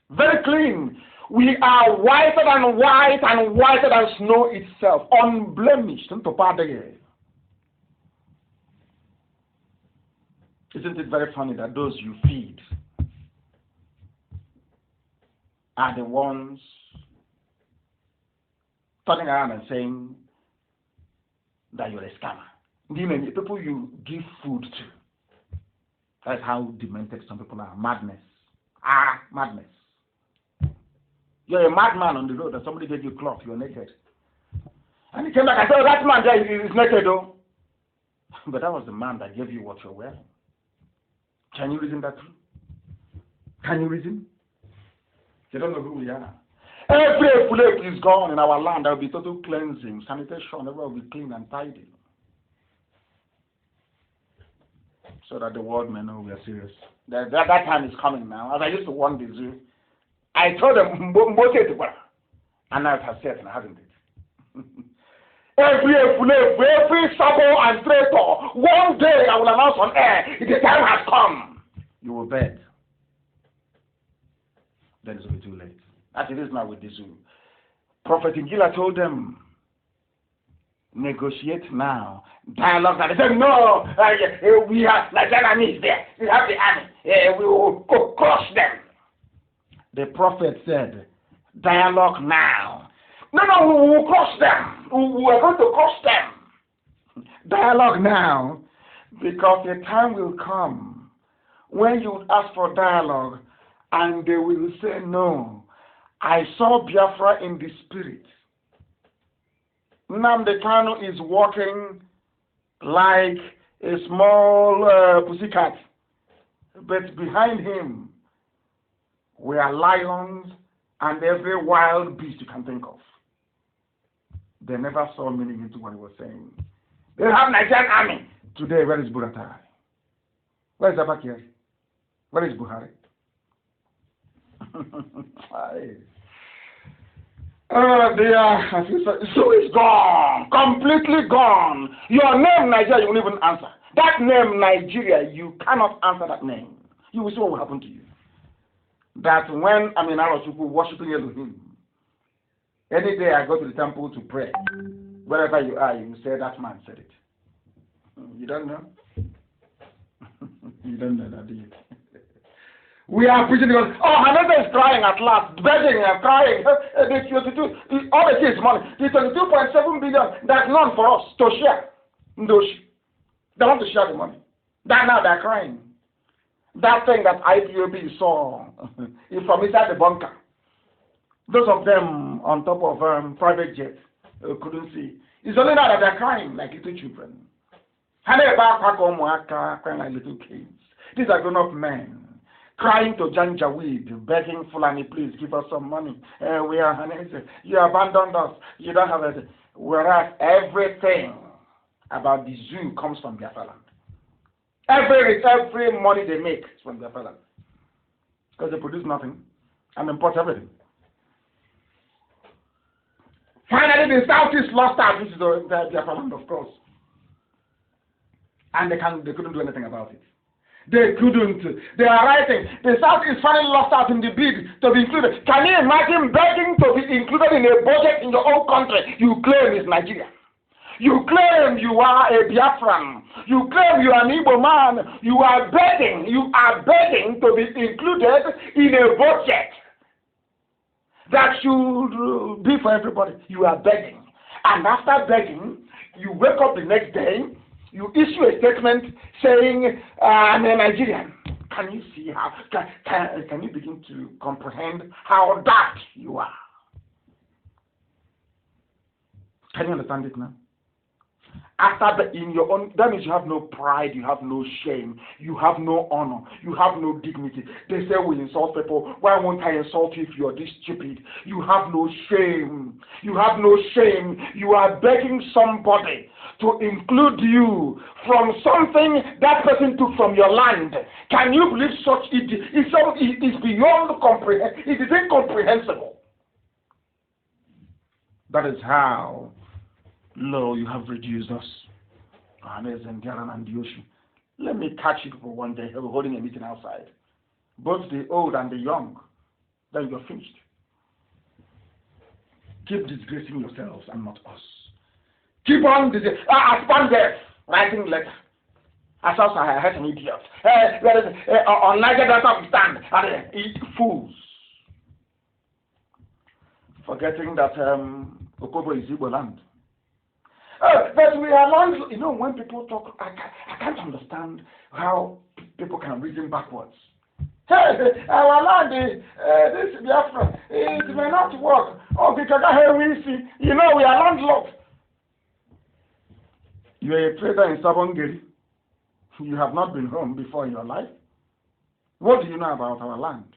Very clean. We are whiter than white and whiter than snow itself, unblemished. Isn't it very funny that those you feed are the ones turning around and saying that you're a scammer? The people you give food to. That's how demented some people are. Madness. Madness. You're a madman on the road and somebody gave you cloth, you're naked. And he came back and said, oh, that man there is naked though. But that was the man that gave you what you're wearing. Can you reason that through? Can you reason? You don't know who we are. Every flake is gone in our land. There will be total cleansing, sanitation, everyone will be clean and tidy. So that the world may know we are serious. That time is coming now. As I used to warn the zoo, I told them, and now it has said, hasn't it? Every sabo and traitor, one day I will announce on air, the time has come. You will beg. Then it will be too late. As it is now with the zoo. Prophet Ingila told them, negotiate now. Dialogue. And they said, no, we have Nigerian army is there. We have the army. We will crush them. The prophet said, dialogue now. No, we will crush them. We are going to crush them. Dialogue now. Because the time will come when you ask for dialogue and they will say, no, I saw Biafra in the spirit. Nnamdi Kanu is walking like a small pussycat, but behind him were lions and every wild beast you can think of. They never saw meaning into what he was saying. They have Nigerian army. Today, where is Buratai? Where is Abakir? Where is Buhari? Oh dear, so it's gone, completely gone. Your name Nigeria, you won't even answer. That name Nigeria, you cannot answer that name. You will see what will happen to you. That when I'm in Arasuku worshiping Elohim, any day I go to the temple to pray, wherever you are, you will say that man said it. You don't know? You don't know that, do you? We are preaching because, Hannah is crying at last, begging and crying. All the kids' money, the 22.7 billion, that's none for us to share. They want to share the money. That now they're crying. That thing that IPOB saw is from inside the bunker. Those of them on top of private jets couldn't see. It's only now that they're crying like little children. Crying like little kids. These are grown-up men. Crying to Janjaweed, begging Fulani, please give us some money. We are, you abandoned us. You don't have it. Whereas everything about the zoo comes from Biafra land. Every money they make is from Biafra land. Because they produce nothing and import everything. Finally, the Southeast lost out, which is the Biafra land, of course. And they couldn't do anything about it. They couldn't. They are writing. The South is finally lost out in the bid to be included. Can you imagine begging to be included in a budget in your own country? You claim it's Nigeria. You claim you are a Biafran. You claim you are an Igbo man. You are begging to be included in a budget that should be for everybody. You are begging. And after begging, you wake up the next day, you issue a statement saying, I'm a Nigerian. Can you see how, can you begin to comprehend how dark you are? Can you understand it now? After in your own, that means you have no pride, you have no shame, you have no honor, you have no dignity. They say we insult people. Why won't I insult you if you are this stupid? You have no shame. You have no shame. You are begging somebody to include you from something that person took from your land. Can you believe such? It is beyond comprehension. It is incomprehensible. That is how low you have reduced us. And the ocean. Let me catch you people one day holding a meeting outside. Both the old and the young. Then you're finished. Keep disgracing yourselves and not us. Keep on as Pandef writing letter. As also I heard an idiot. On Niger Delta we stand and eat fools. Forgetting that Okobo is Igbo land. But we are land, when people talk, I can't understand how people can reason backwards. Hey, our land, this Biafra, it may not work. Oh, because we see, we are landlocked. You are a trader in Sabongeri. You have not been home before in your life. What do you know about our land?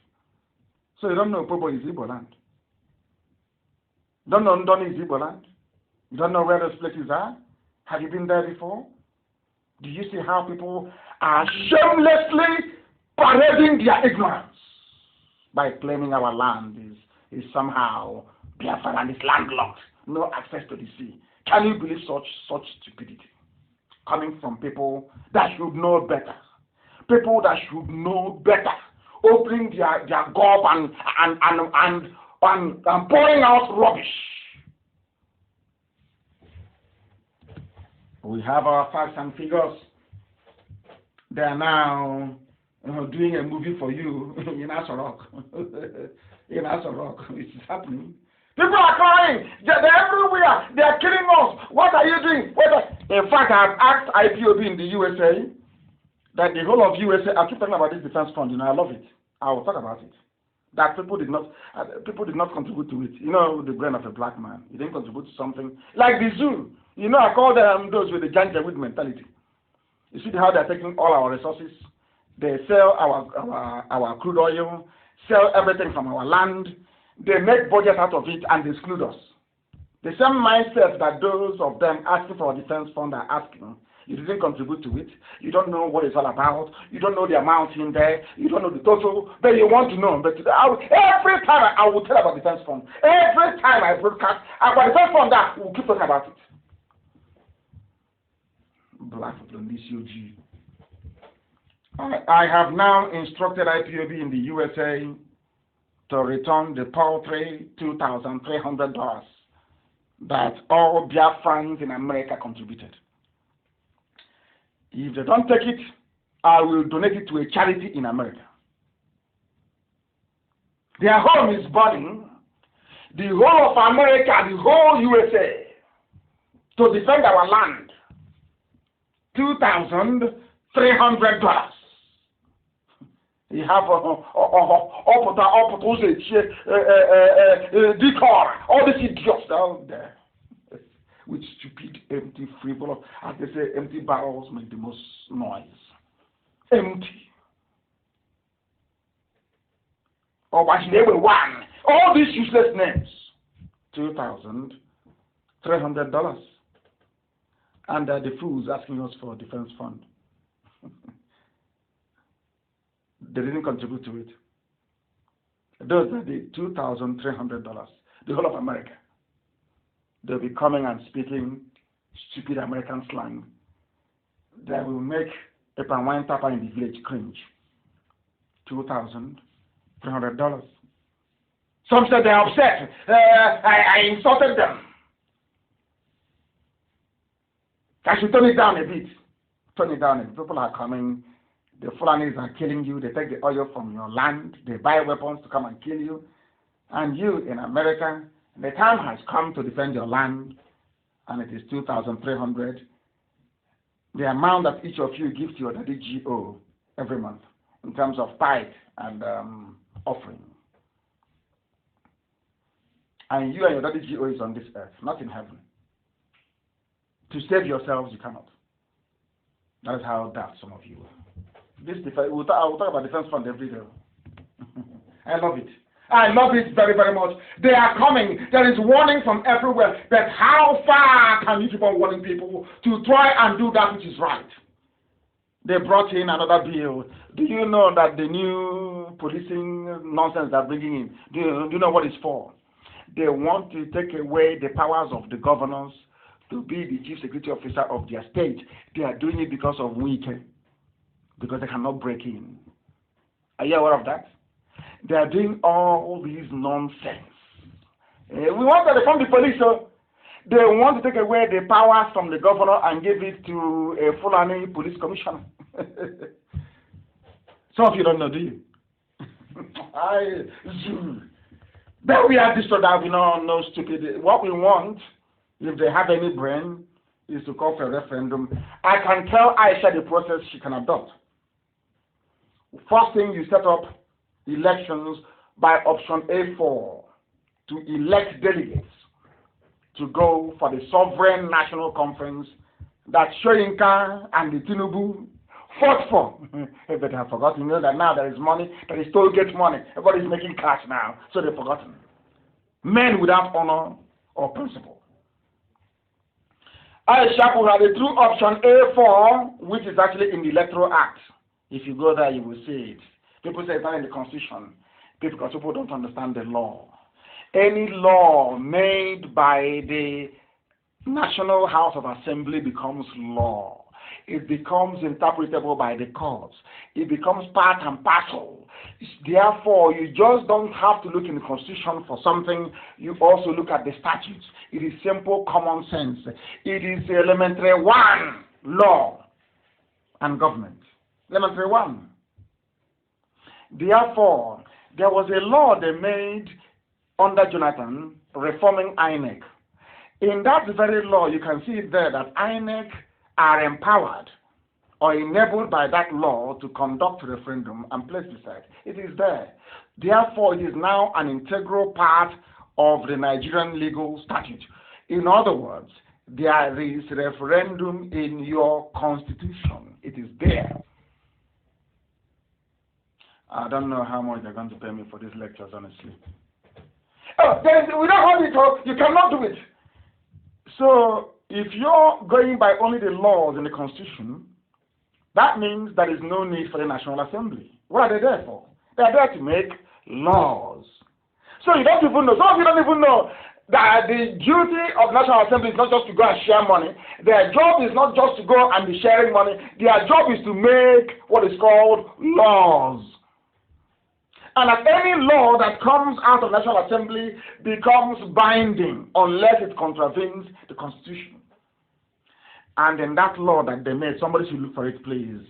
So you don't know Popo is Igbo land. You don't know Ndoni is Igbo land. You don't know where those places are. Have you been there before? Do you see how people are shamelessly parading their ignorance by claiming our land is somehow Biafra and is landlocked, no access to the sea? Can you believe such stupidity? Coming from people that should know better. People that should know better. Opening their gob and pouring out rubbish. We have our facts and figures. They are now doing a movie for you in Asorok. In Asorok. It's happening. People are crying. They're everywhere. They are killing us. What are you doing? In fact, I've asked IPOB in the USA that the whole of USA, I keep talking about this defense fund, I love it. I will talk about it. That people did not contribute to it. The brain of a black man. He didn't contribute to something like the zoo. I call them those with the Janjaweed mentality. You see how they're taking all our resources. They sell our crude oil, sell everything from our land. They make budgets out of it and they exclude us. The same mindset that those of them asking for a defense fund are asking. You didn't contribute to it. You don't know what it's all about. You don't know the amount in there. You don't know the total. But you want to know. But every time I will tell about defense fund. Every time I broadcast about defense fund, that we'll keep talking about it. Black of the COG. I have now instructed IPOB in the USA to return the paltry $2,300 that all Biafrans in America contributed. If they don't take it, I will donate it to a charity in America. Their home is burning. The whole of America, the whole USA, to defend our land. $2,300. You have decor, all these idiots down there with stupid, empty, frivolous, as they say, empty barrels make the most noise. Empty. Or one. All these useless names. $2,300. And the fools asking us for a defense fund. They didn't contribute to it. Those are the $2,300. The whole of America. They'll be coming and speaking stupid American slang that will make a wine tapper in the village cringe. $2,300. Some said they're upset. I insulted them. I should turn it down a bit. Turn it down. If people are coming, the Fulanis are killing you. They take the oil from your land. They buy weapons to come and kill you. And you in America, the time has come to defend your land, and it is $2,300. The amount that each of you gives to your daddy GO every month in terms of tithe and offering. And you and your daddy GO is on this earth, not in heaven. To save yourselves, you cannot. That is how daft some of you are. I will talk about defense fund every day. I love it. I love it very, very much. They are coming. There is warning from everywhere. But how far can you keep on warning people to try and do that which is right? They brought in another bill. Do you know that the new policing nonsense they're bringing in, do you know what it's for? They want to take away the powers of the governors to be the chief security officer of their state. They are doing it because of weekend, because they cannot break in. Are you aware of that? They are doing all these nonsense. We want to reform the police, so they want to take away the powers from the governor and give it to a Fulani police commissioner. Some of you don't know, do you? Then we are this so that we know stupid. What we want, if they have any brain, is to call for a referendum. I can tell Aisha the process she can adopt. First thing, you set up elections by option A4 to elect delegates to go for the sovereign national conference that Shoyinka and the Tinubu fought for. Everybody have forgotten. You know that now there is money, there is toll gate money. Everybody is making cash now, so they've forgotten. Men without honor or principle. Aisha had a true option A4, which is actually in the Electoral Act. If you go there, you will see it. People say it's not in the Constitution because people don't understand the law. Any law made by the National House of Assembly becomes law. It becomes interpretable by the courts. It becomes part and parcel. Therefore, you just don't have to look in the Constitution for something. You also look at the statutes. It is simple common sense. It is elementary one, law and government. Elementary one. Therefore, there was a law they made under Jonathan reforming INEC. In that very law, you can see it there that INEC are empowered or enabled by that law to conduct a referendum and place decide. It is there. Therefore, it is now an integral part of the Nigerian legal statute. In other words, there is referendum in your constitution. It is there. I don't know how much they're going to pay me for these lectures, honestly. Oh, we don't have it all. You cannot do it. So, if you're going by only the laws in the Constitution, that means there is no need for the National Assembly. What are they there for? They are there to make laws. So you don't even know. Some of you don't even know that the duty of National Assembly is not just to go and share money. Their job is not just to go and be sharing money. Their job is to make what is called laws. And that any law that comes out of National Assembly becomes binding unless it contravenes the Constitution. And in that law that they made, somebody should look for it, please.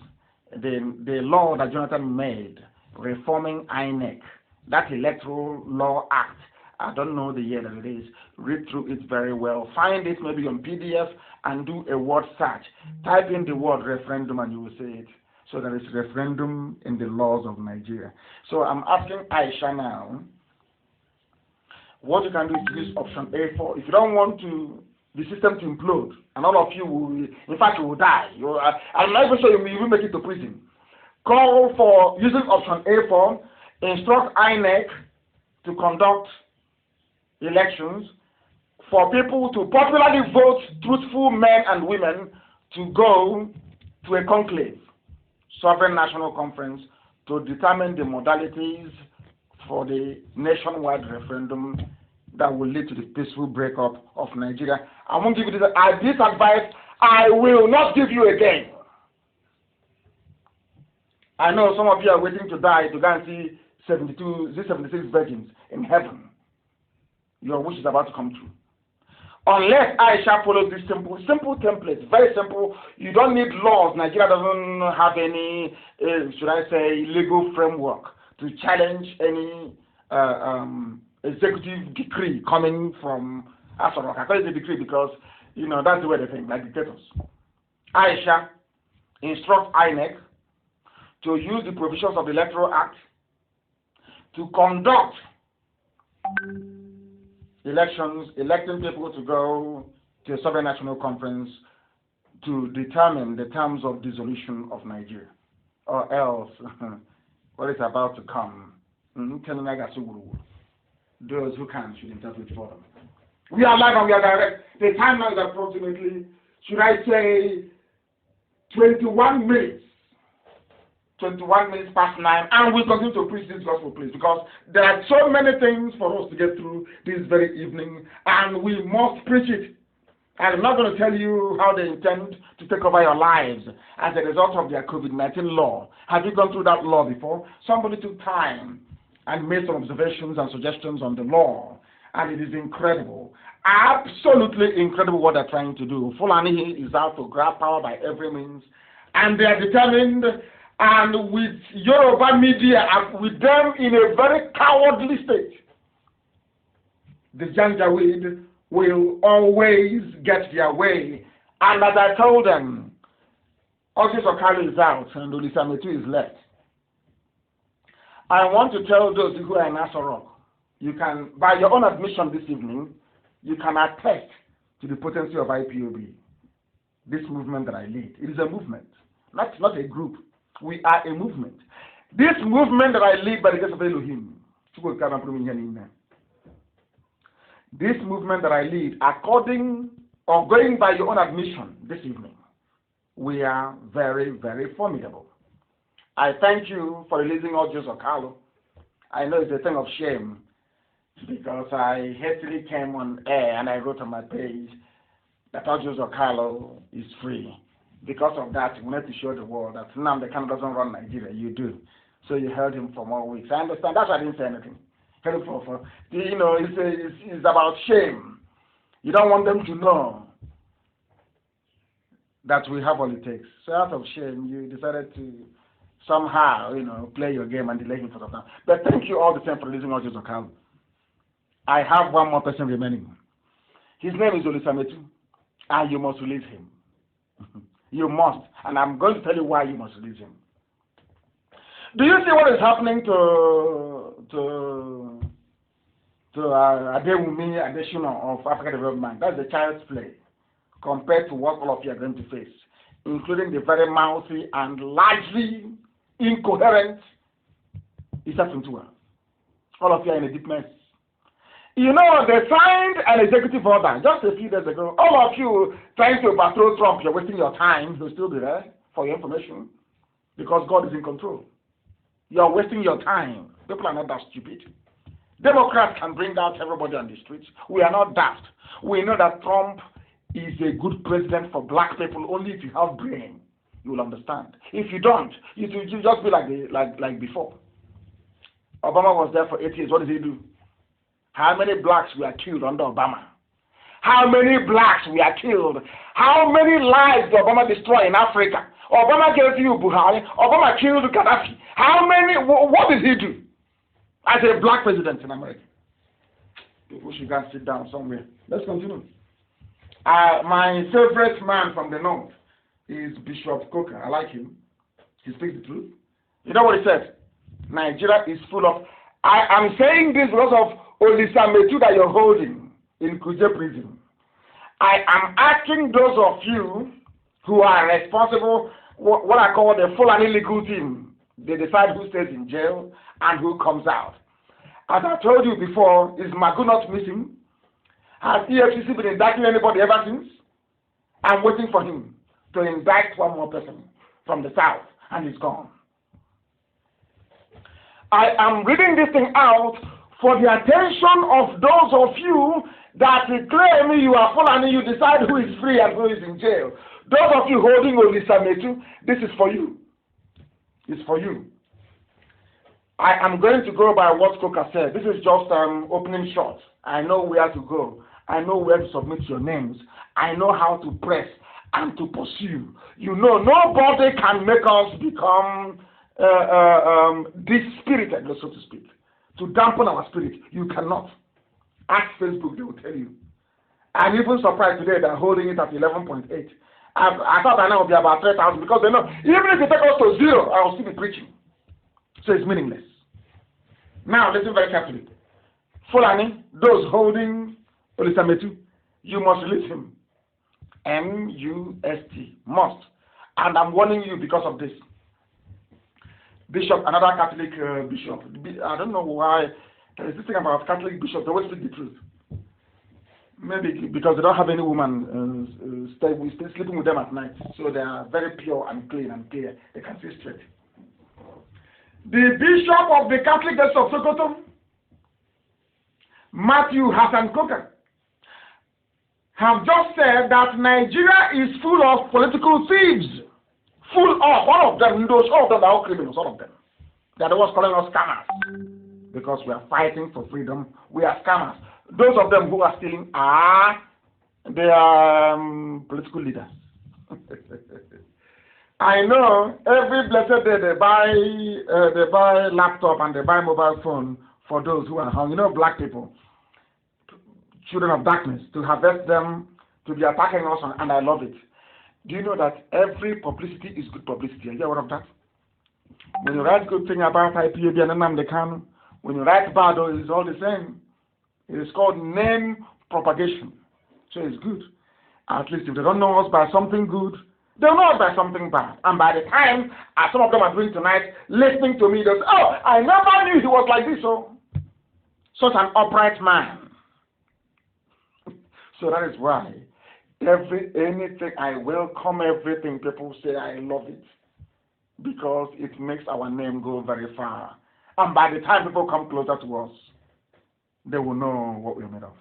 The law that Jonathan made, reforming INEC, that Electoral Law Act, I don't know the year that it is. Read through it very well. Find it maybe on PDF and do a word search. Type in the word referendum and you will see it. So there is referendum in the laws of Nigeria. So I'm asking Aisha now, what you can do is use option A4. If you don't want the system to implode, and all of you will, in fact, you will die. I'm not even sure you will make it to prison. Call for using option A4, instruct INEC to conduct elections for people to popularly vote truthful men and women to go to a conclave, sovereign national conference, to determine the modalities for the nationwide referendum that will lead to the peaceful breakup of Nigeria. I won't give you this advice. I will not give you again. I know some of you are waiting to die to go and see 76 virgins in heaven. Your wish is about to come true. Unless Aisha follows this simple template, very simple. You don't need laws. Nigeria doesn't have any, should I say, legal framework to challenge any executive decree coming from Asarok. I call it a decree because, that's the way they think, like dictators. Aisha instructs INEC to use the provisions of the Electoral Act to conduct elections, electing people to go to a sovereign national conference to determine the terms of dissolution of Nigeria, or else what is about to come. Those who can should interpret for them. We are live and we are direct. The time now is approximately, should I say, 21 minutes past 9, and we'll continue to preach this gospel, please, because there are so many things for us to get through this very evening, and we must preach it. I'm not going to tell you how they intend to take over your lives as a result of their COVID-19 law. Have you gone through that law before? Somebody took time and made some observations and suggestions on the law, and it is incredible. Absolutely incredible what they're trying to do. Fulani is out to grab power by every means, and they are determined, and with Yoruba media, with them in a very cowardly state, the Janjaweed will always get their way. And as I told them, Otis Okali is out and Olisametu is left. I want to tell those who are in Asorok, you can, by your own admission this evening, you can attest to the potency of IPOB, this movement that I lead. It is a movement, not a group. We are a movement. This movement that I lead by the grace of Elohim, this movement that I lead, according or going by your own admission this evening, we are very, very formidable. I thank you for releasing Audios Okalo. I know it's a thing of shame because I hastily came on air and I wrote on my page that Audios Okalo is free. Because of that, we need to show the world that Nnamdi Kanu doesn't run Nigeria. You do. So you held him for more weeks. I understand. That's why I didn't say anything. It's about shame. You don't want them to know that we have all it takes. So out of shame, you decided to somehow, play your game and delay him for some time. But thank you all the same for releasing Audios Okalo. I have one more person remaining. His name is Olisametu, and you must release him. You must, and I'm going to tell you why you must release him. Do you see what is happening to Adewumi Adeshina of Africa Development? That's the child's play compared to what all of you are going to face, including the very mouthy and largely incoherent Issa Funtua. All of you are in a deep mess. They signed an executive order just a few days ago. All of you trying to overthrow Trump, you're wasting your time. He'll still be there for your information because God is in control. You're wasting your time. People are not that stupid. Democrats can bring out everybody on the streets. We are not daft. We know that Trump is a good president for black people only if you have brain. You will understand. If you don't, you just be like before. Obama was there for 8 years. What did he do? How many blacks were killed under Obama? How many blacks were killed? How many lives did Obama destroy in Africa? Obama gave you Buhari. Obama killed Gaddafi. How many? What did he do as a black president in America? People should go and sit down somewhere. Let's continue. My favorite man from the north is Bishop Coker. I like him. He speaks the truth. You know what he said? Nigeria is full of... I am saying this because of Olisametu that you're holding in Kuje prison. I am asking those of you who are responsible, what I call the full and illegal team. They decide who stays in jail and who comes out. As I told you before, is Magu not missing? Has EFCC been indicting anybody ever since? I'm waiting for him to indict one more person from the south, and he's gone. I am reading this thing out for the attention of those of you that claim you are Fulani, you decide who is free and who is in jail. Those of you holding Olisametu, this is for you. It's for you. I am going to go by what Coker said. This is just opening shot. I know where to go. I know where to submit your names. I know how to press and to pursue. Nobody can make us become dispirited, so to speak. To dampen our spirit, you cannot. Ask Facebook, they will tell you. I'm even surprised today they're holding it at 11.8. I thought by now it would be about 3,000 because they know, even if you take us to 0, I will still be preaching. So it's meaningless. Now, listen very carefully. Fulani, those holding Olisametu, you must release him. M-U-S-T, must. And I'm warning you because of this. Bishop, another Catholic bishop. I don't know why there is this thing about Catholic bishops. They always speak the truth. Maybe because they don't have any woman sleeping with them at night. So they are very pure and clean and clear. They can see straight. The bishop of the Catholic Diocese of Sokoto, Matthew Hassan Coker, have just said that Nigeria is full of political thieves. Full of, all of them, all of them are all criminals, all of them. They are the ones calling us scammers. Because we are fighting for freedom, we are scammers. Those of them who are stealing they are political leaders. I know every blessed day they buy laptop and they buy mobile phone for those who are hung. You know, black people, children of darkness, to harvest them, to be attacking us, and I love it. Do you know that every publicity is good publicity? Are you aware of that? When you write good thing about IPOB and Nnamdi Kanu, when you write bad, it's all the same. It is called name propagation. So it's good. At least if they don't know us by something good, they'll know us by something bad. And by the time, as some of them are doing tonight, listening to me, they'll say, oh, I never knew he was like this. Oh, such an upright man. So that is why anything, I welcome everything people say. I love it. Because it makes our name go very far. And by the time people come closer to us, they will know what we're made of.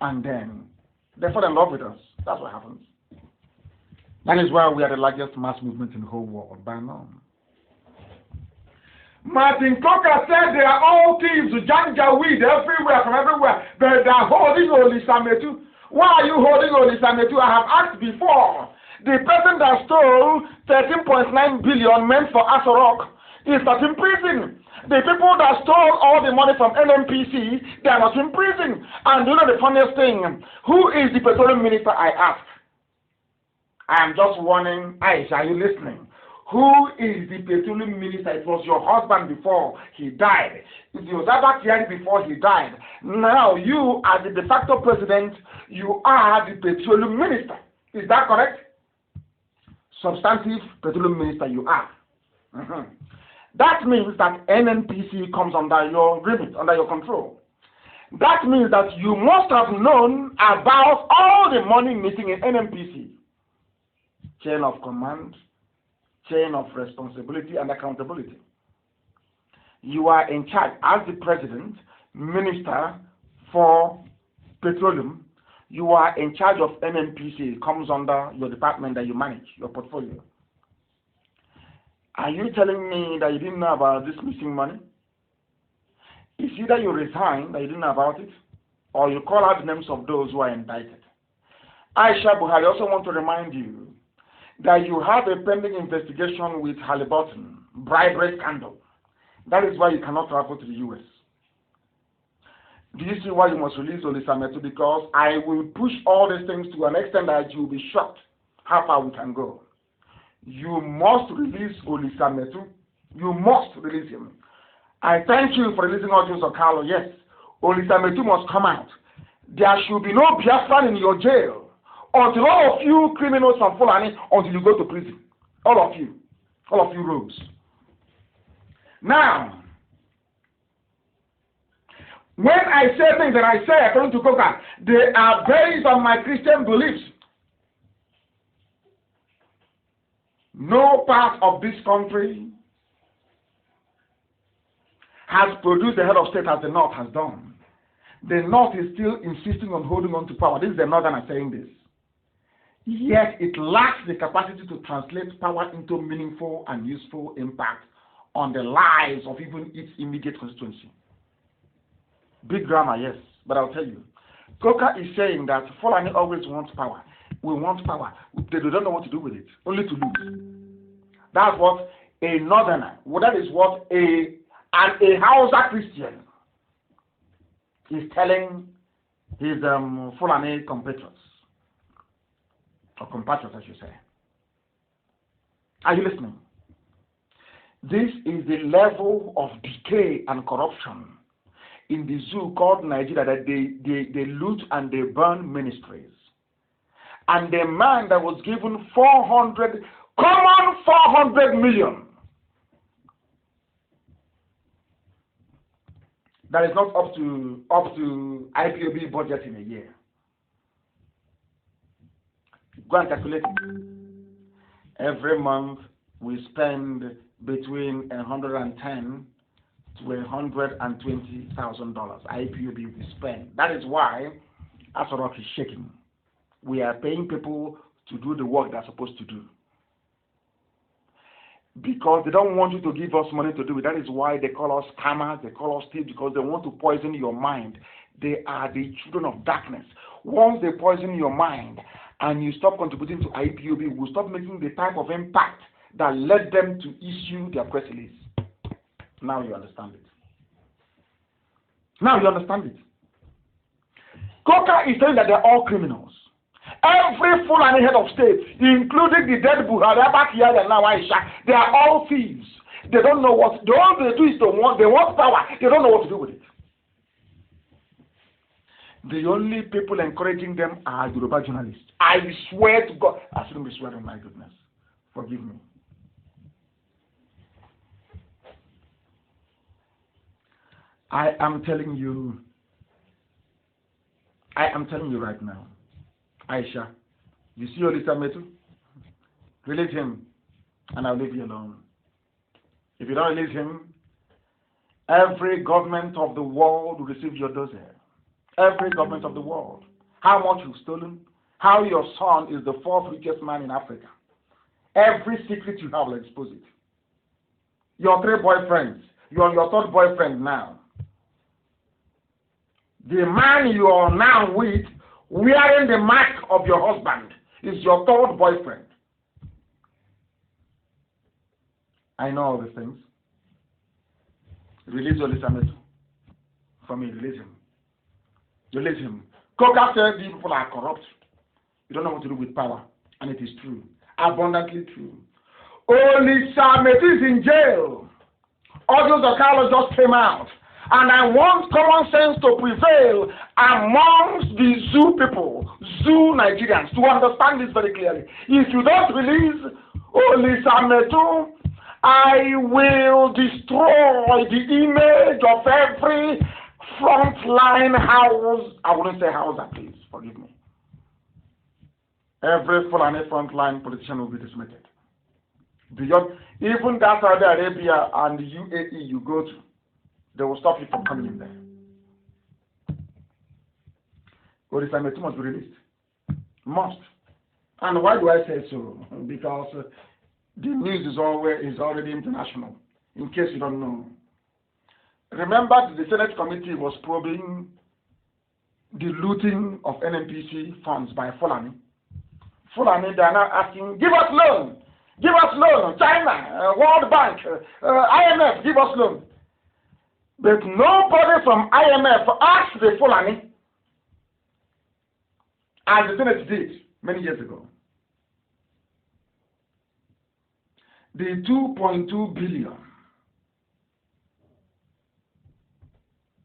And then they fall in love with us. That's what happens. That is why we are the largest mass movement in the whole world by now. Martin Coker said they are all thieves, janja weed everywhere, from everywhere. But they are holding Oli Sametu. Why are you holding Oli Sametu? I have asked before. The person that stole 13.9 billion meant for Asorok is not in prison. The people that stole all the money from NNPC, they are not in prison. And you know the funniest thing? Who is the petroleum minister, I asked? I am just warning. Aisha, are you listening? Who is the petroleum minister? It was your husband before he died. It was Abba Kyari before he died. Now you are the de facto president. You are the petroleum minister. Is that correct? Substantive petroleum minister you are. That means that NNPC comes under your remit, under your control. That means that you must have known about all the money missing in NNPC. Chain of command, chain of responsibility and accountability. You are in charge as the president, minister for petroleum. You are in charge of NNPC. It comes under your department that you manage, your portfolio. Are you telling me that you didn't know about this missing money? It's either you resign that you didn't know about it, or you call out the names of those who are indicted. Aisha Buhari also want to remind you that you have a pending investigation with Halliburton, bribery scandal. That is why you cannot travel to the U.S. Do you see why you must release Oli Sametu? Because I will push all these things to an extent that you will be shocked how far we can go. You must release Oli Sametu. You must release him. I thank you for releasing Audios of Carlo. Yes, Oli Sametu must come out. There should be no Biafran in your jail until all of you criminals from Fulani, until you go to prison. All of you rogues. Now, when I say things that I say according to Coca, they are based on my Christian beliefs. No part of this country has produced the head of state as the North has done. The North is still insisting on holding on to power. This is the Northerners saying this. Yet it lacks the capacity to translate power into meaningful and useful impact on the lives of even its immediate constituency. Big grammar, yes, but I'll tell you. Coca is saying that Fulani always wants power. We want power. They don't know what to do with it, only to lose. That's what a Northerner, that is what a Hausa Christian is telling his Fulani compatriots, or compatriots, I should say. Are you listening? This is the level of decay and corruption in the zoo called Nigeria, that they loot and they burn ministries. And the man that was given 400 million, that is not up to IPOB budget in a year. Go and calculate it. Every month we spend between $110,000 to $120,000. IPOB we spend. That is why Asorok is shaking. We are paying people to do the work they're supposed to do. Because they don't want you to give us money to do it. That is why they call us scammers, they call us thieves, because they want to poison your mind. They are the children of darkness. Once they poison your mind, and you stop contributing to IPOB, we will stop making the type of impact that led them to issue their press release. Now you understand it. Now you understand it. Coca is saying that they're all criminals. Every Fulani head of state, including the dead Buhari, Abakiyari, and now Aisha, they are all thieves. They don't know what, all they do is they want power. They don't know what to do with it. The only people encouraging them are Yoruba journalists. I swear to God, I shouldn't be swearing, my goodness. Forgive me. I am telling you right now, Aisha, you see Olisa Metu? Release him, and I'll leave you alone. If you don't release him, every government of the world will receive your dossier. Every government of the world. How much you've stolen, how your son is the fourth richest man in Africa. Every secret you have will expose it. Your 3 boyfriends, you're on your 3rd boyfriend now. The man you are now with, wearing the mark of your husband, is your 3rd boyfriend. I know all these things. Release Olisa Metu. For me, release him. Release him. Coca said these people are corrupt. You don't know what to do with power. And it is true. Abundantly true. Olisa Metu is in jail. Audios of Carlos just came out. And I want common sense to prevail amongst the zoo people, zoo Nigerians, to understand this very clearly. If you don't release Olisa Metu, I will destroy the image of every frontline house. I wouldn't say house, please, forgive me. Every Fulani frontline politician will be dismissed. Beyond, even that Saudi Arabia and the UAE you go to, they will stop you from coming in there. Olisa Metu must be released. Must. And why do I say so? Because the news is already international, in case you don't know. Remember, the Senate committee was probing the looting of NNPC funds by Fulani. Fulani, they are now asking, give us loan. Give us loan. China, World Bank, IMF, give us loan. But nobody from IMF asked the Fulani, as the Senate did many years ago. The 2.2 billion.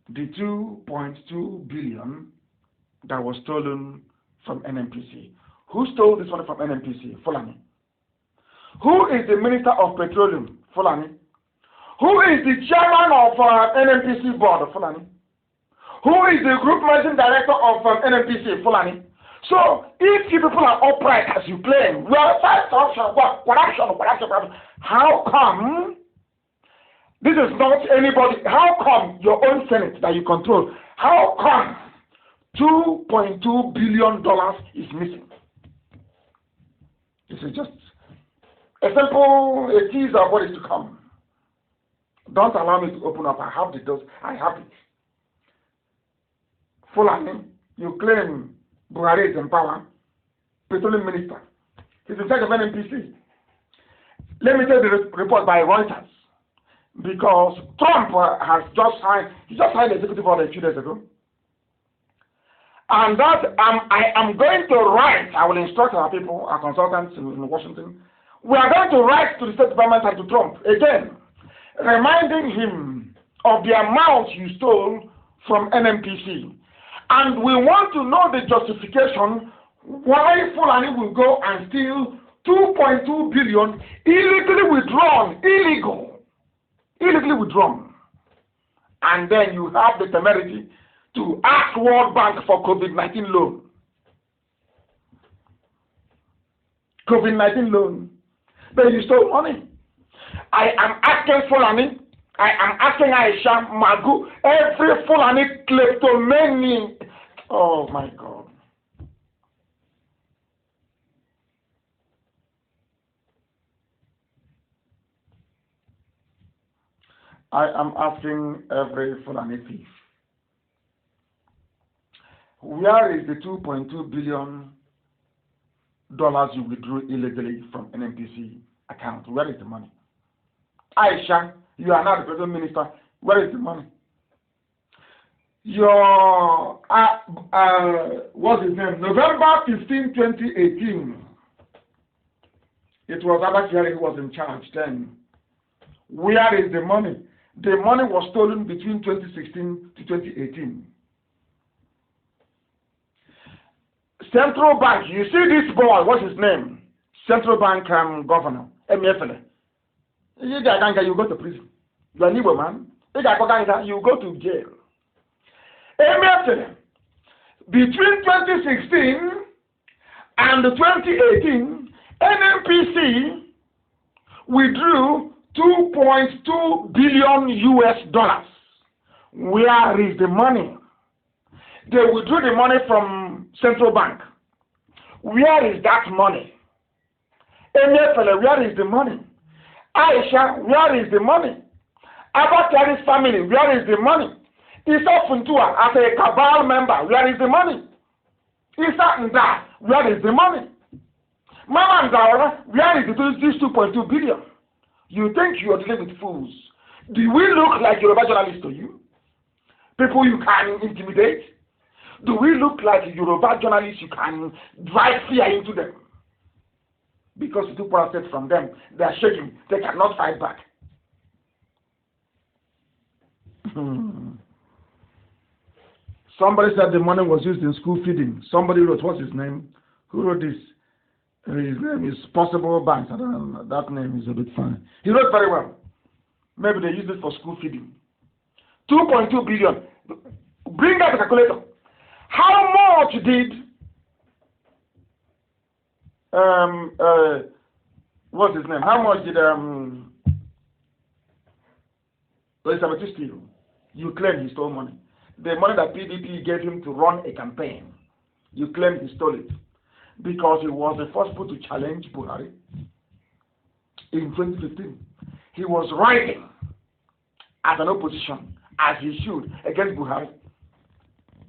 The 2.2 billion that was stolen from NNPC. Who stole this money from NNPC? Fulani. Who is the Minister of Petroleum? Fulani. Who is the chairman of NNPC board? Fulani. Who is the group managing director of NNPC? Fulani. So, if you people are upright as you claim, well, corruption, how come this is not anybody? How come your own Senate that you control? How come $2.2 billion is missing? This is just a teaser of what is to come. Don't allow me to open up. I have the dose. I have it. Fulani, you claim Buhari is in power. Petroleum Minister. He's in charge of NNPC. Let me tell you the report by Reuters. Because Trump has just signed the executive order a few days ago. And that I am going to write, I will instruct our people, our consultants in Washington, we are going to write to the State Department and to Trump, again, reminding him of the amount you stole from NNPC. And we want to know the justification why Fulani will go and steal 2.2 billion illegally withdrawn. And then you have the temerity to ask World Bank for COVID-19 loan. COVID-19 loan. But you stole money. I am asking Fulani, I am asking Aisha, Magu, every Fulani kleptomaniac. Oh my God. I am asking every Fulani thief, where is the 2.2 billion dollars you withdrew illegally from NNPC account? Where is the money? Aisha, you are now the president minister. Where is the money? Your what's his name? November 15, 2018. It was Abakari who was in charge then. Where is the money? The money was stolen between 2016 to 2018. Central Bank, you see this boy, what's his name? Central Bank governor, MFL. You go to prison. You are an Igbo man. You go to jail. MFL, between 2016 and 2018, NNPC withdrew $2.2 billion. Where is the money? They withdrew the money from Central Bank. Where is that money? Emefele, where is the money? Aisha, where is the money? Abakari's family, where is the money? Isa Funtua, as a cabal member, where is the money? Isa Nda, where is the money? Mama Ndaora, where is this 2.2 billion? You think you are dealing with fools. Do we look like Yoruba journalists to you? People you can intimidate? Do we look like Yoruba journalists you can drive fear into them? Because you took protest from them, they are shaking, they cannot fight back. Somebody said the money was used in school feeding. Somebody wrote, what's his name? Who wrote this? His name is Possible Banks. I don't know. That name is a bit funny. He wrote very well. Maybe they used it for school feeding. 2.2 billion. Bring out the calculator. How much did what's his name? How much did Elizabeth steal? You claim he stole money. The money that PDP gave him to run a campaign, you claim he stole it. Because he was the first person to challenge Buhari in 2015. He was riding as an opposition, as he should, against Buhari.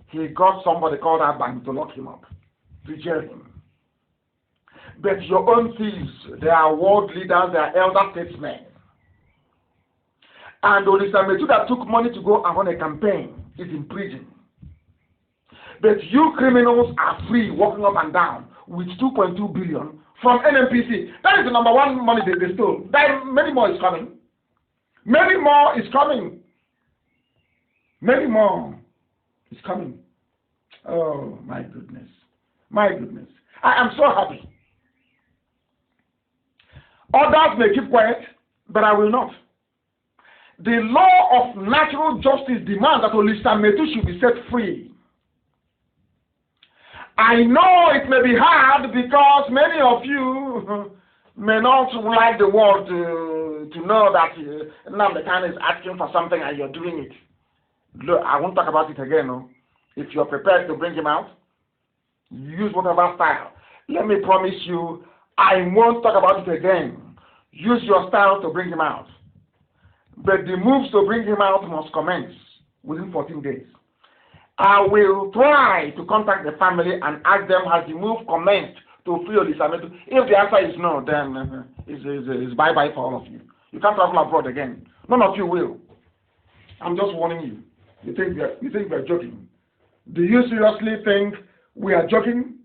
He got somebody called Abank to lock him up, to jail him. But your own thieves, they are world leaders, they are elder statesmen. And Olisa Metu that took money to go and run a campaign is in prison. But you criminals are free, walking up and down with 2.2 billion from NNPC. That is the number one money they stole. Many more is coming. Many more is coming. Many more is coming. Oh, my goodness. My goodness. I am so happy. Others may keep quiet, but I will not. The law of natural justice demands that Olisa Metu should be set free. I know it may be hard because many of you may not like the world to know that Nnamdi is asking for something and you're doing it. Look, I won't talk about it again. No? If you're prepared to bring him out, use whatever style. Let me promise you, I won't talk about it again. Use your style to bring him out. But the moves to bring him out must commence within 14 days. I will try to contact the family and ask them, has the move commenced to free Olisa Metu? If the answer is no, then it's bye-bye for all of you. You can't travel abroad again. None of you will. I'm just warning you. You think we're joking? Do you seriously think we are joking?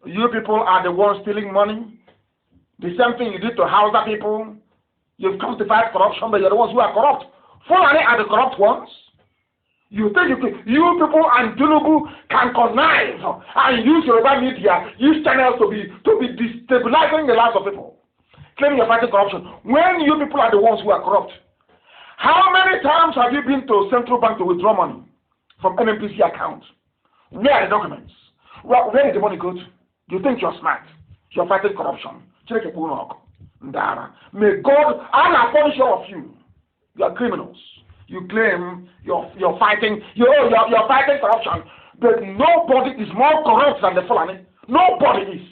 You people are the ones stealing money. The same thing you did to Hausa people. You've come to fight corruption, but you're the ones who are corrupt. Fulani are the corrupt ones. You think you people and Tinubu can connive and use Yoruba media, use channels to be destabilizing the lives of people, claiming you're fighting corruption, when you people are the ones who are corrupt. How many times have you been to Central Bank to withdraw money from NNPC accounts? Where are the documents? Where did the money go to? You think you're smart? You're fighting corruption. May God, Allah punish all of you. You are criminals. You claim you're fighting corruption, but nobody is more corrupt than the Fulani. Nobody is.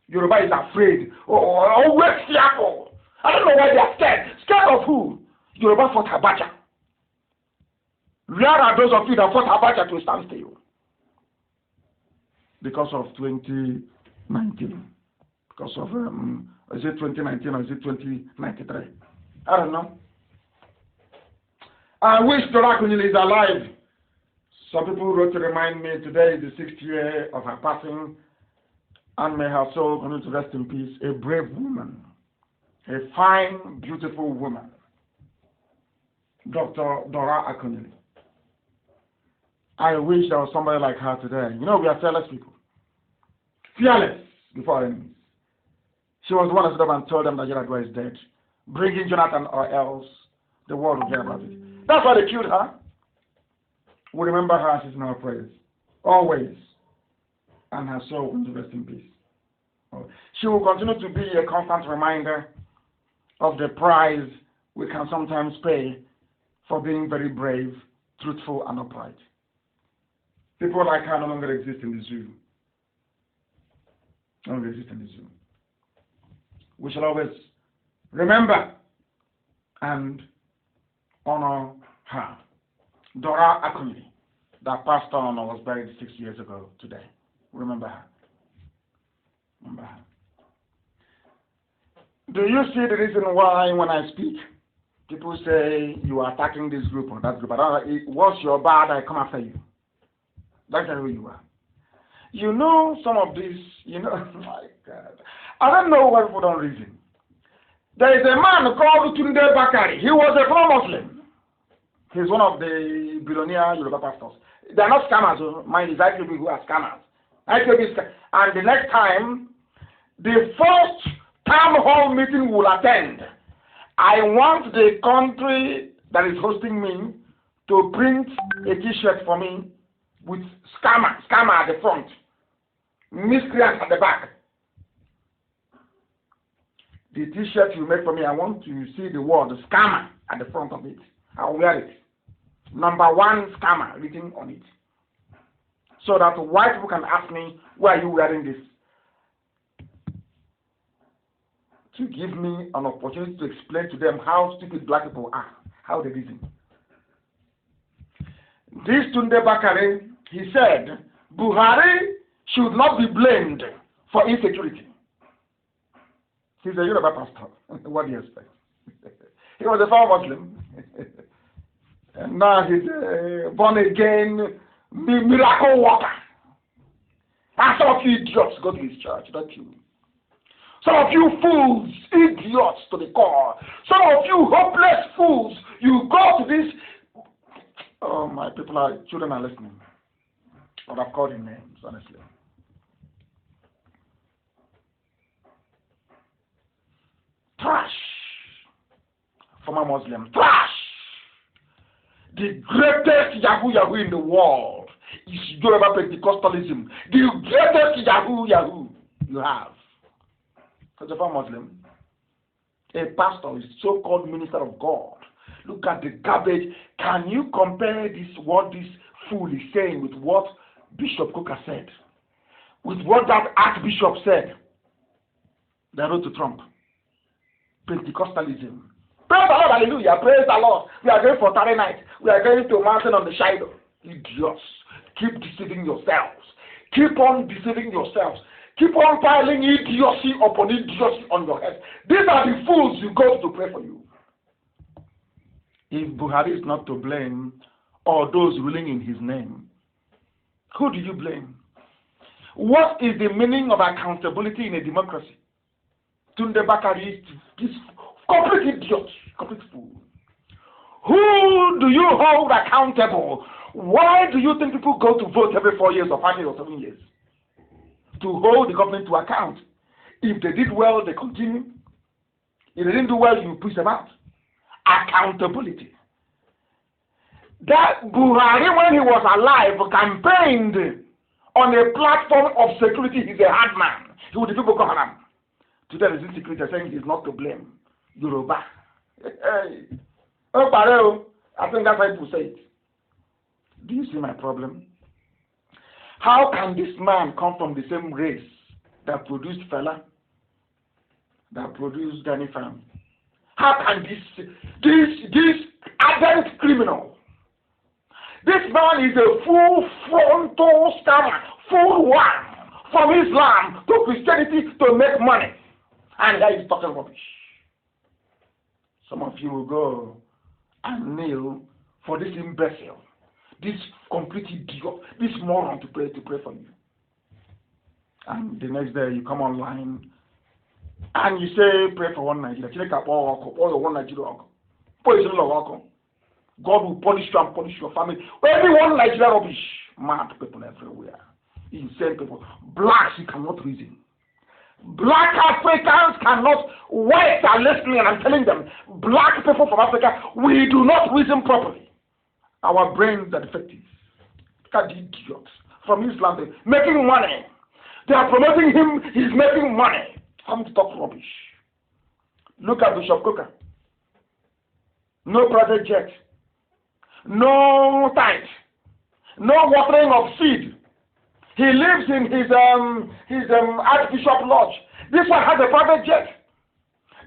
Yoruba is afraid. Always fearful. I don't know why they are scared. Scared of who? Yoruba fought Abacha. Where are those of you that fought Abacha to stand still? because of 2019. Because of, is it 2019 or is it 2093? I don't know. I wish Dora Akunyili is alive. Some people wrote to remind me today is the 6th year of her passing, and may her soul continue to rest in peace. A brave woman, a fine, beautiful woman, Dr. Dora Akunyili. I wish there was somebody like her today. You know, we are fearless people. Fearless before enemies. She was the one that stood up and told them that Yar'Adua is dead. Bring in Jonathan or else the world will hear about it. That's why they killed her. We remember her as she's in our prayers. Always. And her soul will rest in peace. She will continue to be a constant reminder of the price we can sometimes pay for being very brave, truthful, and upright. People like her no longer exist in the zoo. No longer exist in the zoo. We shall always remember and honor her. Dora Akunyili, that passed on or was buried 6 years ago today. Remember her. Remember her. Do you see the reason why when I speak, people say you are attacking this group or that group? What's your bad? I come after you. That's who you are. You know some of this, my God. I don't know why people don't reason. There is a man called Tunde Bakari. He was a former Muslim. He's one of the billionaire Yoruba pastors. They are not scammers, mind is IQB who are scammers. And the next time, the first town hall meeting we'll attend, I want the country that is hosting me to print a t-shirt for me with scammer at the front, miscreant at the back. The t-shirt you make for me, I want to see the word scammer at the front of it. I'll wear it. Number 1 scammer written on it. So that white people can ask me, why are you wearing this? To give me an opportunity to explain to them how stupid black people are, how they reason. This Tunde Bakare, he said, Buhari should not be blamed for insecurity. He's a Yoruba pastor. What do you expect? He was a former Muslim. And now he's a born-again miracle worker. And some of you idiots go to his church, don't you? Some of you fools, idiots to the core. Some of you hopeless fools, you go to this. Oh, my children are listening. But I've called in names, honestly. Trash. Former Muslim. Trash. The greatest Yahoo in the world is Yoruba Pentecostalism. The greatest Yahoo you have. As a former Muslim, a pastor is so-called minister of God. Look at the garbage. Can you compare this, what this fool is saying, with what Bishop Coker said? With what that Archbishop said? They wrote to Trump. Pentecostalism. Praise the Lord, hallelujah. Praise the Lord. We are going for Saturday night. We are going to a mountain on the shadow. Idiots. Keep deceiving yourselves. Keep on deceiving yourselves. Keep on piling idiocy upon idiocy on your head. These are the fools you go to pray for you. If Buhari is not to blame, or those ruling in his name, who do you blame? What is the meaning of accountability in a democracy? Tunde Bakari is complete idiot, complete fool. Who do you hold accountable? Why do you think people go to vote every 4 years or 5 years or 7 years? To hold the government to account. If they did well, they continue. If they didn't do well, you push them out. Accountability. That Buhari, when he was alive, campaigned on a platform of security. He's a hard man. He would defeat Boko Haram. Today, there's insecurity saying he's not to blame. Yoruba. Hey. Oh, Barrel. I think that's how people say it. Do you see my problem? How can this man come from the same race that produced Fela, that produced Danny Pham? How can this ardent criminal, this man is a full frontal scammer, full one. from Islam to Christianity to make money. And that is talking rubbish. Some of you will go and kneel for this imbecile, this complete idiot, this moron to pray for you. And the next day you come online and you say, pray for one Nigeria. One Nigeria. God will punish you and punish your family. Everyone Nigeria rubbish. Mad people everywhere. Insane people. Blacks, you cannot reason. Black Africans cannot. Whites are listening and I'm telling them, black people from Africa, we do not reason properly. Our brains are defective. Look at the idiots from Islam. They're making money. They are promoting him. He's making money. Come to talk rubbish. Look at Bishop Coker. No private jet. No tithe. No watering of seed. He lives in his Archbishop Lodge. This one has a private jet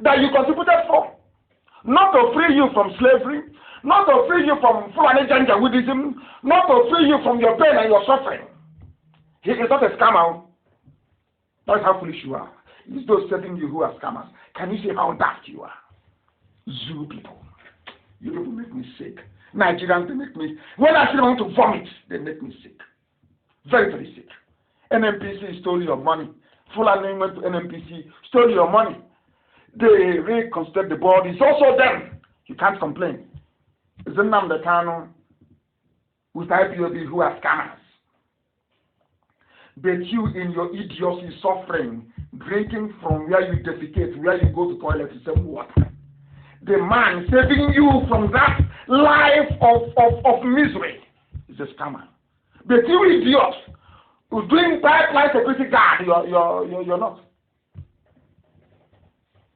that you contributed for. Not to free you from slavery, not to free you from Fulani Janjaweedism, not to free you from your pain and your suffering. He is not a scammer. That's how foolish you are. It's those serving you who are scammers. Can you see how daft you are? Zoo people. You people make me sick. Nigerians, they make me, when I still want to vomit, they make me sick. Very, very sick. NMPC stole your money. Fulani went to NMPC, stole your money. They reconstruct the board. It's also them. You can't complain. It's Nnamdi Kanu with IPOB who are scammers. But you in your idiocy suffering, drinking from where you defecate, where you go to toilet to save water. The man saving you from that life of misery is a scammer. But you idiots who's doing pipeline security guard, you're not.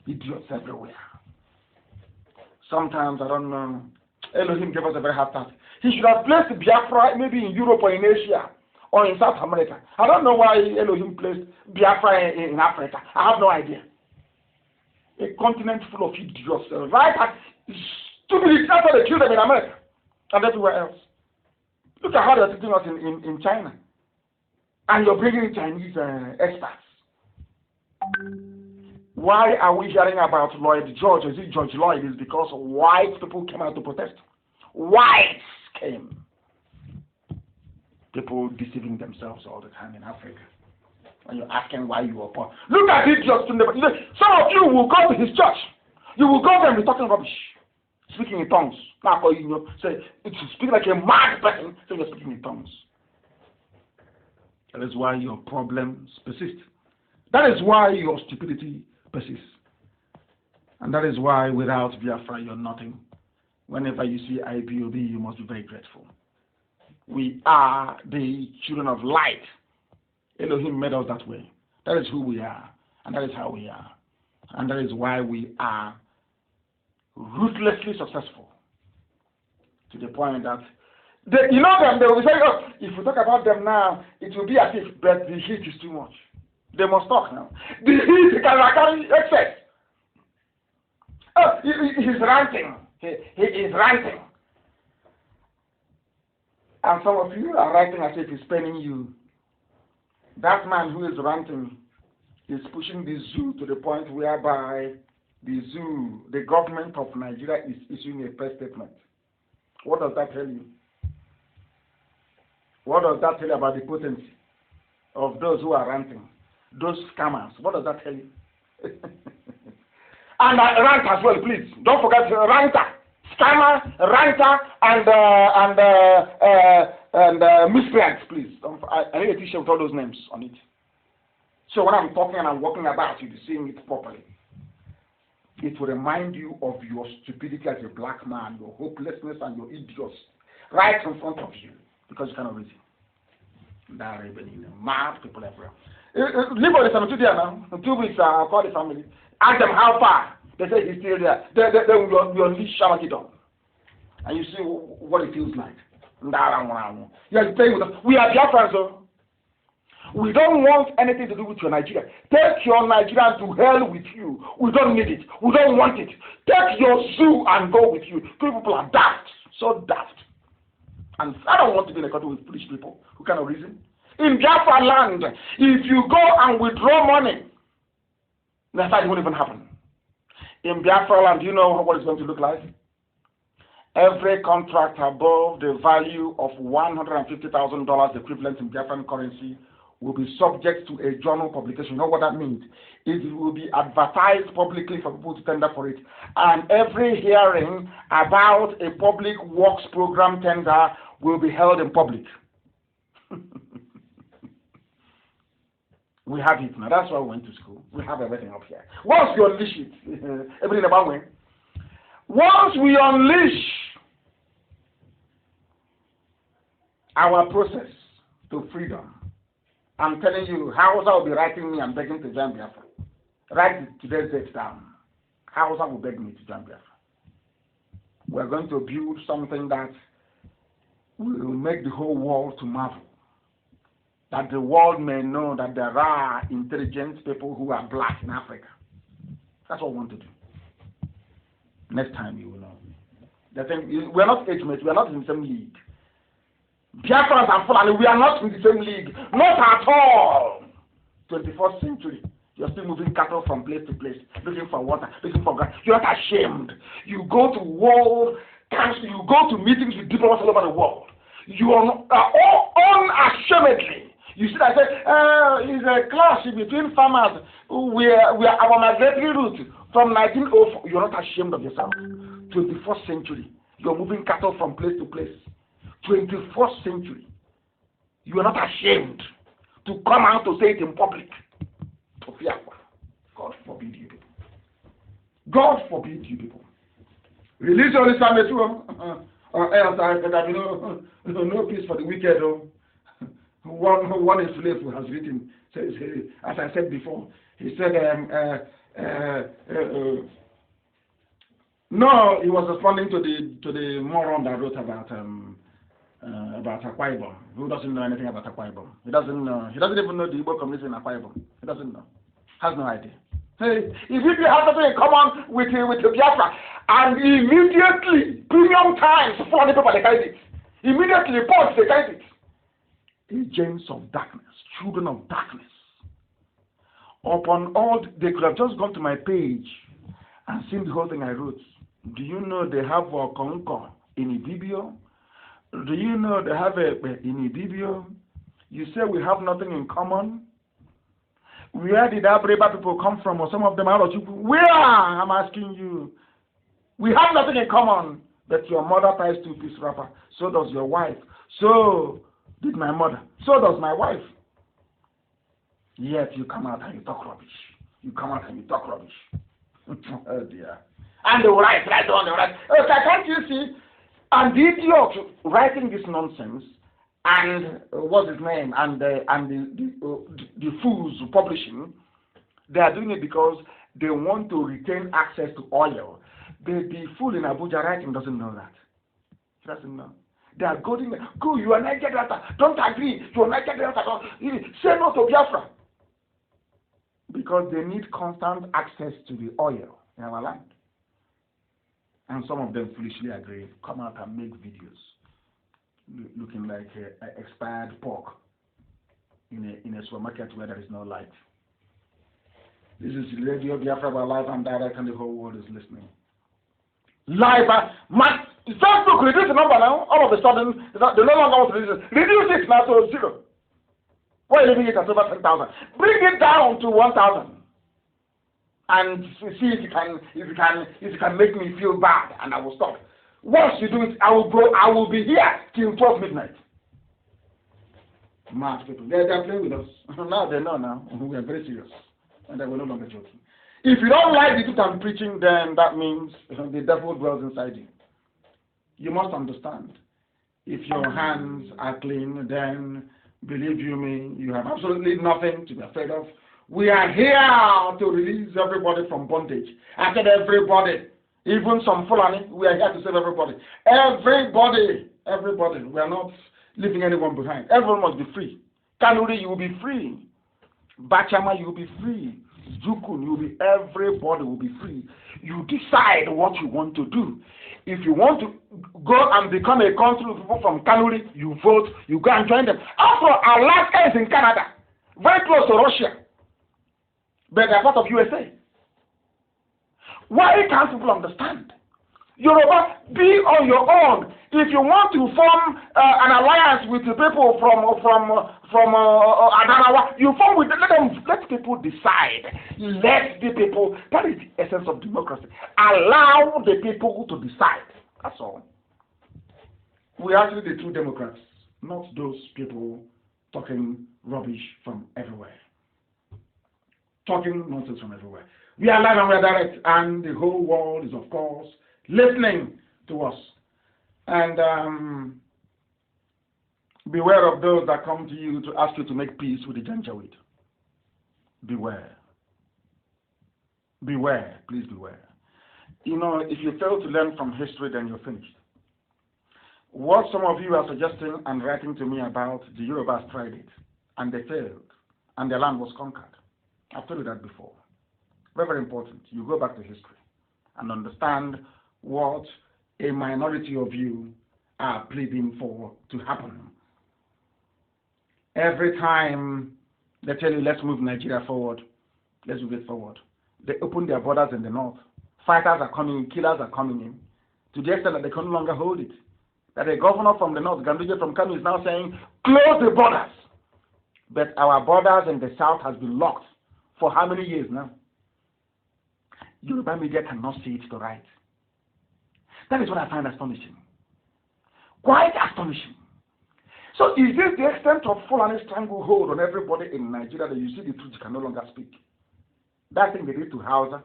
Idiots everywhere. Sometimes, I don't know, Elohim gave us a very hard task. He should have placed Biafra maybe in Europe or in Asia or in South America. I don't know why Elohim placed Biafra in Africa. I have no idea. A continent full of idiots, right? Stupid, that's why they kill them in America and everywhere else. Look at how they're treating us in China. And you're bringing Chinese experts. Why are we hearing about Lloyd George? Is it George Lloyd? It's because white people came out to protest. Whites came. People deceiving themselves all the time in Africa. And you're asking why you were poor. Look at it just in the. Some of you will go to his church. You will go there and be talking rubbish. Speaking in tongues. Now, you know, say it's speaking like a mad person, so you're speaking in tongues. That is why your problems persist. That is why your stupidity persists. And that is why without Biafra you're nothing. Whenever you see IPOB, you must be very grateful. We are the children of light. Elohim made us that way. That is who we are. And that is how we are. And that is why we are ruthlessly successful. To the point that, they will say, oh, if we talk about them now, it will be as if but the heat is too much. They must talk now. The heat can carry excess. Oh, he's ranting. He is ranting. And some of you are writing as if he's paining you. That man who is ranting is pushing the zoo to the point whereby the zoo, the government of Nigeria is issuing a press statement. What does that tell you? What does that tell you about the potency of those who are ranting? Those scammers. What does that tell you? And rant as well, please. Don't forget ranter, scammer, ranter, and miscreants, please. I need a t-shirt with all those names on it. So when I'm talking and I'm walking about, you'll be seeing it properly. It will remind you of your stupidity as a black man, your hopelessness and your idiocy right in front of you because you cannot reason. That rebellion, mad people everywhere. Live on the cemetery there now. In 2 weeks, I'll call the family. Ask them how far. They say he's still there. They will unleash Shamaki. And you see what it feels like. Yeah, we are Biafrans, so we don't want anything to do with your Nigeria. Take your Nigeria to hell with you. We don't need it. We don't want it. Take your zoo and go with you. People are daft. So daft. And I don't want to be in a country with foolish people who cannot reason. in Biafra land. If you go and withdraw money, that won't even happen. In Biafra land, do you know what it's going to look like? Every contract above the value of $150,000 equivalent in Biafran currency will be subject to a journal publication. You know what that means? It will be advertised publicly for people to tender for it. And every hearing about a public works program tender will be held in public. We have it now. That's why we went to school. We have everything up here. Once we unleash it, everything about when. Once we unleash our process to freedom, I'm telling you, Hausa will be writing me and begging to join Biafra. Write today's date down. Hausa will beg me to join Biafra. We're going to build something that will make the whole world to marvel. That the world may know that there are intelligent people who are black in Africa. That's what we want to do. Next time you will know. The thing, we're not age mates, we're not in the same league. Biafrans and Fulani, we are not in the same league. Not at all. 21st century. You're still moving cattle from place to place, looking for water, looking for grass. You're not ashamed. You go to world council, you go to meetings with diplomats all over the world. You are unashamedly. You see, I said, it's a clash between farmers. We are our migratory route from 1904. You're not ashamed of yourself. 21st century. You're moving cattle from place to place. 21st century. You are not ashamed to come out to say it in public. God forbid you people. God forbid you people. Release your Islam or else there will be no peace for the wicked. One slave who has written, says, as I said before, he said, no, he was responding to the moron that wrote about Akwa Ibom. Who doesn't know anything about Akwa Ibom? He doesn't even know the Igbo community in Akwa Ibom. He doesn't know. Has no idea. Hey, if you have something in common with the Biafra, and immediately, premium times, 400 people they carried it. Immediately, reports they carried it. Agents of darkness, children of darkness. Upon all, they could have just gone to my page and seen the whole thing I wrote. Do you know they have a Konko in Ibibio? Do you know they have a in Ibibio? You say we have nothing in common? Where did Abreba people come from, or some of them out of you? Where? I'm asking you. We have nothing in common, but your mother ties two-piece wrapper. So does your wife. So did my mother. So does my wife. Yet you come out and you talk rubbish. You come out and you talk rubbish. Oh dear. And they will write on the right. Okay, can't you see? And the idiot writing this nonsense, and what's his name, and the fools publishing, they are doing it because they want to retain access to oil. The fool in Abuja writing doesn't know that. He doesn't know. They are going, go, you are Niger Delta. Don't agree. You are Niger Delta. Say no to Biafra. Because they need constant access to the oil in our land. And some of them foolishly agree, come out and make videos looking like expired pork in a supermarket where there is no light. This is Radio Biafra live and direct, and the whole world is listening. Live, Facebook reduce the number now. All of a sudden, they no longer want to reduce it now to 0. Why are you leaving it at over 10,000? Bring it down to 1,000, and see if you can make me feel bad, and I will stop. Once you do it, I will be here till 12 midnight. Mad people, they are playing with us. Now they know now. We are very serious, and they will no longer joking. If you don't like the truth I'm preaching, then that means the devil dwells inside you. You must understand. If your hands are clean, then believe you me, you have absolutely nothing to be afraid of. We are here to release everybody from bondage. I said everybody, even some Fulani, we are here to save everybody. Everybody. We are not leaving anyone behind. Everyone must be free. Kanu, you will be free. Bachama, you will be free. Everybody will be free. You decide what you want to do. If you want to go and become a country with people from Kanu, you vote, you go and join them. Also, Alaska is in Canada, very close to Russia, but they're part of USA. Why can't people understand? Yoruba, be on your own. If you want to form an alliance with the people from Adamawa, you form with them. Let people decide. Let the people. That is the essence of democracy. Allow the people to decide. That's all. We are actually the true Democrats, not those people talking rubbish from everywhere, talking nonsense from everywhere. We are live and we are direct, and the whole world is, of course, listening to us. And beware of those that come to you to ask you to make peace with the Janjaweed. Beware. Beware. Please beware. You know, if you fail to learn from history, then you're finished. What some of you are suggesting and writing to me about, the Yorubas tried it, and they failed, and their land was conquered. I've told you that before. Very, very important. You go back to history and understand what a minority of you are pleading for to happen. Every time they tell you, let's move Nigeria forward, let's move it forward, they open their borders in the north. Fighters are coming in, killers are coming in, to the extent that they can no longer hold it. That a governor from the north, Nnamdi from Kanu, is now saying, close the borders. But our borders in the south has been locked for how many years now? Yoruba media cannot see it to right. That is what I find astonishing. Quite astonishing. So is this the extent of Fulani stranglehold on everybody in Nigeria that you see the truth you can no longer speak? That thing they did to Hausa,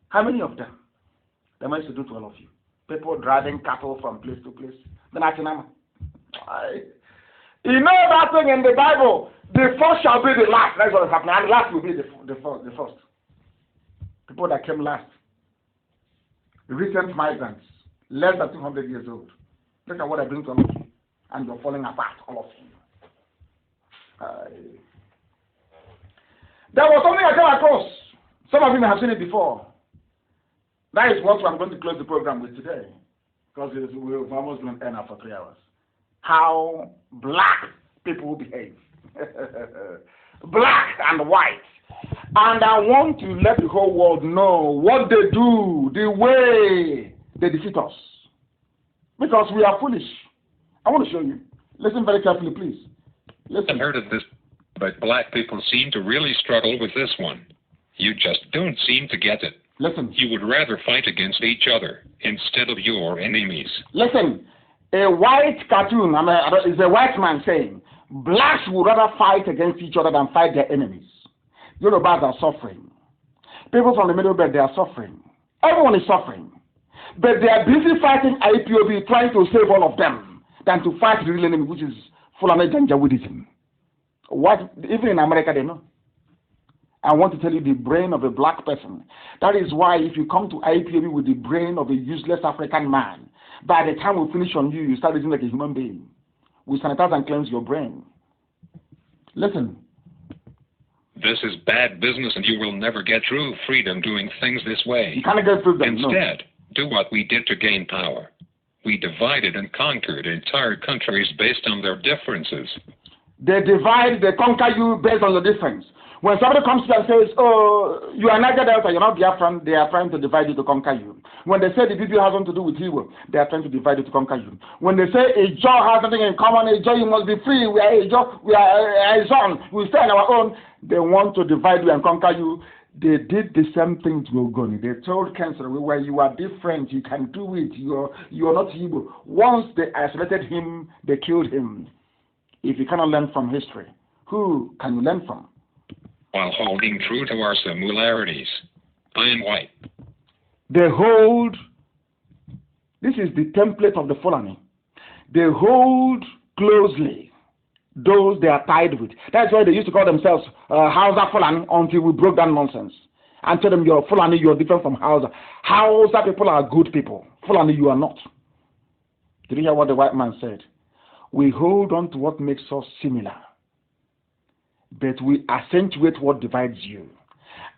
how many of them? They managed to do to all of you. People driving cattle from place to place. You know that thing in the Bible, the first shall be the last. That's what is happening. And the last will be the first. People that came last. Recent migrants, less than 200 years old. Look at what I bring to all of you. And you're falling apart, all of you. There was something I came across. Some of you may have seen it before. That is what I'm going to close the program with today. Because we've almost been in for 3 hours. How black people behave. Black and white. And I want to let the whole world know what they do, the way they defeat us. Because we are foolish. I want to show you. Listen very carefully, please. Listen. I've heard of this, but black people seem to really struggle with this one. You just don't seem to get it. Listen. You would rather fight against each other instead of your enemies. Listen. A white cartoon, is a white man saying, blacks would rather fight against each other than fight their enemies. Yorubas are suffering. People from the Middle Belt, they are suffering. Everyone is suffering. But they are busy fighting IPOB, trying to save all of them, than to fight the real enemy, which is Fulani Janjaweedism. What, even in America, they know. I want to tell you the brain of a black person. That is why if you come to IPOB with the brain of a useless African man, by the time we finish on you, you start living like a human being. We sanitize and cleanse your brain. Listen. This is bad business and you will never get true freedom doing things this way. You can't get freedom. Instead, do what we did to gain power. We divided and conquered entire countries based on their differences. They divide, they conquer you based on your difference. When somebody comes to you and says, oh, you are Niger Delta, you're not Biafran, they are trying to divide you to conquer you. When they say the BBO has something to do with Igbo, they are trying to divide you to conquer you. When they say a Jaw has something in common, a Jaw, you must be free, we are a Jaw, we are a zone, we stay on our own, they want to divide you and conquer you. They did the same thing to Ogoni. They told Cancer, where you are different, you can do it, you are not Igbo. Once they isolated him, they killed him. If you cannot learn from history, who can you learn from? While holding true to our similarities. I am white. They hold, this is the template of the Fulani. They hold closely those they are tied with. That's why they used to call themselves Hausa Fulani until we broke that nonsense. And tell them you're Fulani, you're different from Hausa. Hausa people are good people. Fulani, you are not. Did you hear what the white man said? We hold on to what makes us similar, but we accentuate what divides you.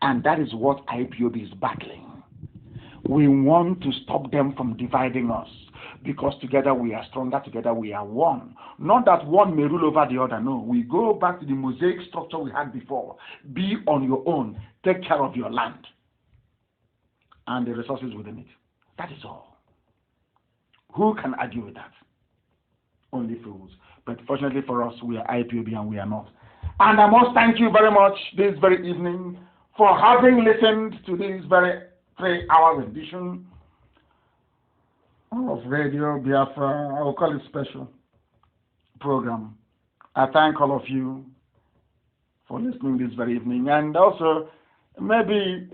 And that is what IPOB is battling. We want to stop them from dividing us, because together we are stronger, together we are one. Not that one may rule over the other, no. We go back to the mosaic structure we had before. Be on your own, take care of your land and the resources within it. That is all. Who can argue with that? Only fools. But fortunately for us, we are IPOB and we are not. And I must thank you very much this very evening for having listened to this very 3-hour edition of Radio Biafra. I will call it special program. I thank all of you for listening this very evening. And also, maybe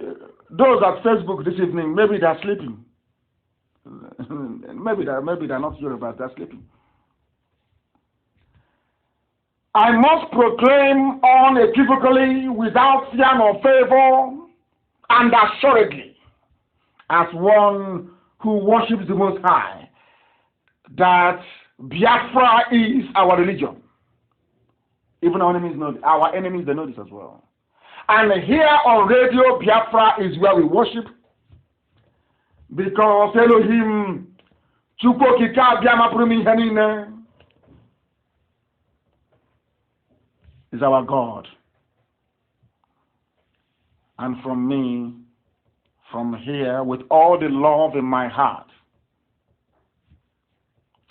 those at Facebook this evening, maybe they're sleeping. maybe they're not Yoruba, they're sleeping. I must proclaim unequivocally, without fear nor favor, and assuredly, as one who worships the Most High, that Biafra is our religion. Even our enemies know they know this as well. And here on Radio Biafra is where we worship, because Elohim Chukwu Okike Abiama pụrụ ihe niile is our God. And from me, from here, with all the love in my heart,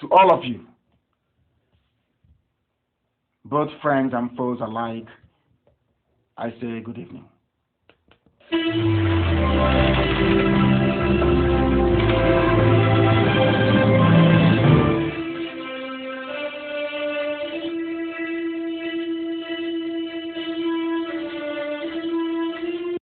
to all of you, both friends and foes alike, I say good evening.